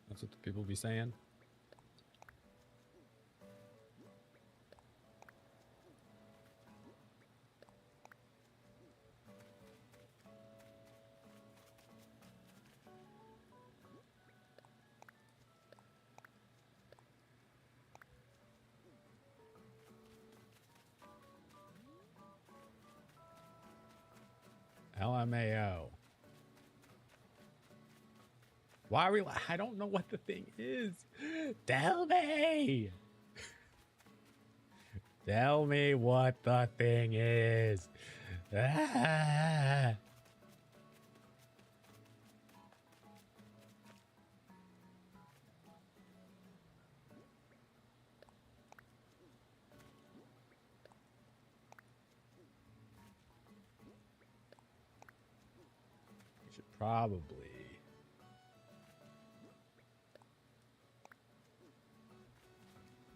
That's what the people be saying. LMAO. Why are we... I don't know what the thing is. Tell me. Tell me what the thing is. Ah. We should probably...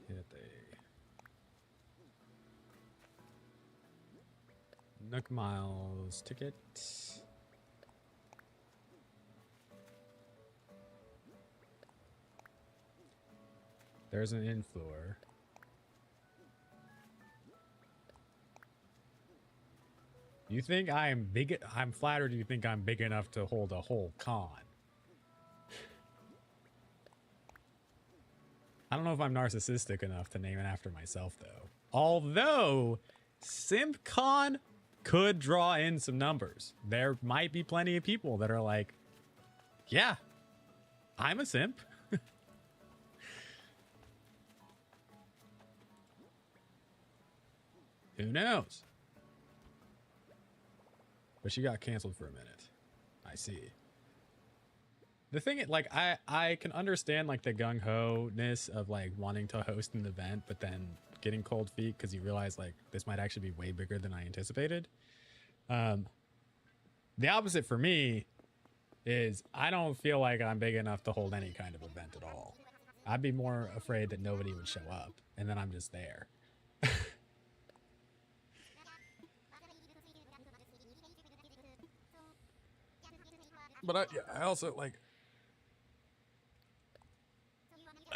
hit a Nook Miles ticket. There's an infloor. You think I am big? I'm flattered you think I'm big enough to hold a whole con. I don't know if I'm narcissistic enough to name it after myself, though. Although, SimpCon could draw in some numbers. There might be plenty of people that are like, yeah, I'm a simp. Who knows? But she got canceled for a minute. I see. The thing, like, I can understand, like, the gung-ho-ness of, like, wanting to host an event, but then getting cold feet because you realize, like, this might actually be way bigger than I anticipated. The opposite for me is I don't feel like I'm big enough to hold any kind of event at all. I'd be more afraid that nobody would show up, and then I'm just there. But I also like,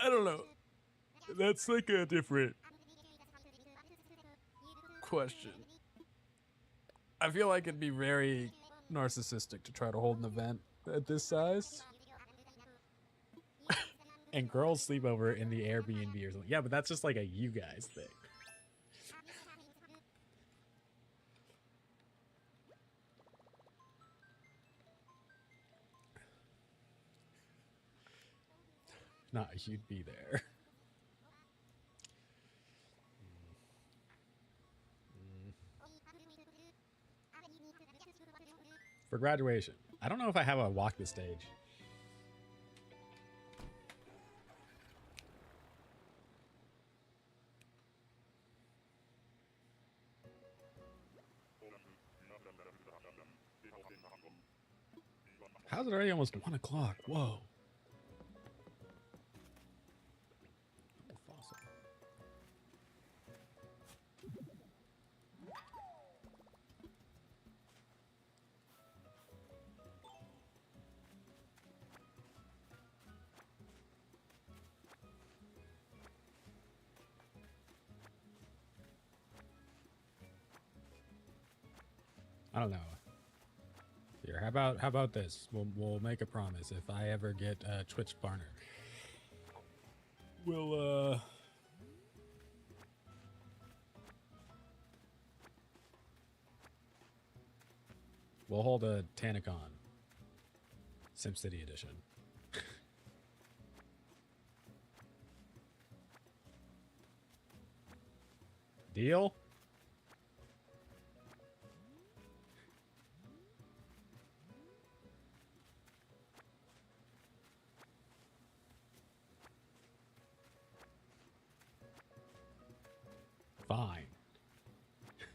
I don't know. That's like a different question. I feel like it'd be very narcissistic to try to hold an event at this size. And girls sleep over in the Airbnb or something. Yeah, but that's just like a you guys thing. Nah, you'd be there. For graduation. I don't know if I have a walk the stage. How's it already almost 1 o'clock? Whoa. I don't know. Here, how about this? We'll make a promise. If I ever get a Twitch partner, we'll hold a TanaCon SimCity edition. Deal? Fine. You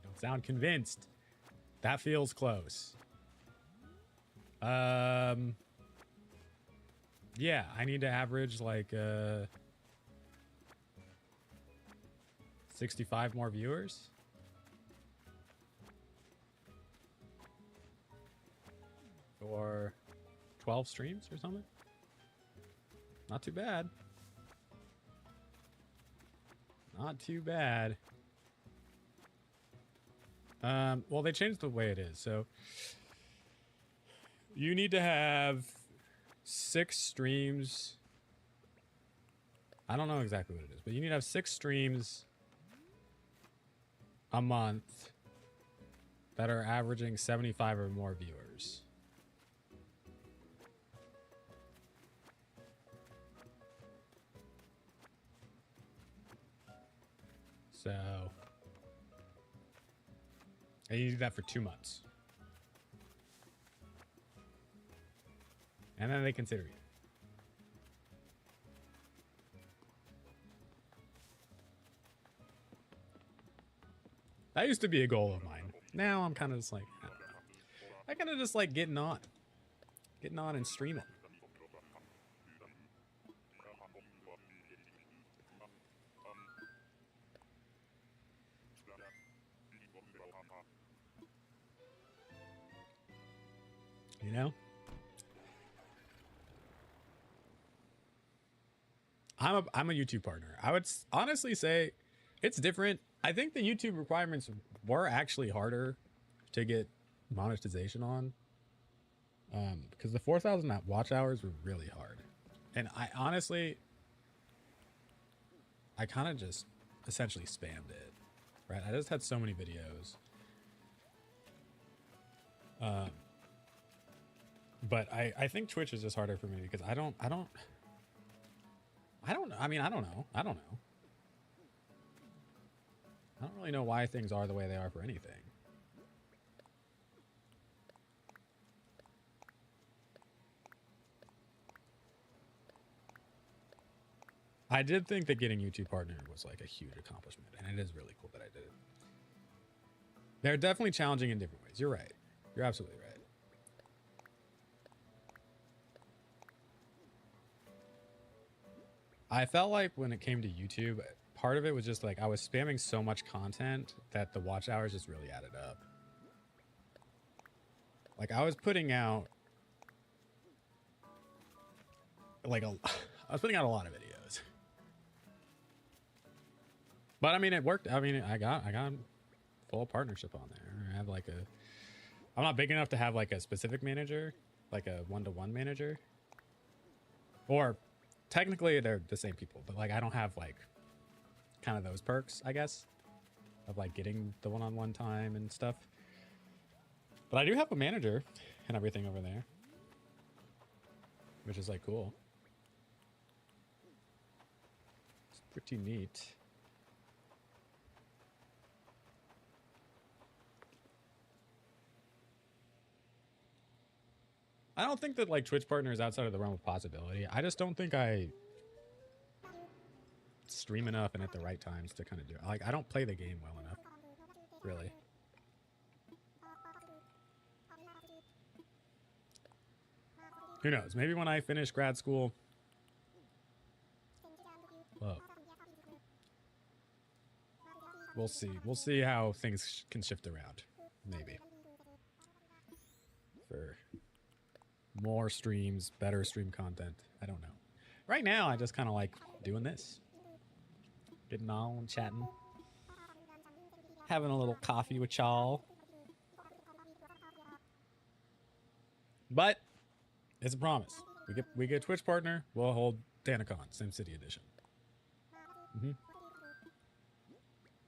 don't sound convinced. That feels close. Yeah, I need to average like 65 more viewers. Or 12 streams or something. Not too bad. Not too bad. Well, they changed the way it is. So you need to have 6 streams. I don't know exactly what it is, but you need to have 6 streams a month that are averaging 75 or more viewers. So, and you do that for 2 months. And then they consider you. That used to be a goal of mine. Now I'm kind of just like, I kind of just like getting on and streaming. You know? I'm a YouTube partner. I would honestly say it's different. I think the YouTube requirements were actually harder to get monetization on. Because the 4,000 watch hours were really hard. And I honestly, I kind of just essentially spammed it, right? I just had so many videos. But I think Twitch is just harder for me because I don't know. I don't really know why things are the way they are for anything. I did think that getting YouTube partner was like a huge accomplishment, and it is really cool that I did it. They're definitely challenging in different ways. You're right. You're absolutely right. I felt like when it came to YouTube, part of it was just like I was spamming so much content that the watch hours just really added up. Like I was putting out like I was putting out a lot of videos. But I mean it worked. I mean I got full partnership on there. I have like a I'm not big enough to have like a specific manager, like a one-to-one manager. Or technically they're the same people, but like I don't have like kind of those perks, I guess, of like getting the one-on-one time and stuff. But I do have a manager and everything over there, which is like cool. It's pretty neat. I don't think that like Twitch partner is outside of the realm of possibility. I just don't think I stream enough and at the right times to kind of do it. Like I don't play the game well enough, really. Who knows? Maybe when I finish grad school. Whoa. We'll see. We'll see how things can shift around. Maybe. For more streams, better stream content. I don't know. Right now, I just kind of like doing this. Getting on, chatting. Having a little coffee with y'all. But it's a promise. We get Twitch partner, we'll hold Danicon, SimCity edition.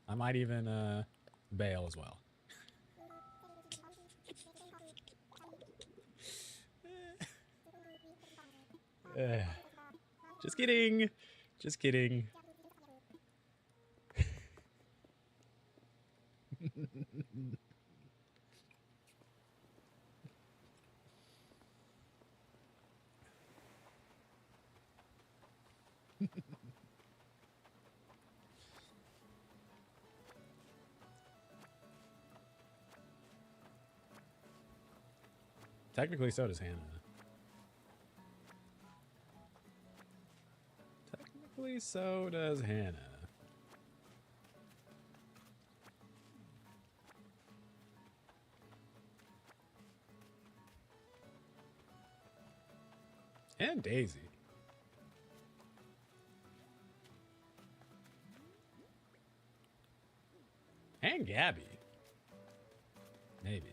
I might even bail as well. Just kidding. Just kidding. Technically, so does Hannah. Technically, so does Hannah. And Daisy. And Gabby. Maybe.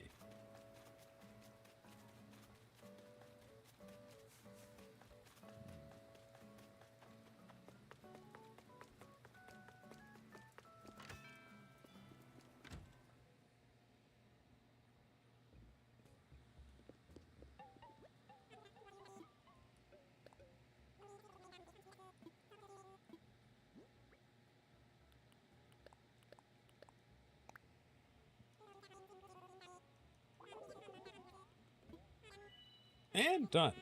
And done.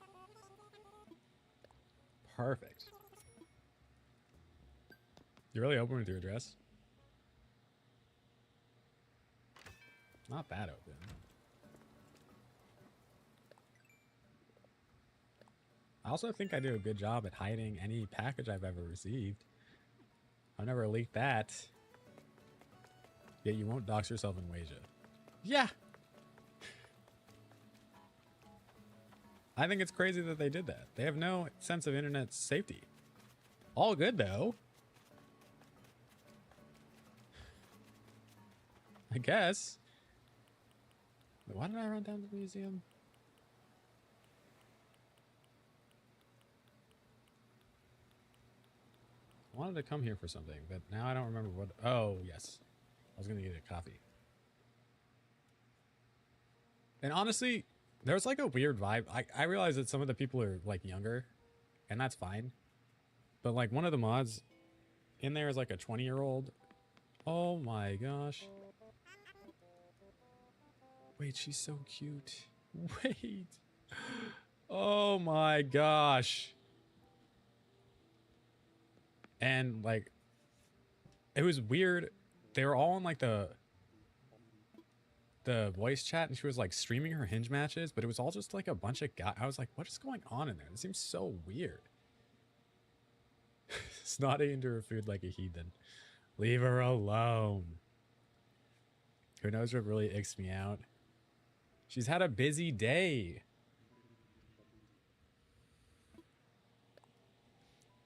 Perfect. You really open with your address? Not that open. I also think I do a good job at hiding any package I've ever received. I've never leaked that. Yet you won't dox yourself in Wasia. Yeah. I think it's crazy that they did that. They have no sense of internet safety. All good, though. I guess. Wait, why did I run down to the museum? I wanted to come here for something, but now I don't remember what. Oh, yes. I was going to get a coffee. And honestly, there's like a weird vibe. I realize that some of the people are like younger, and that's fine. But like one of the mods in there is like a 20-year-old. Oh my gosh. Wait, she's so cute. Wait. Oh my gosh. And like, it was weird. They were all in like the voice chat, and she was like streaming her Hinge matches, but it was all just like a bunch of guys. I was like, what is going on in there? It seems so weird. Snotty into her food like a heathen. Leave her alone. Who knows what really icks me out? She's had a busy day.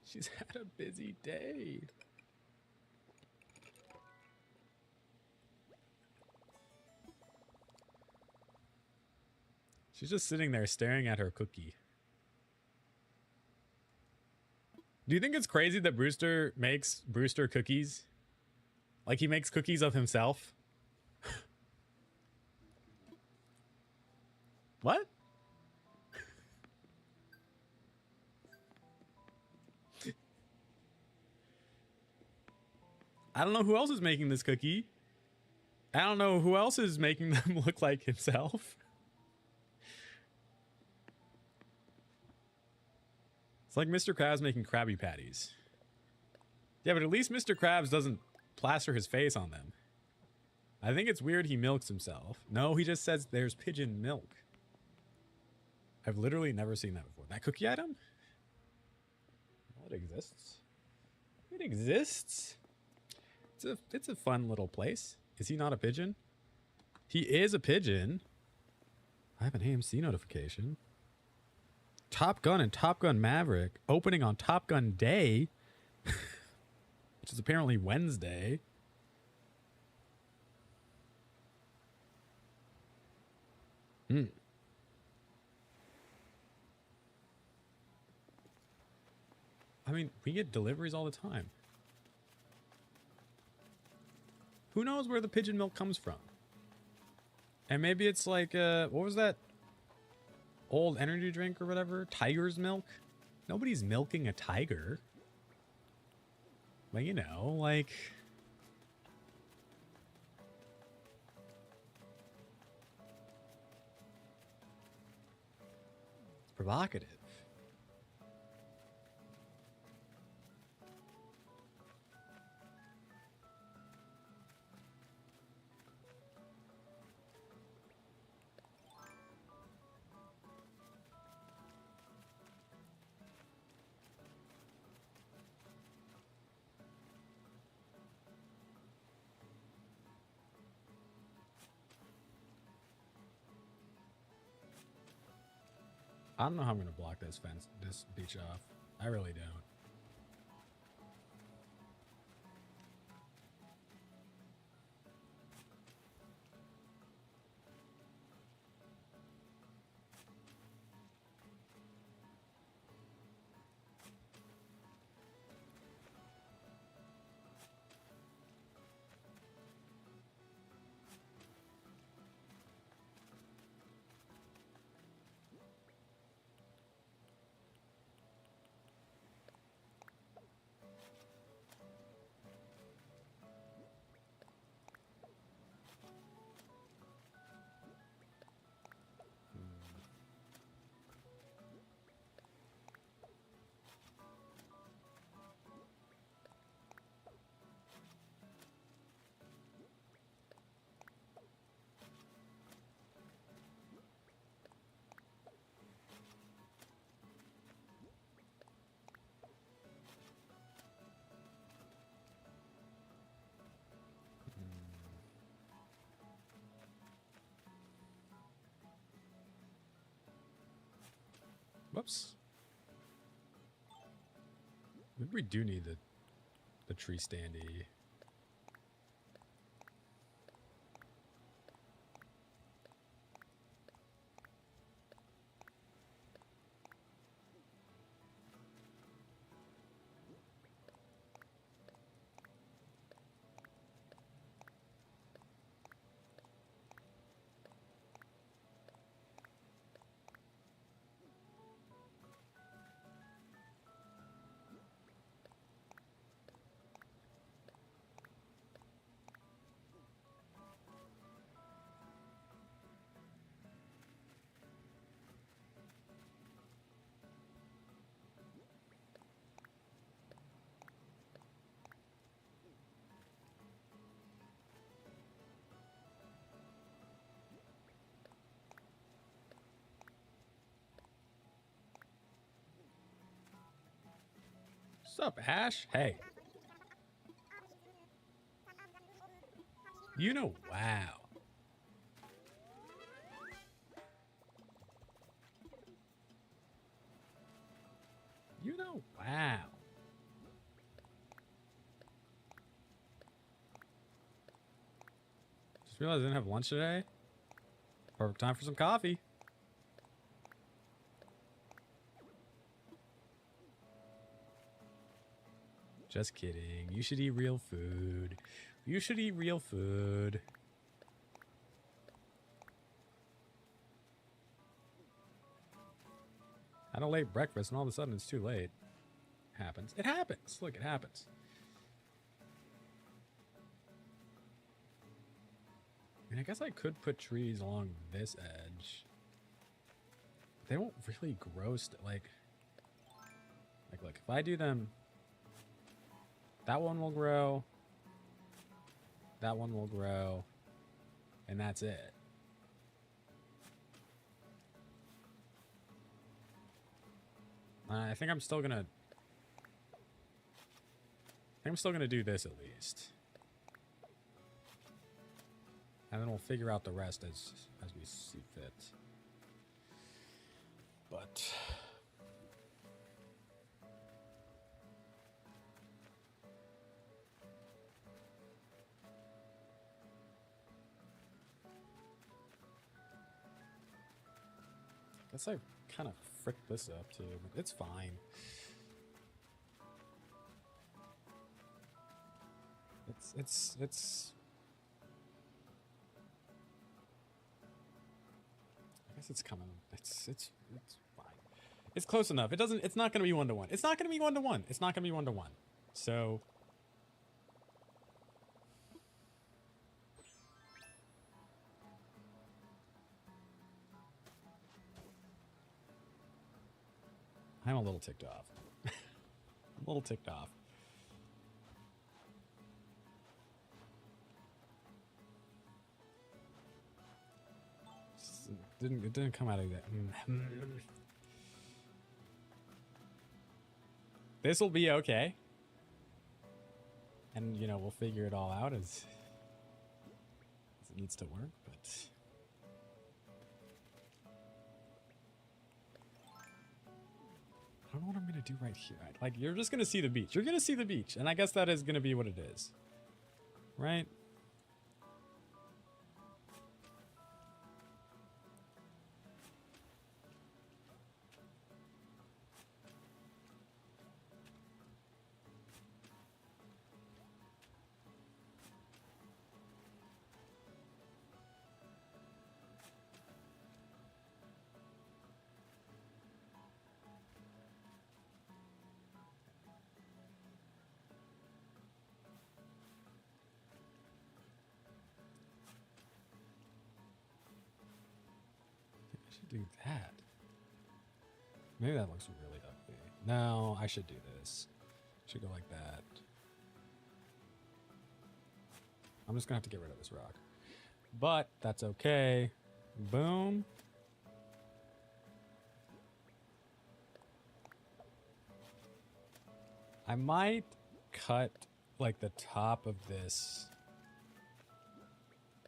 She's had a busy day. She's just sitting there staring at her cookie. Do you think it's crazy that Brewster makes Brewster cookies? Like he makes cookies of himself? What? I don't know who else is making this cookie. I don't know who else is making them look like himself. It's like Mr. Krabs making Krabby Patties. Yeah, but at least Mr. Krabs doesn't plaster his face on them. I think it's weird he milks himself. No, he just says there's pigeon milk. I've literally never seen that before. That cookie item? Well, it exists. It exists. It's a fun little place. Is he not a pigeon? He is a pigeon. I have an AMC notification. Top Gun and Top Gun Maverick opening on Top Gun Day, which is apparently Wednesday. I mean, we get deliveries all the time. Who knows where the pigeon milk comes from? And maybe it's like, what was that old energy drink or whatever? Tiger's milk? Nobody's milking a tiger. But you know, like... It's provocative. I don't know how I'm going to block this beach off. I really don't. Whoops. Maybe we do need the tree standee. What's up, Ash? Hey. You know, wow. Wow. Just realized I didn't have lunch today. Perfect time for some coffee. Just kidding. You should eat real food. You should eat real food. Had a late breakfast and all of a sudden it's too late. Happens. It happens. Look, it happens. I mean, I guess I could put trees along this edge. But they won't really grow like, look, if I do them, that one will grow. That one will grow. And that's it. I think I'm still gonna do this at least. And then we'll figure out the rest as we see fit. But I guess I kind of fricked this up too, but it's fine. It's I guess it's coming. It's fine. It's close enough. It's not gonna be 1-to-1. It's not gonna be 1-to-1. It's not gonna be 1-to-1. So I'm a little ticked off. I'm a little ticked off. It didn't come out of that. This will be okay. And you know, we'll figure it all out as it needs to work, but I don't know what I'm gonna do right here. Like, you're just gonna see the beach. You're gonna see the beach, and I guess that is gonna be what it is. Right? Do that. Maybe that looks really ugly. No, I should do this. Should go like that. I'm just gonna have to get rid of this rock. But that's okay. Boom. I might cut like the top of this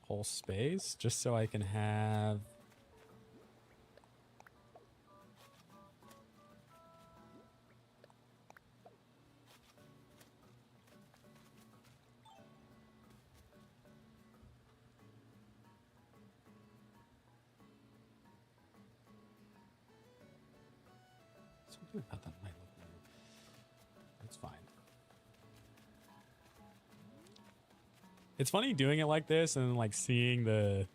whole space just so I can have about that might look weird. It's fine. It's funny doing it like this and then like seeing the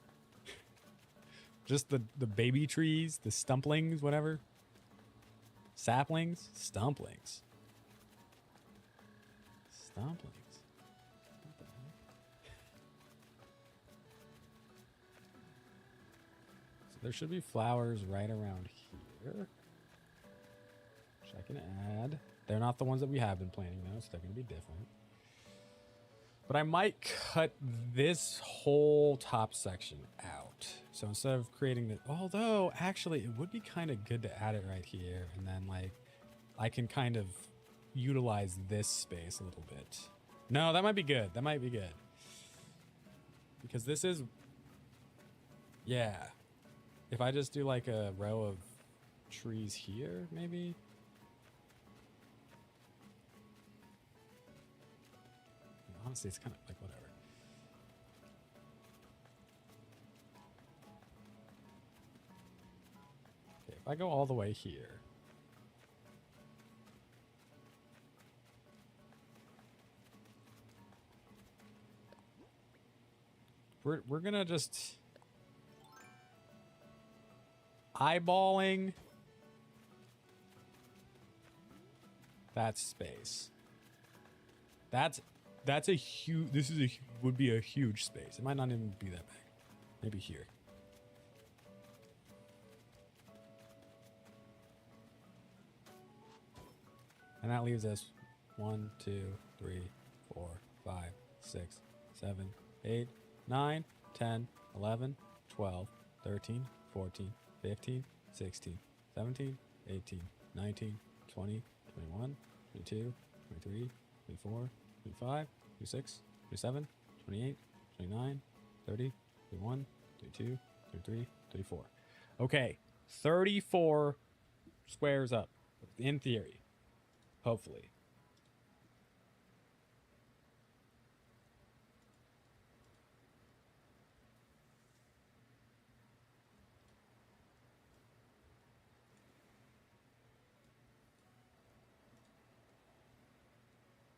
just the baby trees, the stumplings, whatever. Saplings? Stumplings. Stumplings. What the heck? So there should be flowers right around here. I can add. They're not the ones that we have been planting though, so they're going to be different. But I might cut this whole top section out. So instead of creating the, although actually it would be kind of good to add it right here, and then like I can kind of utilize this space a little bit. No, that might be good. That might be good. Because this is, yeah. If I just do like a row of trees here, maybe. Honestly, it's kind of like whatever. Okay, if I go all the way here. We're gonna just eyeballing that space. That's a huge. This is would be a huge space. It might not even be that big. Maybe here. And that leaves us 1, 2, 3, 4, 5, 6, 7, 8, 9, 10, 11, 12, 13, 14, 15, 16, 17, 18, 19, 20, 21, 22, 23, 24, 25, 26, 27, 28, 29, 30, 31, 32, 33, 34. Okay, 34 squares up, in theory. Hopefully.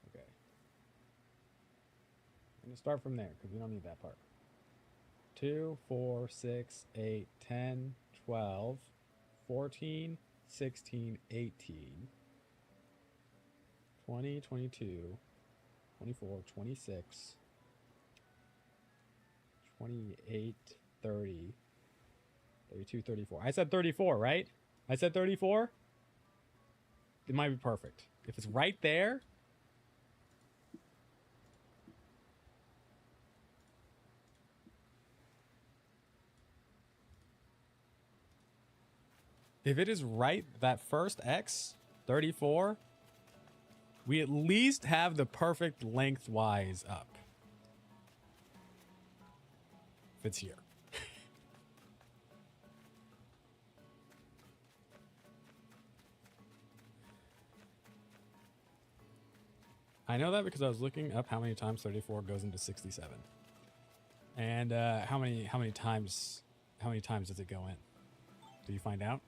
Okay. I'm going to start from there because we don't need that part. 2, 4, 6, 8, 10, 12, 14, 16, 18, 20, 22, 24, 26, 28, 30, 32, 34. I said 34, right? I said 34? It might be perfect. If it's right there... If it is right, that first X, 34, we at least have the perfect lengthwise up. If it's here. I know that because I was looking up how many times 34 goes into 67. And how many times does it go in? Do you find out?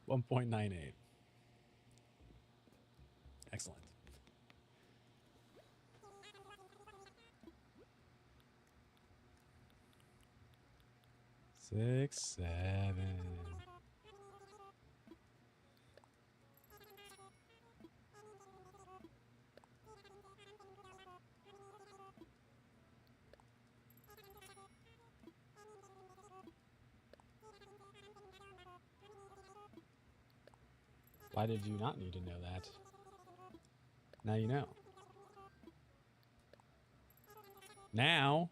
$1.98. Excellent. 6, 7. Why did you not need to know that? Now you know. Now,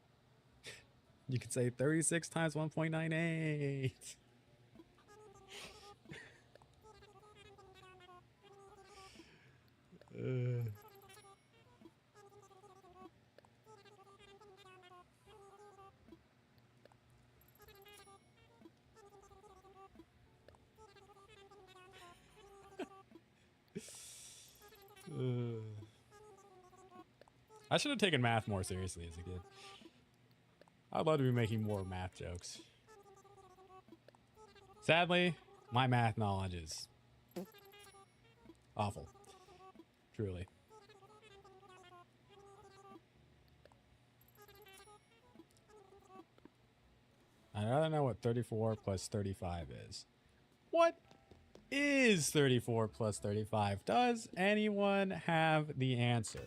you could say 36 times 1.98. I should have taken math more seriously as a kid. I'd love to be making more math jokes. Sadly, my math knowledge is awful. Truly. I'd rather know what 34 plus 35 is. What is 34 plus 35? Does anyone have the answer?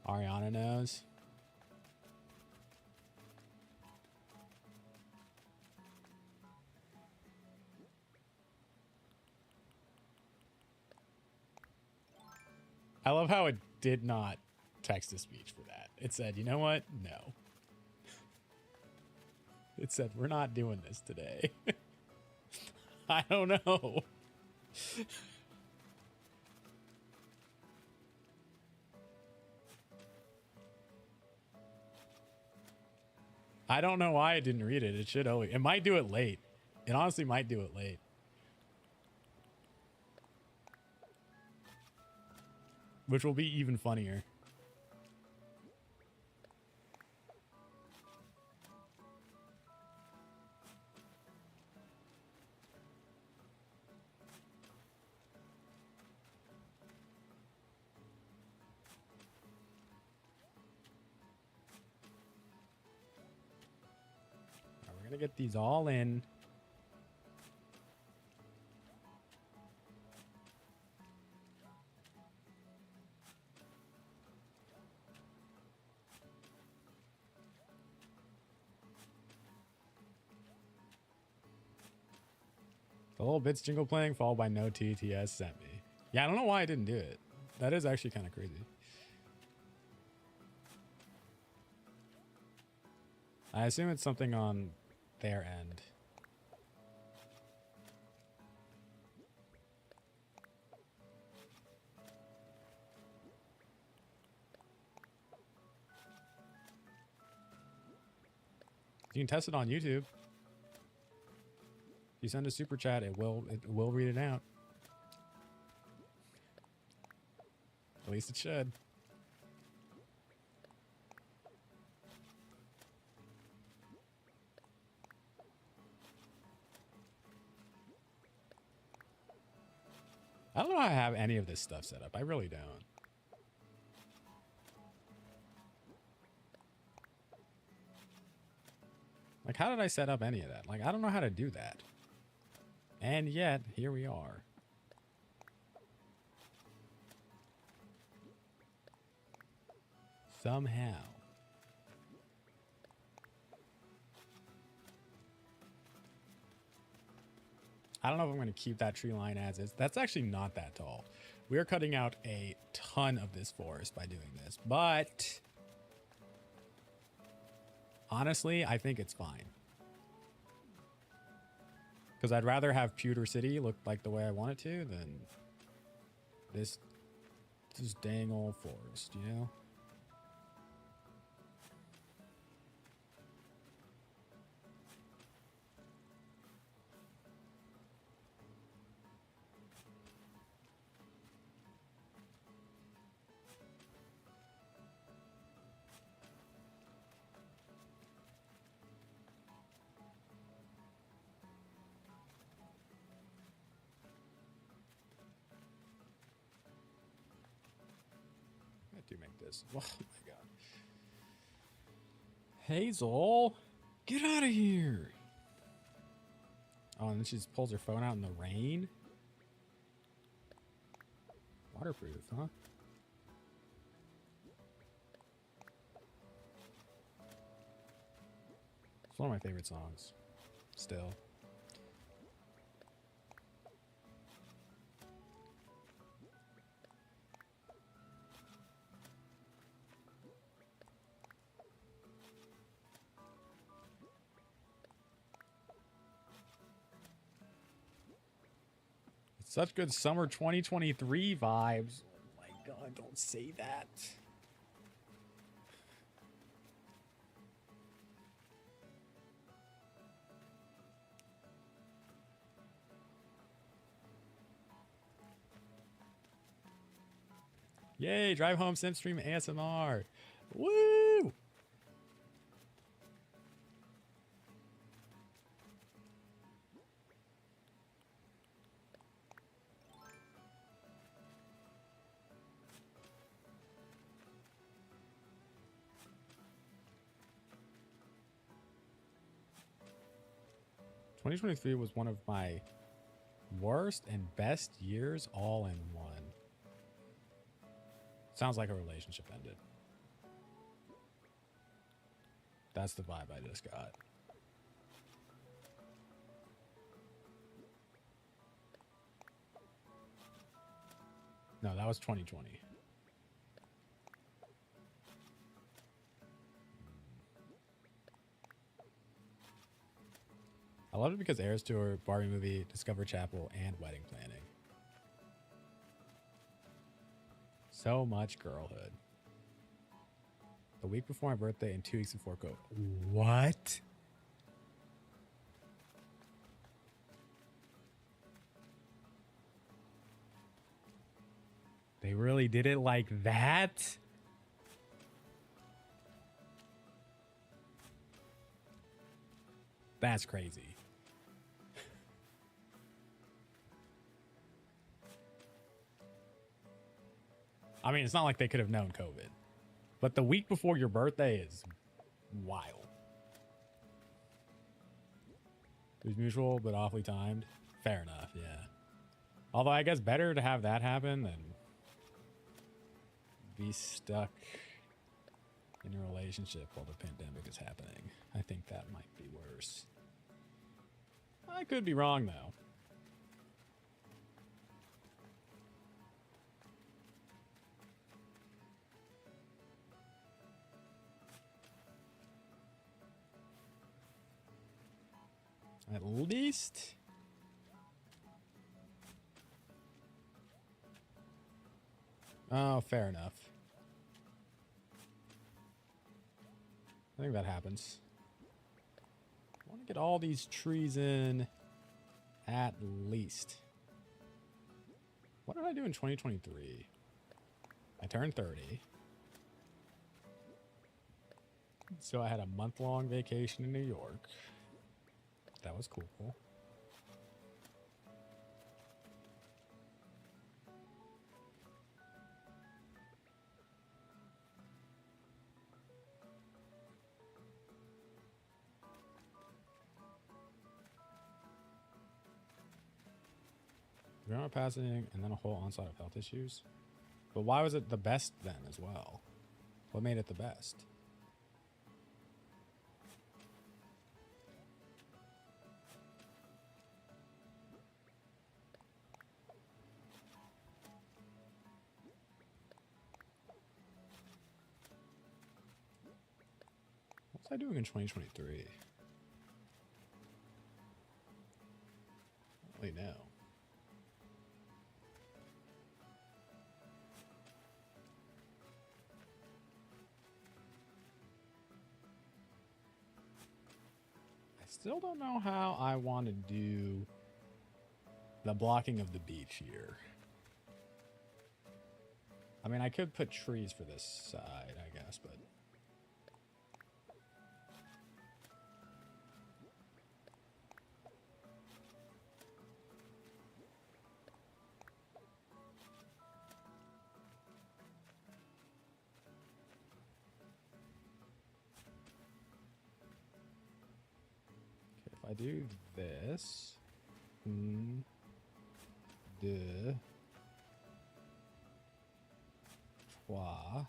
Ariana knows. I love how it did not text to speech for that. It said, you know what? No. It said, we're not doing this today. I don't know. I don't know why I didn't read it. It should always. It might do it late. It honestly might do it late. Which will be even funnier. We're gonna get these all in. The little bits jingle playing followed by no TTS sent me. Yeah, I don't know why I didn't do it. That is actually kind of crazy. I assume it's something on their end. You can test it on YouTube. If you send a super chat, it will read it out. At least it should. I don't know how I have any of this stuff set up. I really don't. Like, how did I set up any of that? Like, I don't know how to do that. And yet, here we are. Somehow. I don't know if I'm going to keep that tree line as is. That's actually not that tall. We're cutting out a ton of this forest by doing this, but honestly, I think it's fine. Because I'd rather have Pewter City look like the way I want it to than this dang old forest, you know? I do make this. Oh my god. Hazel, get out of here. Oh, and then she just pulls her phone out in the rain. Waterproof, huh? It's one of my favorite songs. Still. It's such good summer 2023 vibes. Oh my god, don't say that. Yay, drive home Simstream ASMR. Woo! "2023 was one of my worst and best years all in one." Sounds like a relationship ended. That's the vibe I just got. No, that was 2020. I loved it because Eras Tour, Barbie movie, Discover Chapel, and wedding planning. So much girlhood. The week before my birthday and 2 weeks before COVID. What? They really did it like that? That's crazy. I mean, it's not like they could have known COVID. But the week before your birthday is wild. It was mutual, but awfully timed. Fair enough, yeah. Although I guess better to have that happen than be stuck in a relationship while the pandemic is happening. I think that might be worse. I could be wrong, though. At least... Oh, fair enough. I think that happens. I want to get all these trees in at least. What did I do in 2023? I turned 30. So I had a month-long vacation in New York. That was cool. Grandma passing and then a whole onslaught of health issues. But why was it the best then as well? What made it the best? What was I doing in 2023? I don't really know. Still don't know how I want to do the blocking of the beach here. I mean, I could put trees for this side, I guess, but... I do this. Deux. Trois.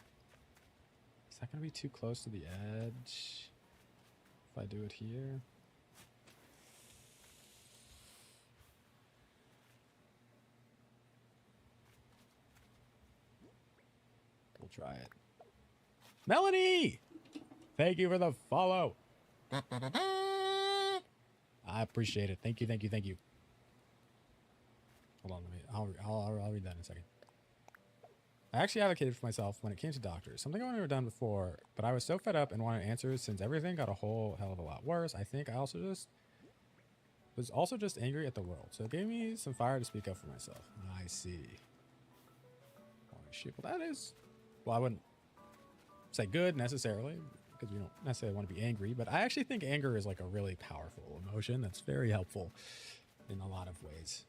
Is that going to be too close to the edge? If I do it here. We'll try it. Melanie! Thank you for the follow. I appreciate it. Thank you. Hold on, I'll read that in a second. I actually advocated for myself when it came to doctors, something I've never done before, but I was so fed up and wanted answers since everything got a whole hell of a lot worse. I think I was also just angry at the world, so it gave me some fire to speak up for myself. I see. Holy shit, well that is, well I wouldn't say good necessarily, because we don't necessarily want to be angry, but I actually think anger is like a really powerful emotion that's very helpful in a lot of ways.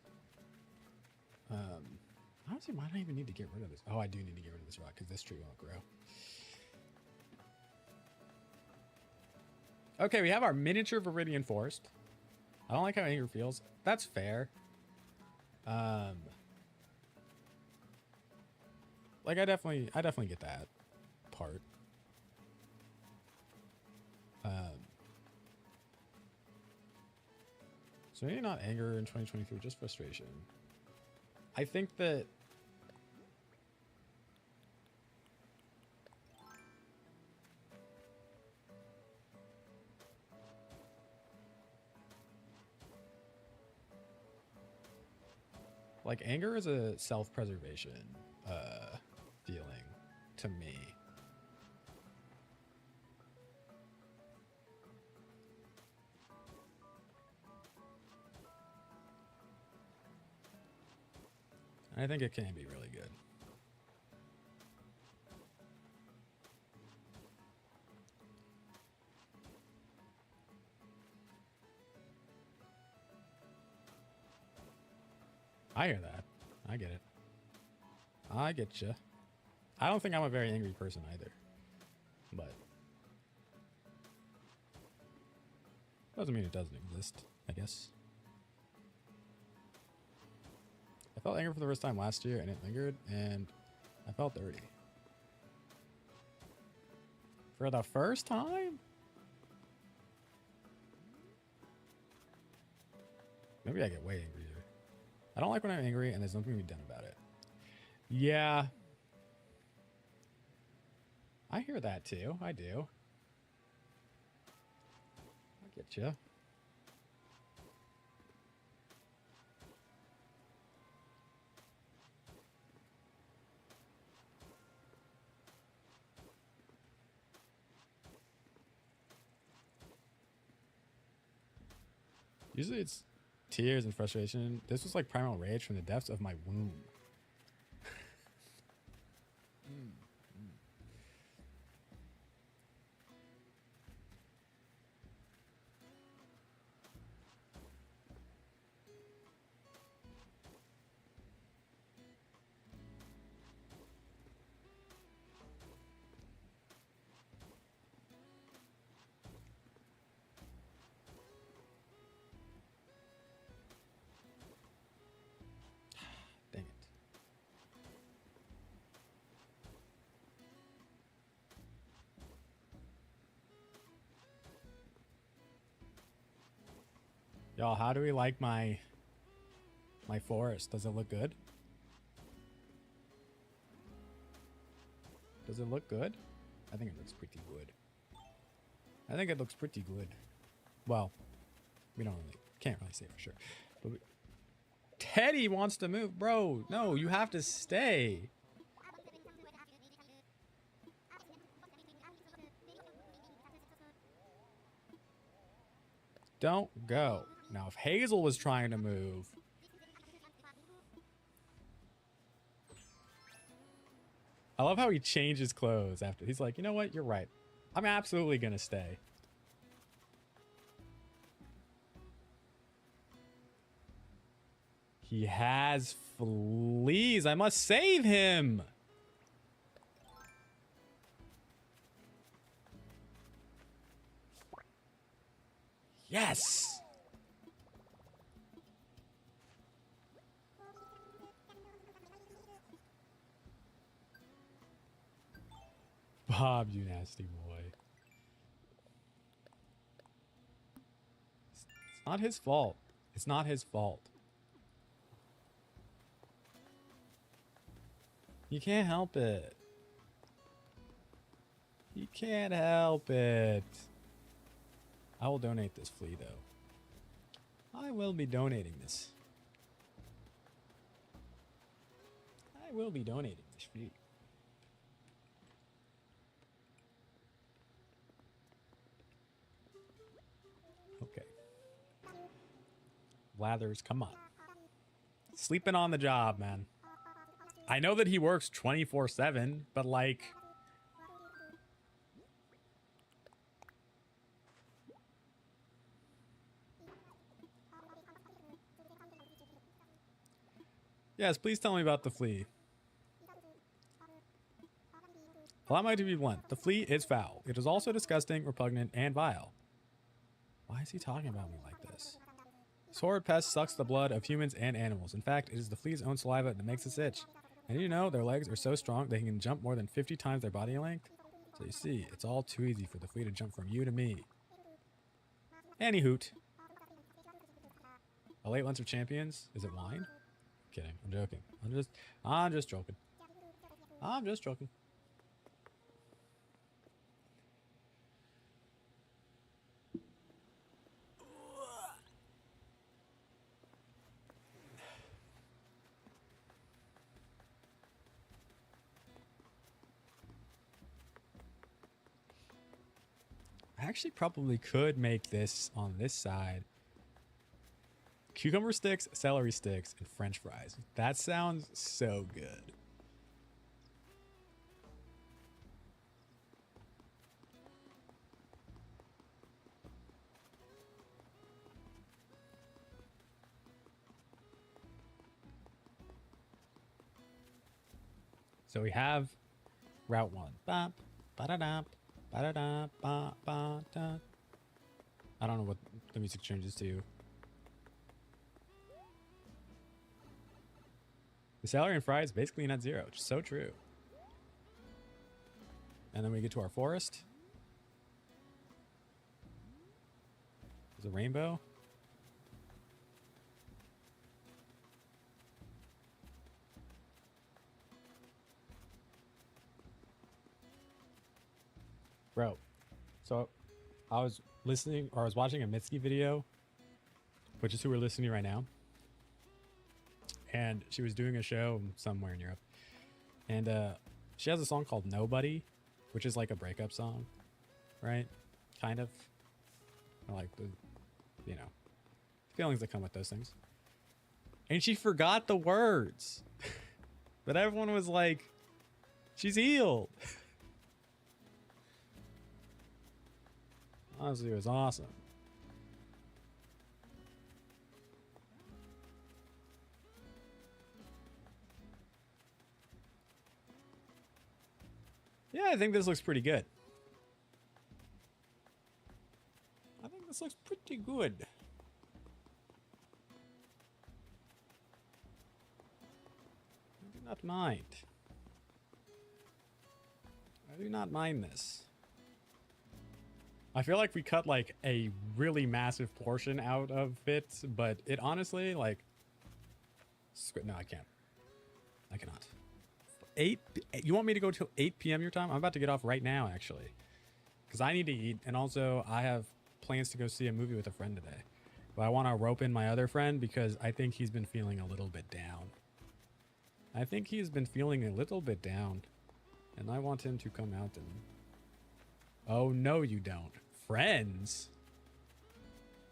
Honestly, why do I even need to get rid of this? Oh, I do need to get rid of this rock because this tree won't grow. Okay, we have our miniature Viridian Forest. I don't like how anger feels. That's fair. Like I definitely get that part. So maybe not anger in 2023, just frustration. I think that Like, anger is a self-preservation feeling to me. I think it can be really good. I hear that. I get it. I get you. I don't think I'm a very angry person either. But doesn't mean it doesn't exist, I guess. I felt anger for the first time last year and it lingered and I felt dirty. For the first time? Maybe I get way angrier. I don't like when I'm angry and there's nothing to be done about it. Yeah. I hear that too. I do. I get you. Usually it's tears and frustration. This was like primal rage from the depths of my womb. Dang it. Y'all, how do we like my forest? Does it look good? Does it look good? I think it looks pretty good. I think it looks pretty good. Well, we can't really say for sure. But Teddy wants to move, bro. No, you have to stay. Don't go. Now, if Hazel was trying to move, I love how he changes clothes after. He's like, you know what? You're right. I'm absolutely gonna stay. He has fleas. I must save him. Yes. Bob, you nasty boy. It's not his fault. It's not his fault. You can't help it. You can't help it. I will donate this flea, though. I will be donating this. I will be donating this flea. Okay. Lathers, come on. Sleeping on the job, man. I know that he works 24/7, but like... Yes, please tell me about the flea. Allow me to be blunt. The flea is foul. It is also disgusting, repugnant, and vile. Why is he talking about me like this? This horrid pest sucks the blood of humans and animals. In fact, it is the flea's own saliva that makes us itch. And you know, their legs are so strong they can jump more than 50 times their body length. So you see, it's all too easy for the flea to jump from you to me. Any hoot. A late lunch of champions? Is it wine? Kidding. I'm joking. I'm just joking. I'm just joking. actually probably could make this on this side. Cucumber sticks, celery sticks, and French fries. That sounds so good. So we have Route 1. Bop, ba-da-da, ba-da-da, ba, ba, da. I don't know what the music changes to. The celery and fries basically net zero, which is so true. And then we get to our forest. There's a rainbow. Bro, so I was listening, or I was watching a Mitski video, which is who we're listening to right now. And she was doing a show somewhere in Europe. And she has a song called Nobody, which is like a breakup song, right? Kind of. I like the, you know, feelings that come with those things. And she forgot the words. But everyone was like, she's healed. Honestly, it was awesome. Yeah, I think this looks pretty good. I think this looks pretty good. I do not mind. I do not mind this. I feel like we cut like a really massive portion out of it, but it honestly like... No, I can't. I cannot. 8? You want me to go till 8 p.m. your time? I'm about to get off right now, actually. Because I need to eat, and also I have plans to go see a movie with a friend today. But I want to rope in my other friend because I think he's been feeling a little bit down. I think he's been feeling a little bit down. And I want him to come out and... Oh, no, you don't. Friends?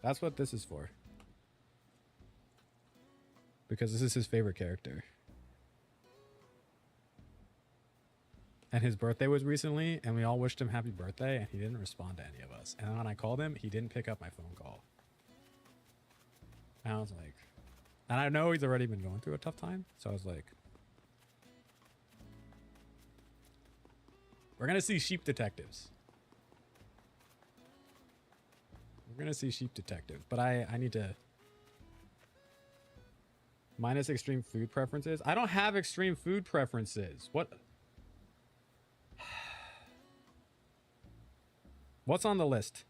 That's what this is for. Because this is his favorite character. And his birthday was recently, and we all wished him happy birthday, and he didn't respond to any of us. And when I called him, he didn't pick up my phone call. And I was like... And I know he's already been going through a tough time, so I was like... We're gonna see Sheep Detectives. We're gonna see Sheep Detectives, but I need to... Minus extreme food preferences? I don't have extreme food preferences. What... What's on the list?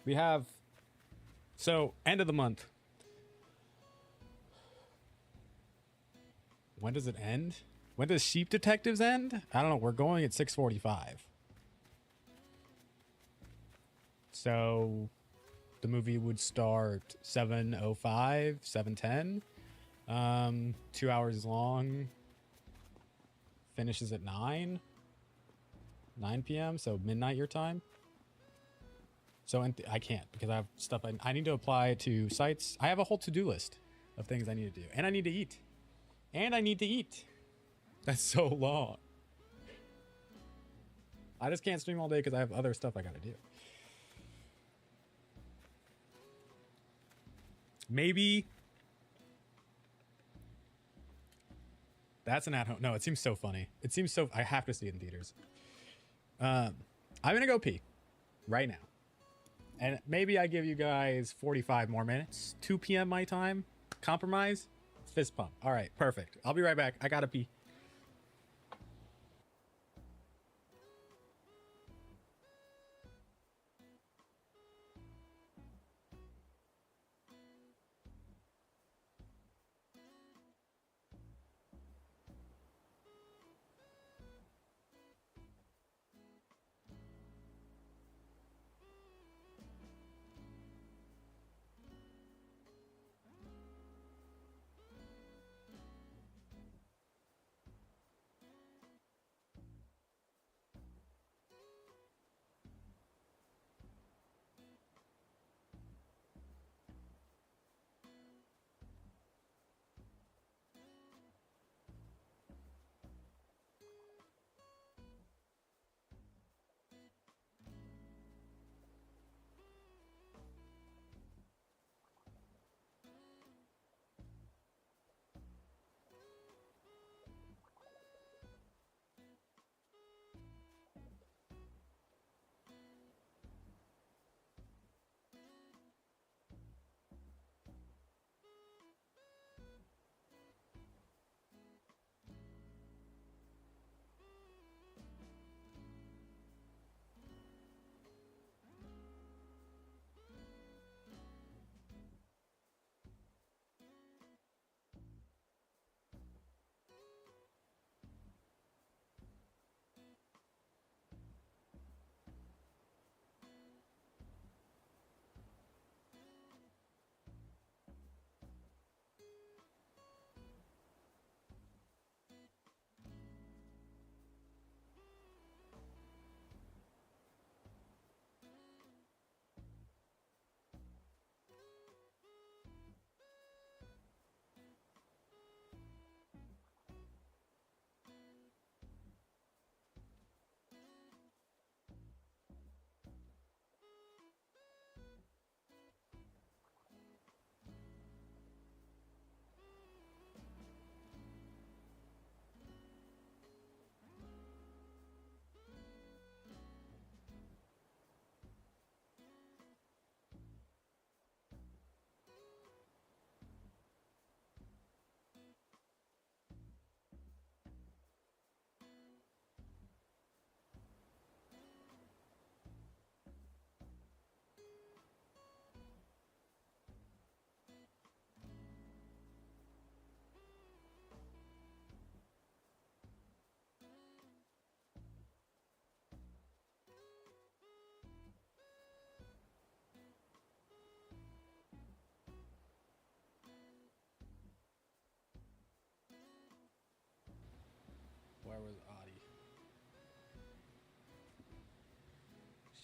We have... So, end of the month. When does it end? When does Sheep Detectives end? I don't know. We're going at 6:45. So, the movie would start 7:05, 7:10. 2 hours long. Finishes at 9 p.m. So, midnight your time. So I can't because I have stuff I need to apply to sites. I have a whole to-do list of things I need to do. And I need to eat. And I need to eat. That's so long. I just can't stream all day because I have other stuff I gotta do. Maybe... That's an at-home... No, it seems so funny. It seems so... I have to see it in theaters. I'm gonna go pee. Right now. And maybe I give you guys 45 more minutes. 2 p.m. my time. Compromise. Fist pump. All right, perfect. I'll be right back. I gotta pee.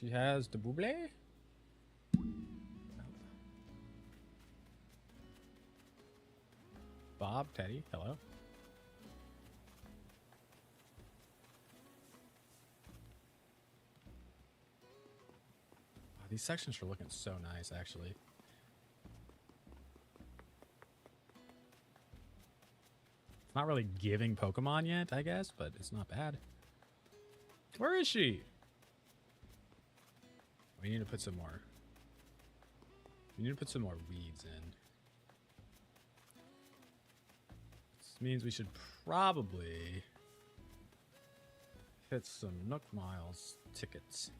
She has the Buble. Bob, Teddy, hello. Wow, these sections are looking so nice, actually. It's not really giving Pokemon yet, I guess, but it's not bad. Where is she? We need to put some more. We need to put some more weeds in. This means we should probably hit some Nook Miles tickets.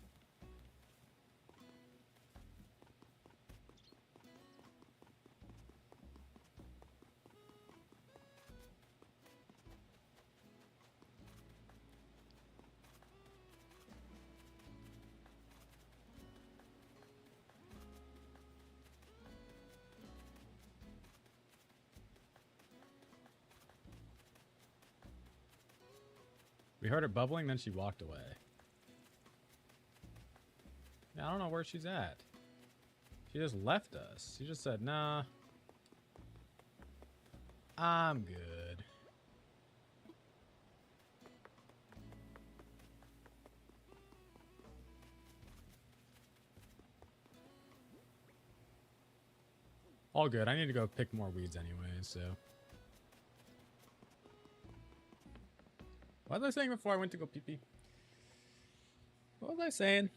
We heard her bubbling, then she walked away. I don't know where she's at. She just left us. She just said, nah. I'm good. All good. I need to go pick more weeds anyway, so. What was I saying before I went to go pee-pee? What was I saying?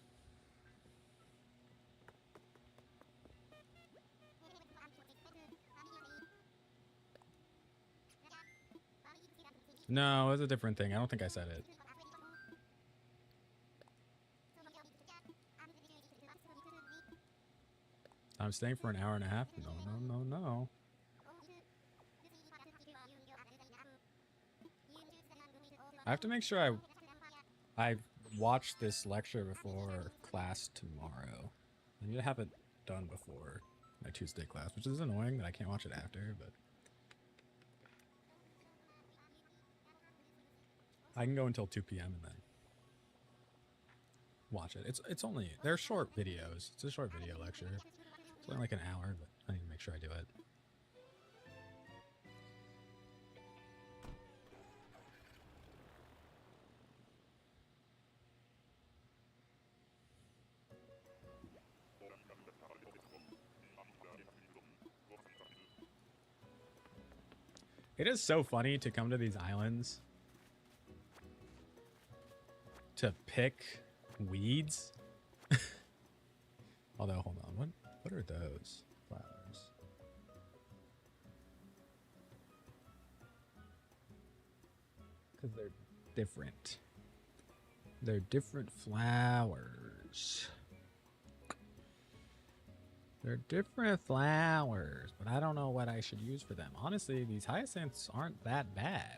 No, it was a different thing. I don't think I said it. I'm staying for an hour and a half? No, no, no, no. I have to make sure I watch this lecture before class tomorrow. I need to have it done before my Tuesday class, which is annoying that I can't watch it after, but I can go until 2 p.m. and then watch it. It's only, they're short videos. It's a short video lecture. It's only like an hour, but I need to make sure I do it. It is so funny to come to these islands to pick weeds. Although, hold on, what are those flowers? Because they're different. They're different flowers. They're different flowers, but I don't know what I should use for them. Honestly, these hyacinths aren't that bad.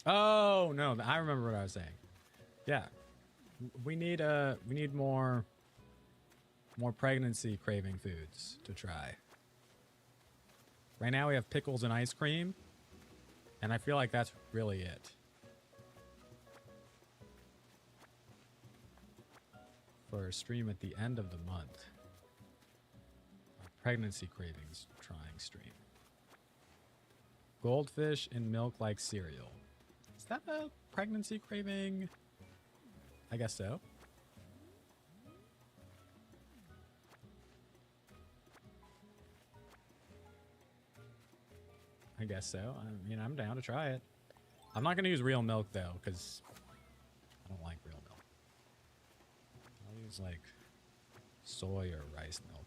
Oh, no, I remember what I was saying. Yeah. We need more pregnancy craving foods to try. Right now we have pickles and ice cream, and I feel like that's really it. For a stream at the end of the month. Our pregnancy cravings trying stream. Goldfish in milk like cereal. Is that a pregnancy craving? I guess so. I guess so. I mean, I'm down to try it. I'm not going to use real milk, though, because I don't like real milk. I'll use, like, soy or rice milk.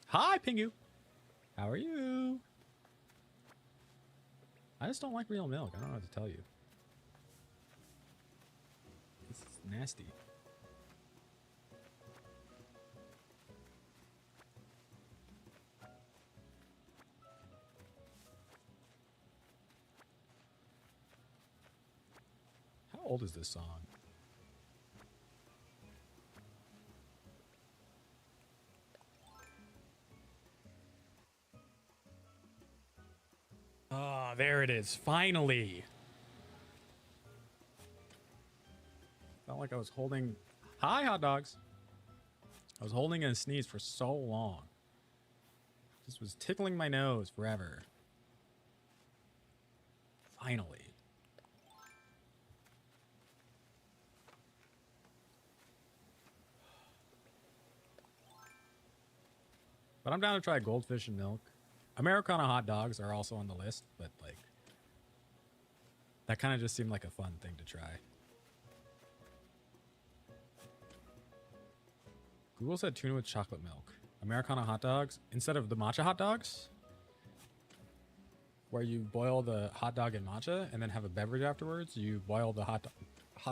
Hi, Pingu! How are you? I just don't like real milk. I don't know what to tell you. It's nasty. old is this song? Oh, there it is. Finally. Felt like I was holding... Hi, hot dogs. I was holding in a sneeze for so long. This was tickling my nose forever. Finally. But I'm down to try goldfish and milk. Americana hot dogs are also on the list, but like... that kind of just seemed like a fun thing to try. Google said tuna with chocolate milk. Americana hot dogs, instead of the matcha hot dogs, where you boil the hot dog in matcha and then have a beverage afterwards, you boil the hot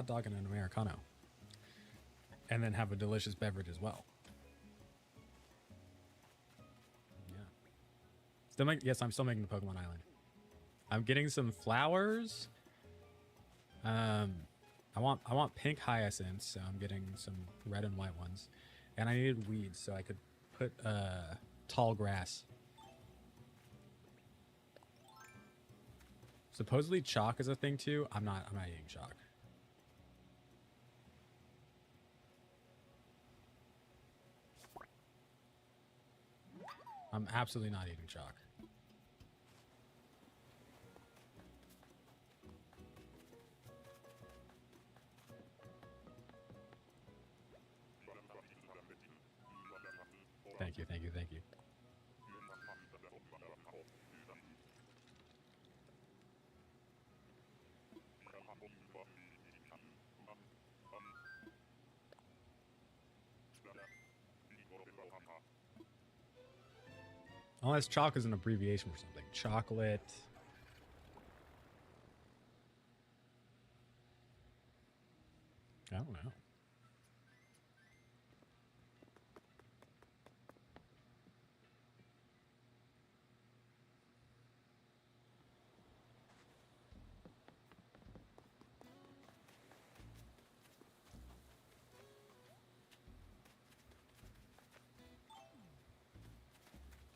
dog in an Americano. And then have a delicious beverage as well. Yeah. Yes, I'm still making the Pokemon Island. I'm getting some flowers. I want pink hyacinths, so I'm getting some red and white ones. And I needed weeds, so I could put tall grass. Supposedly chalk is a thing too. I'm not eating chalk. I'm absolutely not eating chalk. Thank you, thank you, thank you. Unless chalk is an abbreviation for something. Chocolate. I don't know.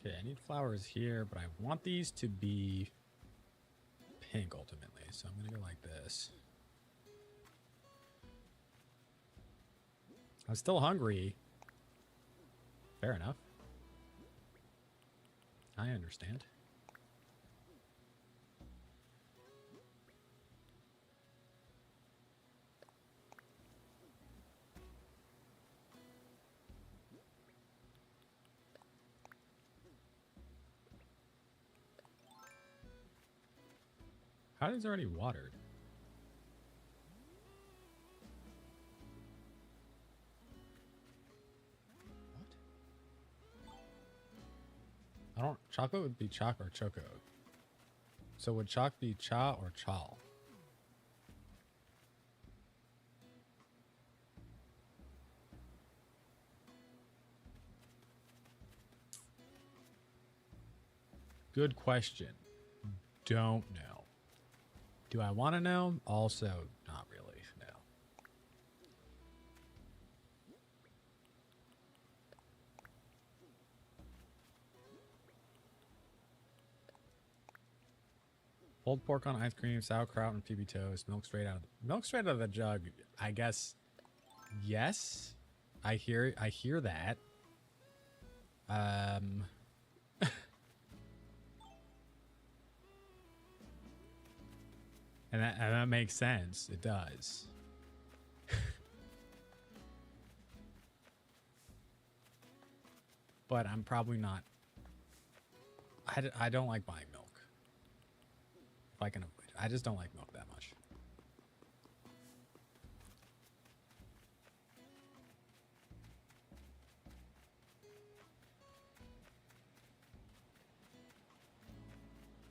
Okay, I need flowers here, but I want these to be pink ultimately. So I'm gonna go like this. I'm still hungry. Fair enough. I understand. How is already watered? What? I don't... Chocolate would be chalk or choco. So would chalk be cha or chal? Good question. Don't know. Do I want to know? Also, not really. No. Pulled pork on ice cream, sauerkraut, and PB toast. Milk straight out of the jug. I guess. Yes, I hear that. And that makes sense. It does. But I'm probably not... I don't like buying milk. If I can avoid it. I just don't like milk that much.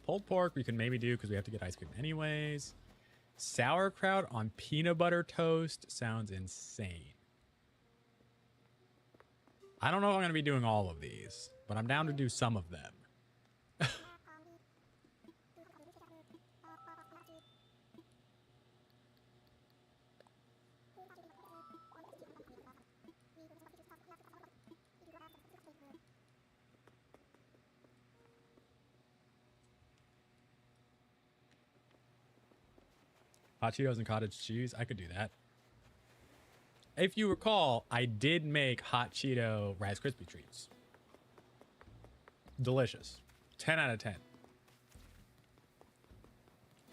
Pulled pork we can maybe do because we have to get ice cream anyways. Sauerkraut on peanut butter toast sounds insane. I don't know if I'm going to be doing all of these, but I'm down to do some of them. Hot Cheetos and cottage cheese. I could do that. If you recall, I did make hot Cheeto Rice Krispie treats. Delicious. 10 out of 10.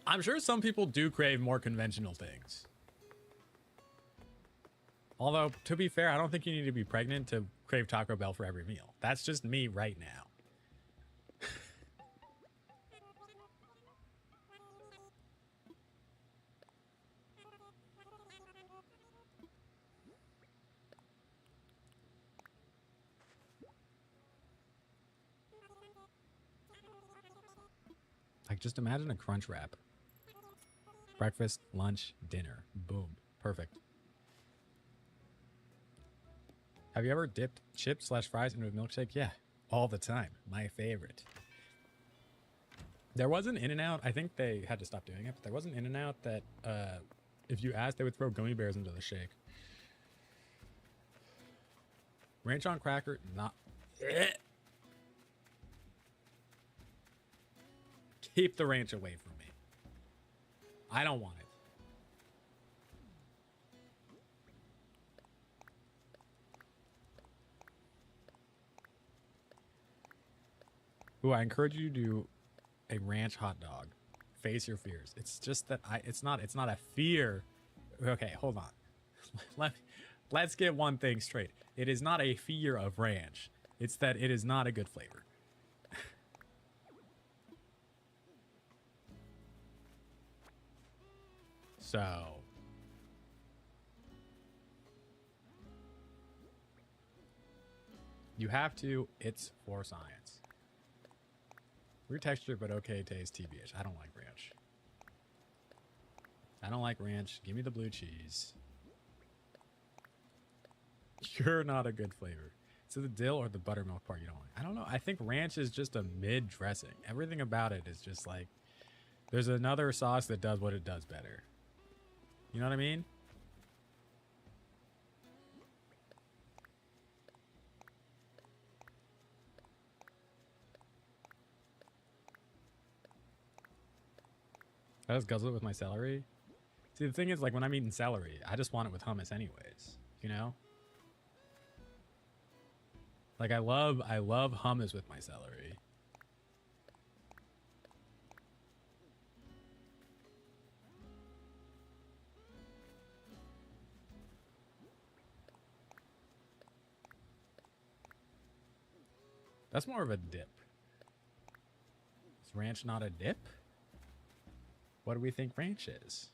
I'm sure some people do crave more conventional things. Although, to be fair, I don't think you need to be pregnant to crave Taco Bell for every meal. That's just me right now. Like, just imagine a crunch wrap. Breakfast, lunch, dinner. Boom. Perfect. Have you ever dipped chips / fries into a milkshake? Yeah, all the time. My favorite. There was an In-N-Out. I think they had to stop doing it, but there was an In-N-Out that if you asked, they would throw gummy bears into the shake. Ranch on cracker, not... Keep the ranch away from me. I don't want it. Ooh, I encourage you to do a ranch hot dog. Face your fears. It's just that it's not a fear. Okay, hold on. Let's get one thing straight. It is not a fear of ranch. It's that it is not a good flavor. So you have to, it's for science. Weird texture, but okay taste, TBH. I don't like ranch. I don't like ranch. Give me the blue cheese. You're not a good flavor. So the dill or the buttermilk part you don't like? I don't know. I think ranch is just a mid dressing. Everything about it is just like, there's another sauce that does what it does better. You know what I mean? I just guzzle it with my celery. See, the thing is, like, when I'm eating celery, I just want it with hummus anyways, you know? Like, I love hummus with my celery. That's more of a dip. Is ranch not a dip? What do we think ranch is?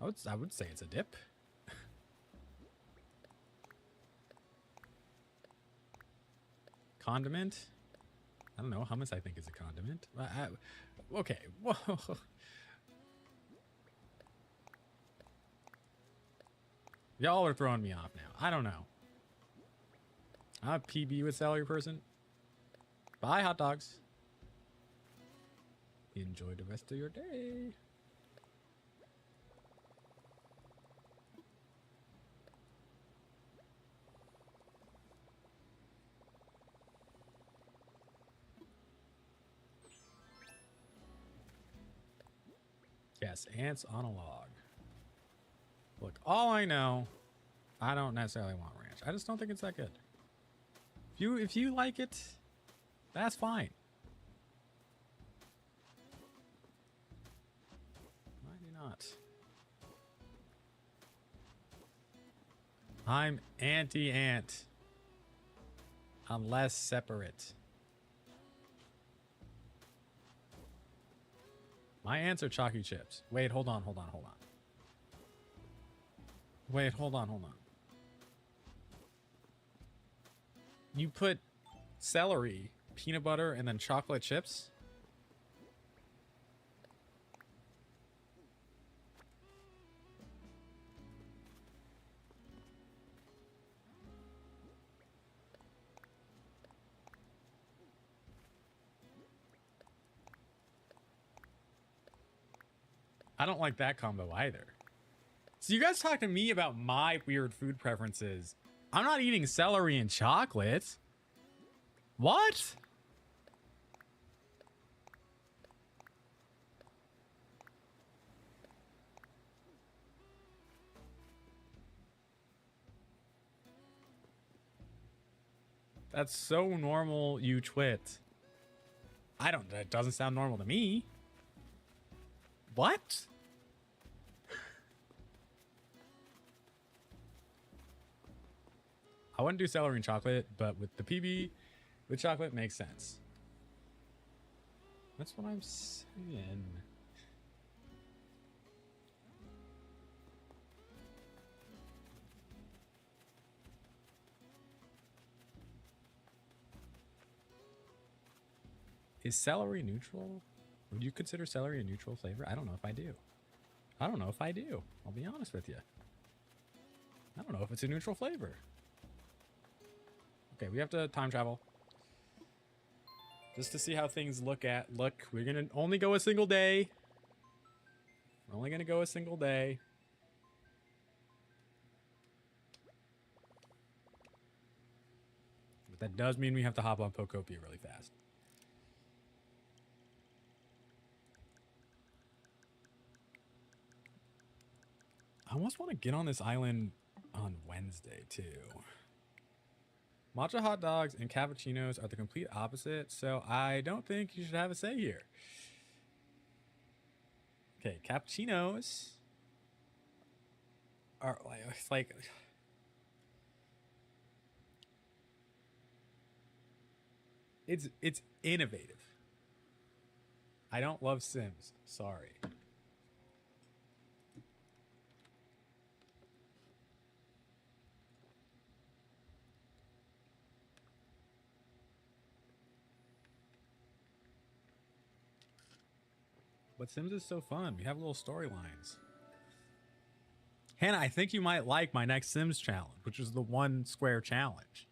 I would say it's a dip. Condiment? I don't know. Hummus I think is a condiment. Okay. Whoa. Y'all are throwing me off now. I don't know. I'm a PB with celery person. Bye, hot dogs. Enjoy the rest of your day. Yes, ants on a log. Look, all I know, I don't necessarily want ranch. I just don't think it's that good. If you like it, that's fine. Why do you not? I'm anti-ant. I'm less separate. My ants are chalky chips. Wait, hold on. Wait, hold on. You put celery, peanut butter, and then chocolate chips? I don't like that combo either. So you guys talk to me about my weird food preferences. I'm not eating celery and chocolate. What? That's so normal, you twit. That doesn't sound normal to me. What? I wouldn't do celery and chocolate, but with the PB, with chocolate makes sense. That's what I'm saying. Is celery neutral? Would you consider celery a neutral flavor? I don't know if I do. I don't know if I do. I'll be honest with you. I don't know if it's a neutral flavor. Okay, we have to time travel. Just to see how things look, we're gonna only go a single day. We're only gonna go a single day. But that does mean we have to hop on Pokopia really fast. I almost want to get on this island on Wednesday, too. Matcha hot dogs and cappuccinos are the complete opposite, so I don't think you should have a say here. Okay, cappuccinos are like it's innovative. I don't love Sims. Sorry. But Sims is so fun. We have little storylines. Hannah, I think you might like my next Sims challenge, which is the 1 square challenge.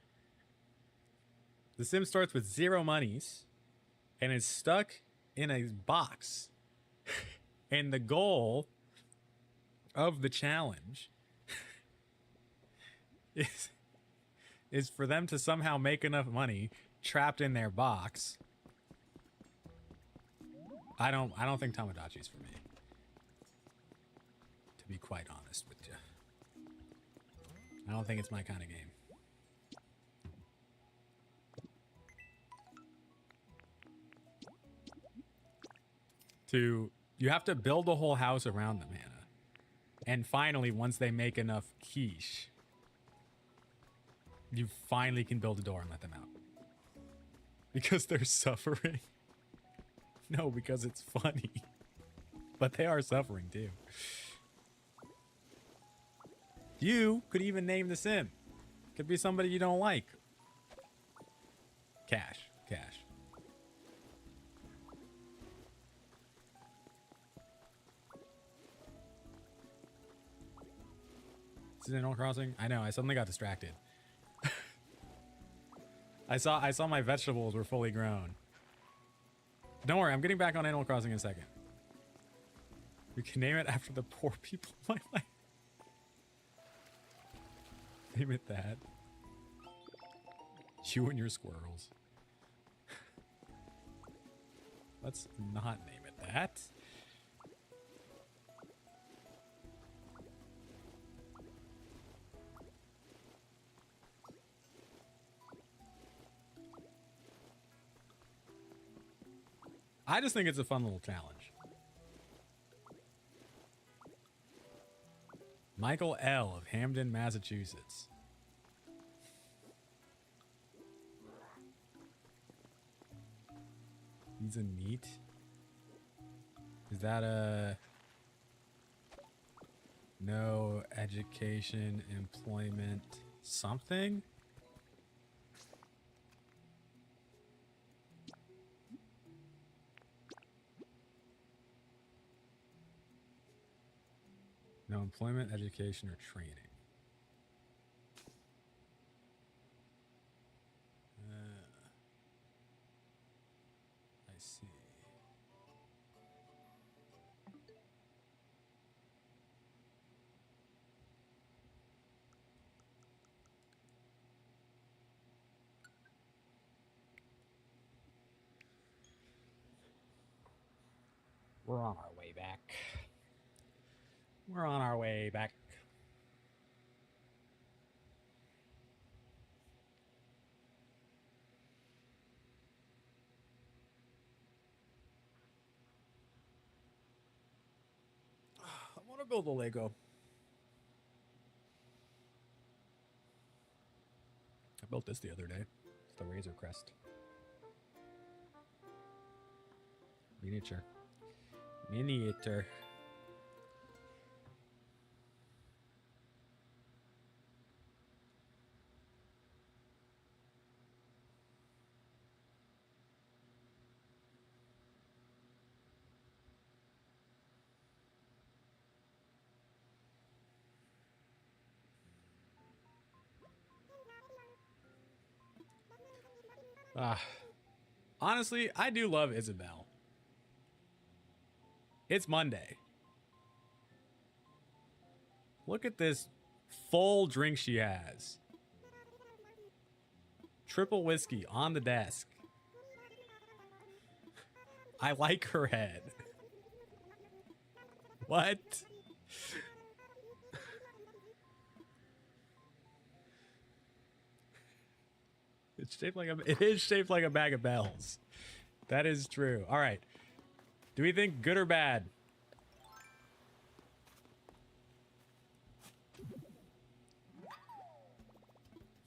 The Sim starts with 0 monies and is stuck in a box. And the goal of the challenge is for them to somehow make enough money trapped in their box. I don't think Tamagotchi's for me, to be quite honest with you. I don't think it's my kind of game. You have to build a whole house around them, Hannah. And finally, once they make enough quiche, you finally can build a door and let them out. Because they're suffering. No, because it's funny. But they are suffering too. You could even name the Sim. Could be somebody you don't like. Cash. This is Animal Crossing? I know, I suddenly got distracted. I saw my vegetables were fully grown. Don't worry, I'm getting back on Animal Crossing in a second. We can name it after the poor people in my life. Name it that. You and your squirrels. Let's not name it that. I just think it's a fun little challenge. Michael L. of Hamden, Massachusetts. He's a NEET. Is that a no education, employment, something? No employment, education, or training. I see. We're on our way back. We're on our way back. to build a Lego. I built this the other day. It's the Razor Crest. Miniature. Miniature. Honestly, I do love Isabel. It's Monday. Look at this full drink she has. Triple whiskey on the desk. I like her head. What? It's shaped like it is shaped like a bag of bells. That is true. All right. Do we think good or bad?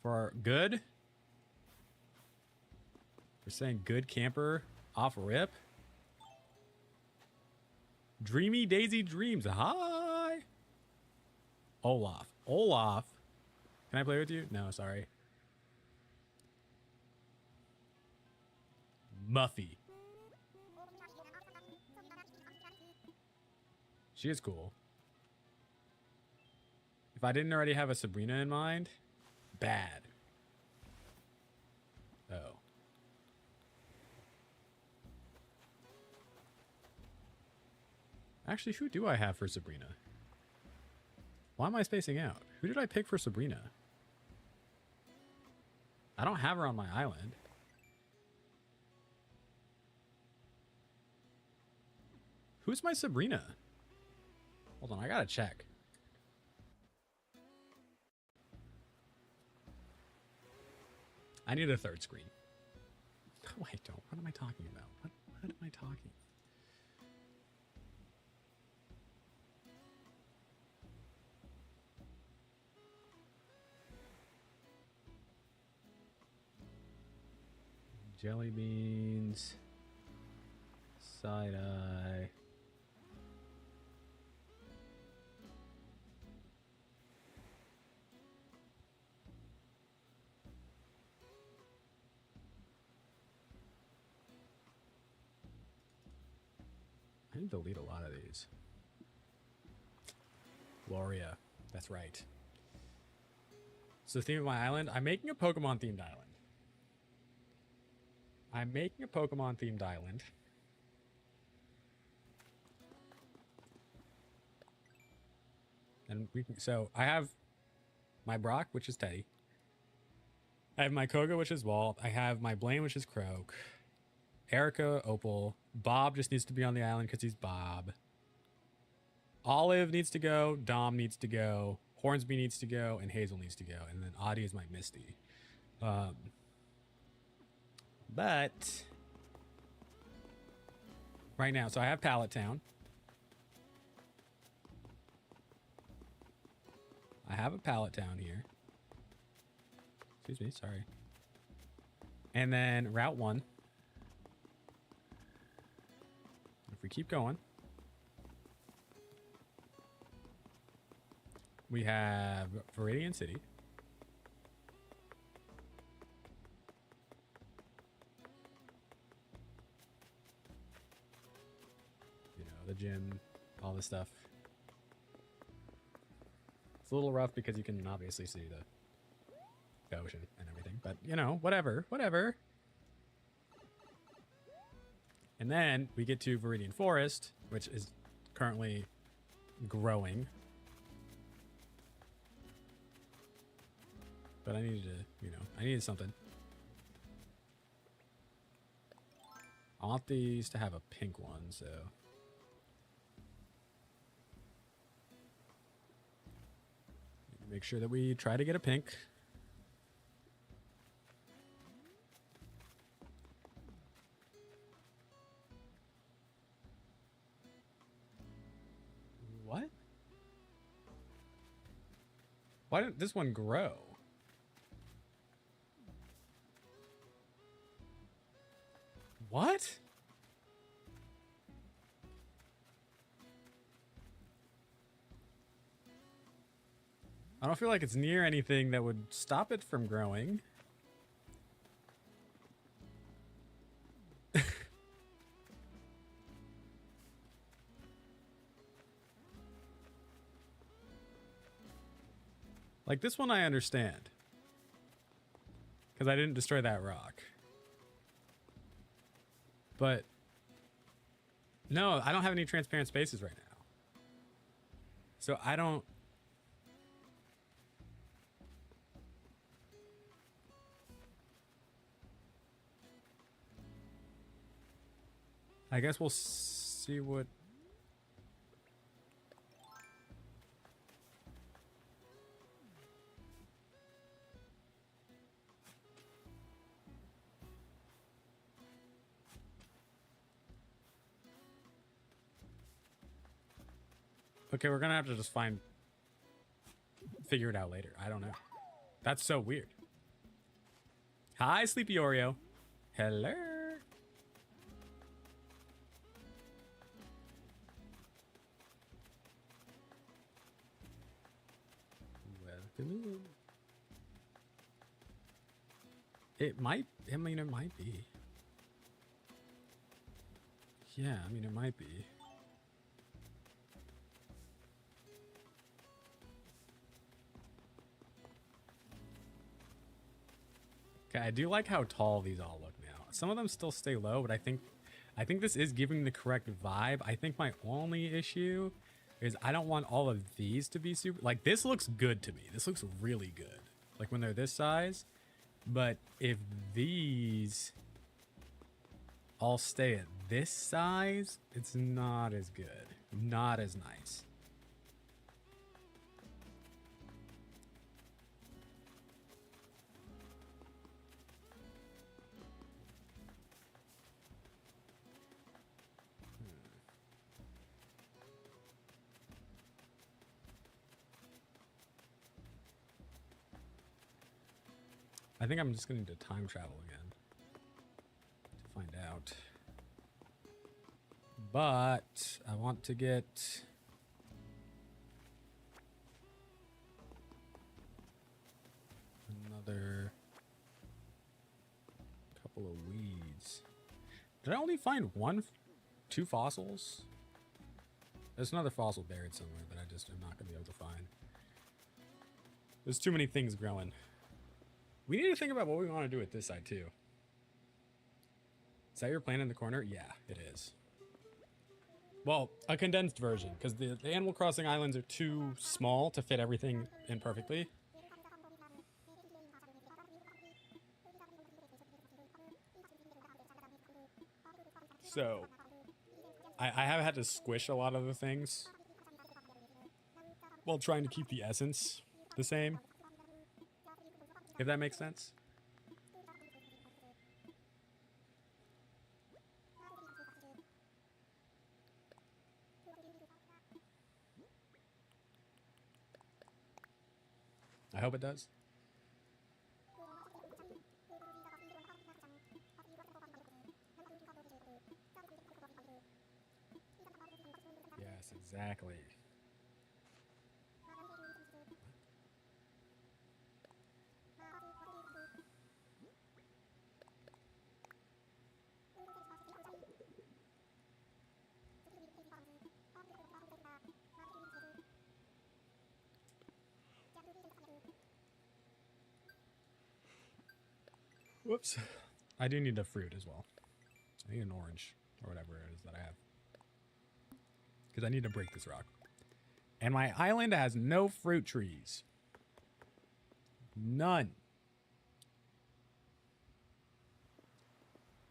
For good? We're saying good camper off rip. Dreamy Daisy Dreams. Hi. Olaf. Olaf. Can I play with you? No, sorry. Muffy. She is cool. If I didn't already have a Sabrina in mind, bad. Oh. Actually, who do I have for Sabrina? Why am I spacing out? Who did I pick for Sabrina? I don't have her on my island. Who's my Sabrina? Hold on, I gotta check. I need a third screen. No, I don't. What am I talking about? What am I talking? Jelly beans. Side eye. I need to delete a lot of these. Gloria. That's right. So the theme of my island, I'm making a Pokemon themed island. I'm making a Pokemon themed island. And we can, so I have my Brock, which is Teddy. I have my Koga, which is Walt. I have my Blaine, which is Croak. Erica, Opal. Bob just needs to be on the island because he's Bob. Olive needs to go. Dom needs to go. Hornsby needs to go. And Hazel needs to go. And then Audie is my Misty. But right now, so I have Pallet Town. I have a Pallet Town here. Excuse me, sorry. And then Route 1. If we keep going, we have Viridian City. You know, the gym, all this stuff. It's a little rough because you can obviously see the ocean and everything, but you know, whatever. And then we get to Viridian Forest, which is currently growing. But I needed to, you know, I needed something. I want these to have a pink one, so. Make sure that we try to get a pink. What? Why didn't this one grow? What? I don't feel like it's near anything that would stop it from growing. Like this one I understand. Because I didn't destroy that rock. But no, I don't have any transparent spaces right now. So I don't... I guess we'll see what... Okay, we're gonna have to just figure it out later. I don't know. That's so weird. Hi, Sleepy Oreo. Hello. Welcome in. It might, I mean, it might be. Yeah, I mean, it might be. Okay, I do like how tall these all look now. Some of them still stay low, but I think this is giving the correct vibe. I think my only issue is I don't want all of these to be super... Like, this looks good to me. This looks really good. Like, when they're this size. But if these all stay at this size, it's not as good. Not as nice. I think I'm just going to need to time travel again to find out. But I want to get... another couple of weeds. Did I only find two fossils? There's another fossil buried somewhere that I just am not going to be able to find. There's too many things growing. We need to think about what we want to do with this side too. Is that your plan in the corner? Yeah, it is. Well, a condensed version, because the Animal Crossing islands are too small to fit everything in perfectly. So, I have had to squish a lot of the things while trying to keep the essence the same. If that makes sense. I hope it does. Yes, exactly. Whoops. I do need a fruit as well. I need an orange or whatever it is that I have. Because I need to break this rock. And my island has no fruit trees. None.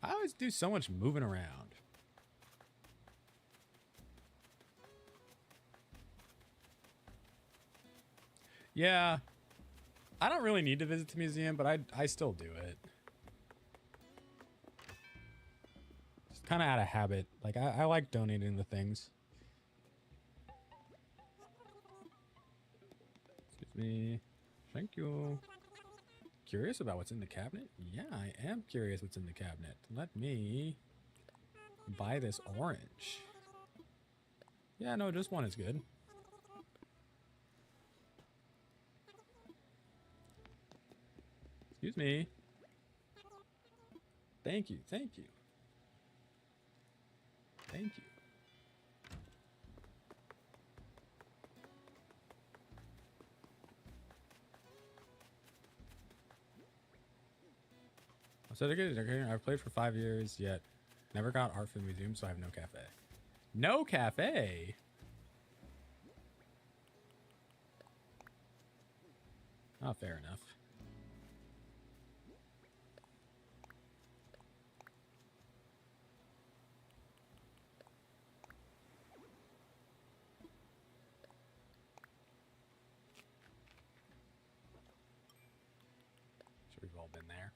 I always do so much moving around. Yeah. I don't really need to visit the museum, but I still do it. Just kind of out of habit. Like, I like donating the things. Excuse me. Thank you. Curious about what's in the cabinet? Yeah, I am curious what's in the cabinet. Let me buy this orange. Yeah, no, just one is good. Excuse me. Thank you, thank you. Thank you. So I've played for 5 years, yet never got art for the museum, so I have no cafe. No cafe? Oh, fair enough. Sure, we've all been there.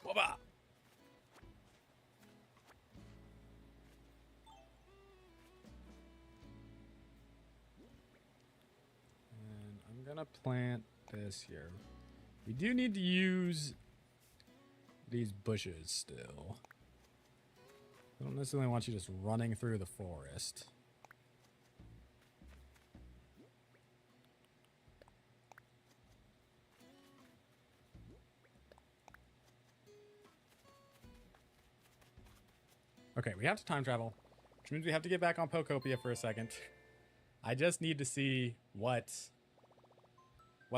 Whoa-ba! And I'm gonna plant this here. We do need to use these bushes still. I don't necessarily want you just running through the forest. Okay, we have to time travel, which means we have to get back on Pokopia for a second. I just need to see what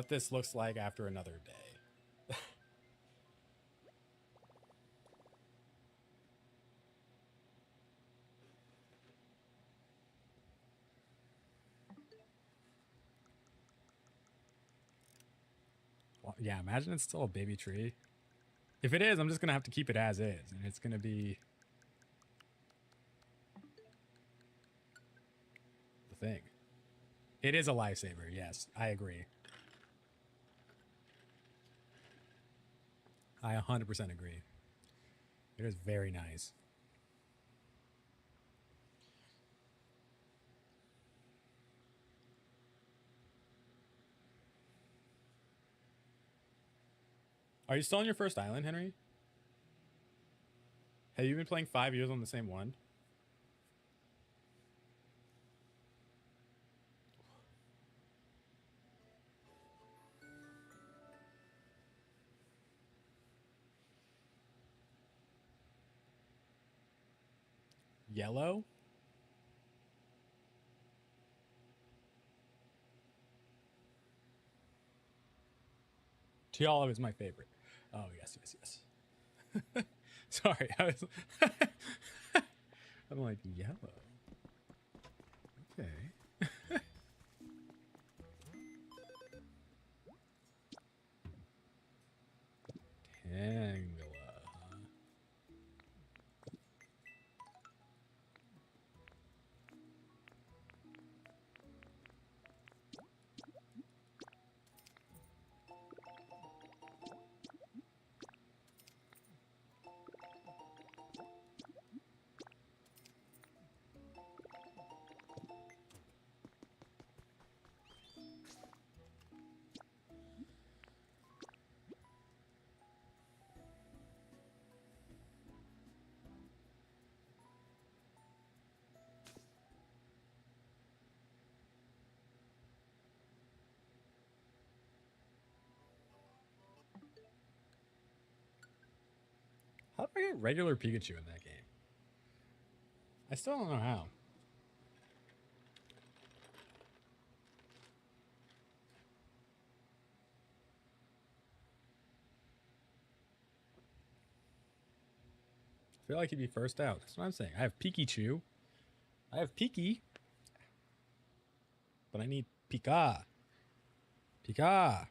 this looks like after another day. Well, yeah, imagine it's still a baby tree. If it is, I'm just going to have to keep it as is, and it's going to be the thing. It is a lifesaver, yes, I agree. I 100% agree. It is very nice. Are you still on your first island, Henry? Have you been playing 5 years on the same one? Yellow? Tiala is my favorite. Oh, yes, yes, yes. Sorry, I was... I'm like, yellow. Okay. Tangela, huh? How do I get regular Pikachu in that game? I still don't know how. I feel like he'd be first out. That's what I'm saying. I have Pikachu. I have Piki. But I need Pika. Pika.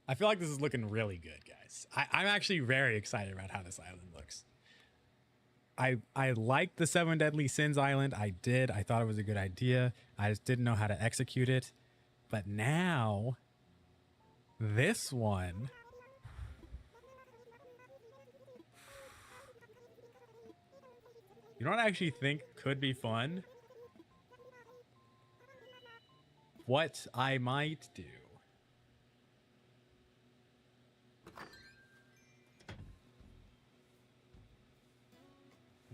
I feel like this is looking really good, guys. I'm actually very excited about how this island looks. I liked the 7 Deadly Sins island. I did. I thought it was a good idea. I just didn't know how to execute it. But now This one. You know what I actually think could be fun? What I might do.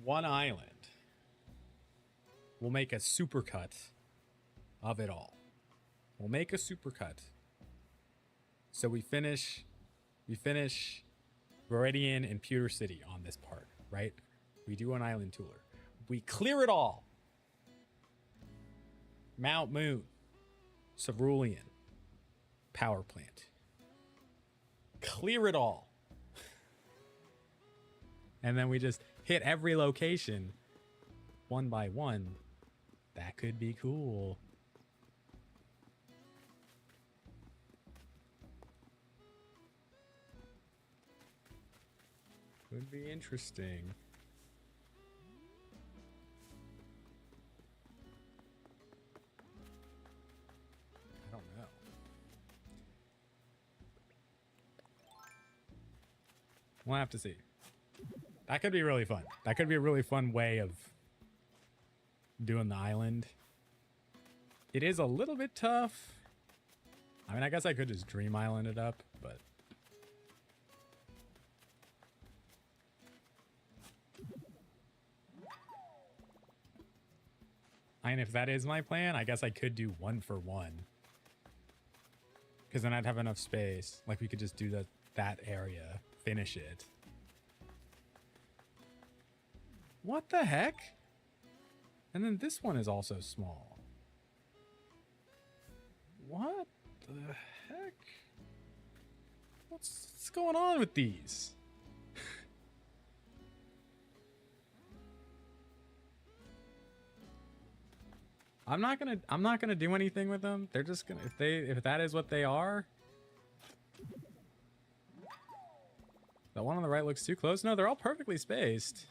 One island. We'll make a supercut of it all. We'll make a supercut. So we finish Viridian and Pewter City on this part, right? We do an island tour. We clear it all. Mount Moon, Cerulean, power plant. Clear it all. And then we just hit every location one by one. That could be cool. Could be interesting. I don't know. We'll have to see. That could be really fun. That could be a really fun way of doing the island. It is a little bit tough. I mean, I guess I could just Dream Island it up, but... And if that is my plan, I guess I could do 1 for 1. Because then I'd have enough space. Like, we could just do that area. Finish it. What the heck? And then this one is also small. What the heck? What's going on with these? I'm not gonna do anything with them. They're just gonna if that is what they are. The one on the right looks too close. No, they're all perfectly spaced.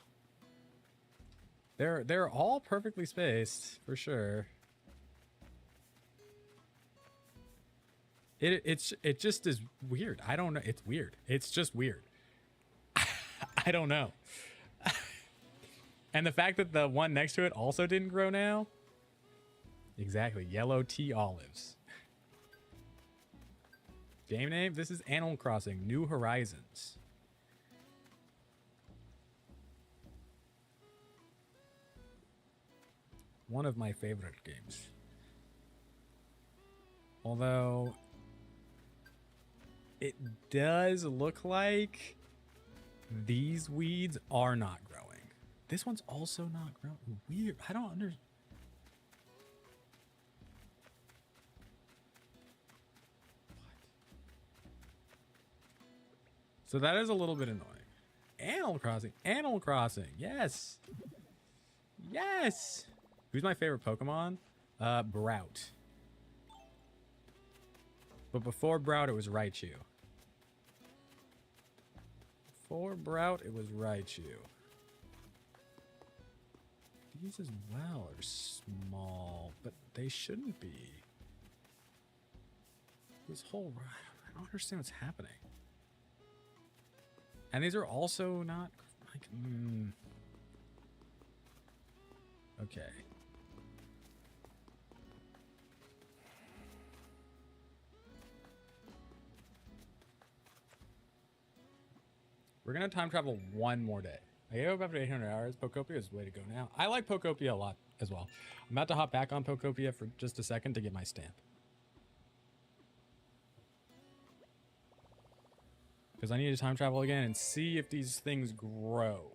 They're all perfectly spaced for sure. It just is weird. I don't know. It's weird. It's just weird. I don't know. And the fact that the one next to it also didn't grow now. Exactly. Yellow tea olives. Game name? This is Animal Crossing New Horizons. One of my favorite games. Although it does look like these weeds are not growing. This one's also not growing. Weird. I don't understand. So that is a little bit annoying. Animal Crossing. Animal Crossing. Yes. Yes. Who's my favorite Pokemon? Brout. But before Brout, it was Raichu. Before Brout, it was Raichu. These as well are small, but they shouldn't be. This whole... I don't understand what's happening. And these are also not... like, Okay. We're going to time travel one more day. I gave up after 800 hours. Pokopia is the way to go now. I like Pokopia a lot as well. I'm about to hop back on Pokopia for just a second to get my stamp. Because I need to time travel again and see if these things grow.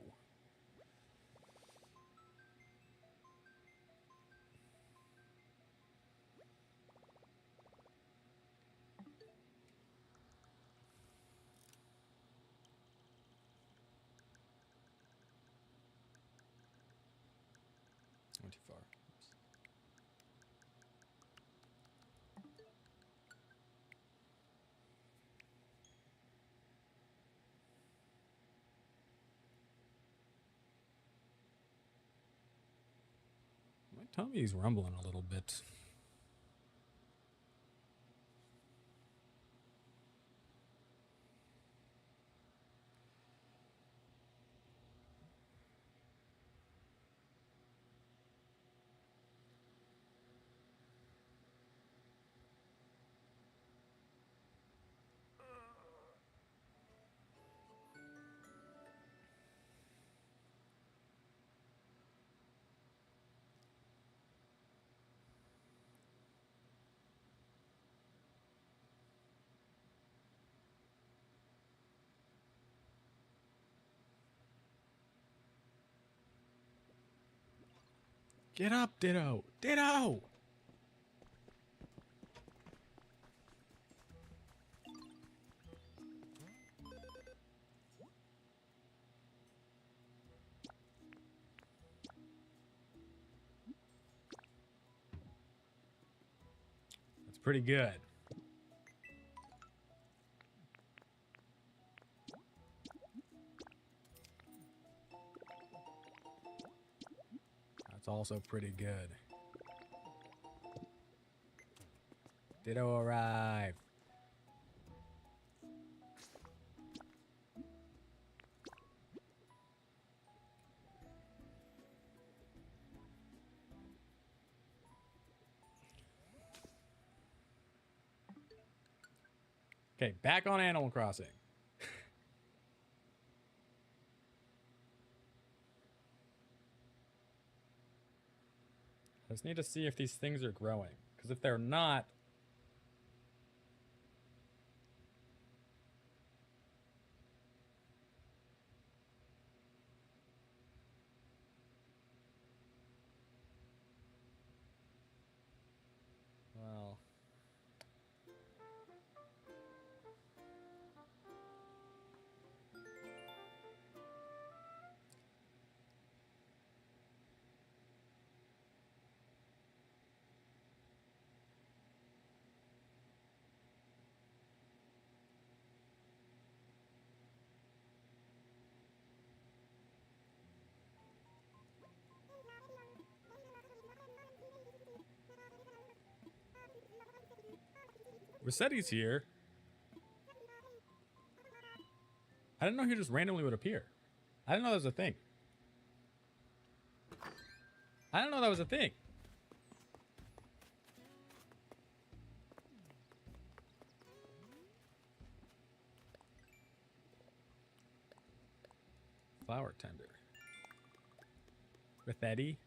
Went too far. My tummy's rumbling a little bit. Get up, Ditto. Ditto! That's pretty good. That's also pretty good. Ditto arrive. Okay, back on Animal Crossing. I just need to see if these things are growing. Because if they're not... Well... Rossetti's here. I didn't know he just randomly would appear. I didn't know that was a thing. I didn't know that was a thing. Flower tender. Rossetti.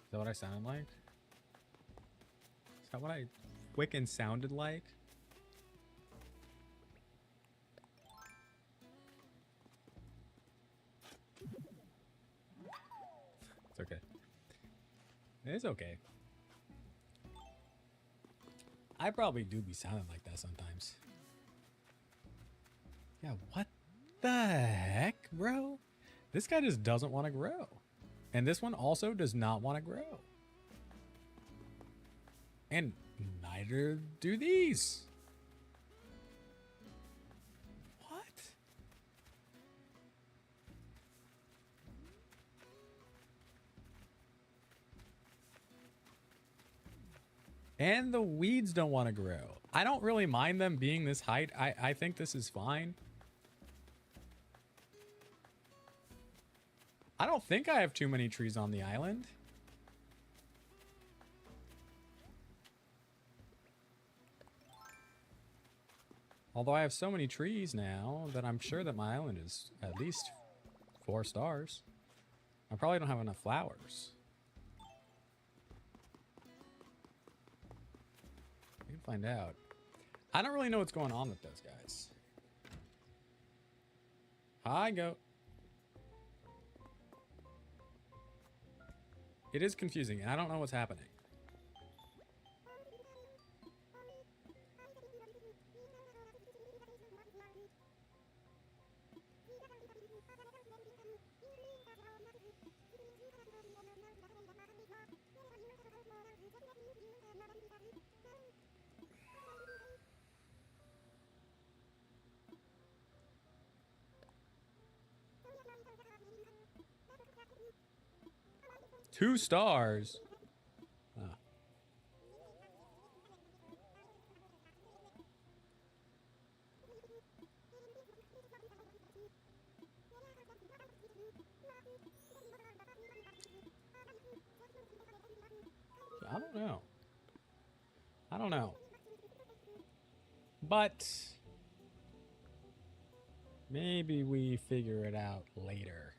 Is that what I sounded like? Is that what I Wiccan sounded like? It's okay. It's okay. I probably do be sounding like that sometimes. Yeah, what the heck, bro? This guy just doesn't want to grow. And this one also does not want to grow. And neither do these. What? And the weeds don't want to grow. I don't really mind them being this height. I think this is fine. I don't think I have too many trees on the island. Although I have so many trees now that I'm sure that my island is at least 4 stars. I probably don't have enough flowers. We can find out. I don't really know what's going on with those guys. Hi, goat. It is confusing, and I don't know what's happening. Two stars? Oh. I don't know. I don't know. But maybe we figure it out later.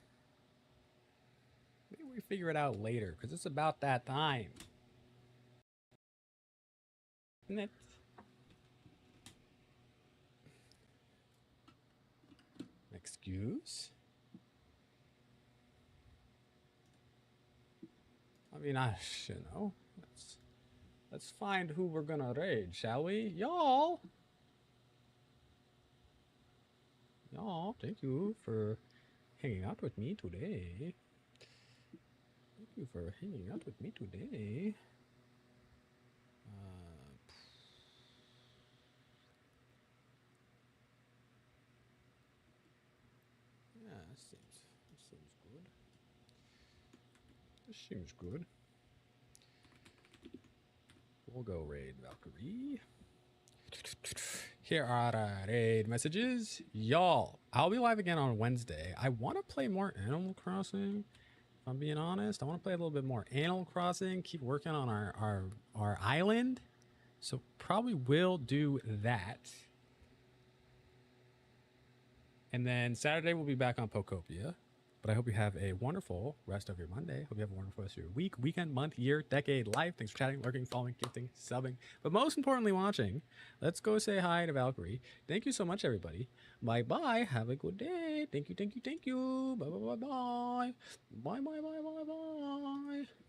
Maybe we figure it out later, because it's about that time. Isn't it? Excuse? I mean, let's find who we're gonna raid, shall we? Y'all, thank you for hanging out with me today. Thank you for hanging out with me today. Yeah, this seems good. This seems good. We'll go raid Valkyrie. Here are our raid messages. Y'all, I'll be live again on Wednesday. I want to play more Animal Crossing. If I'm being honest, I want to play a little bit more Animal Crossing. Keep working on our island. So probably will do that. And then Saturday we'll be back on Pokopia. But I hope you have a wonderful rest of your Monday. Hope you have a wonderful rest of your week, weekend, month, year, decade, life. Thanks for chatting, lurking, following, gifting, subbing. But most importantly, watching. Let's go say hi to Valkyrie. Thank you so much, everybody. Bye-bye. Have a good day. Thank you, thank you, thank you. Bye-bye-bye-bye. Bye-bye-bye-bye-bye.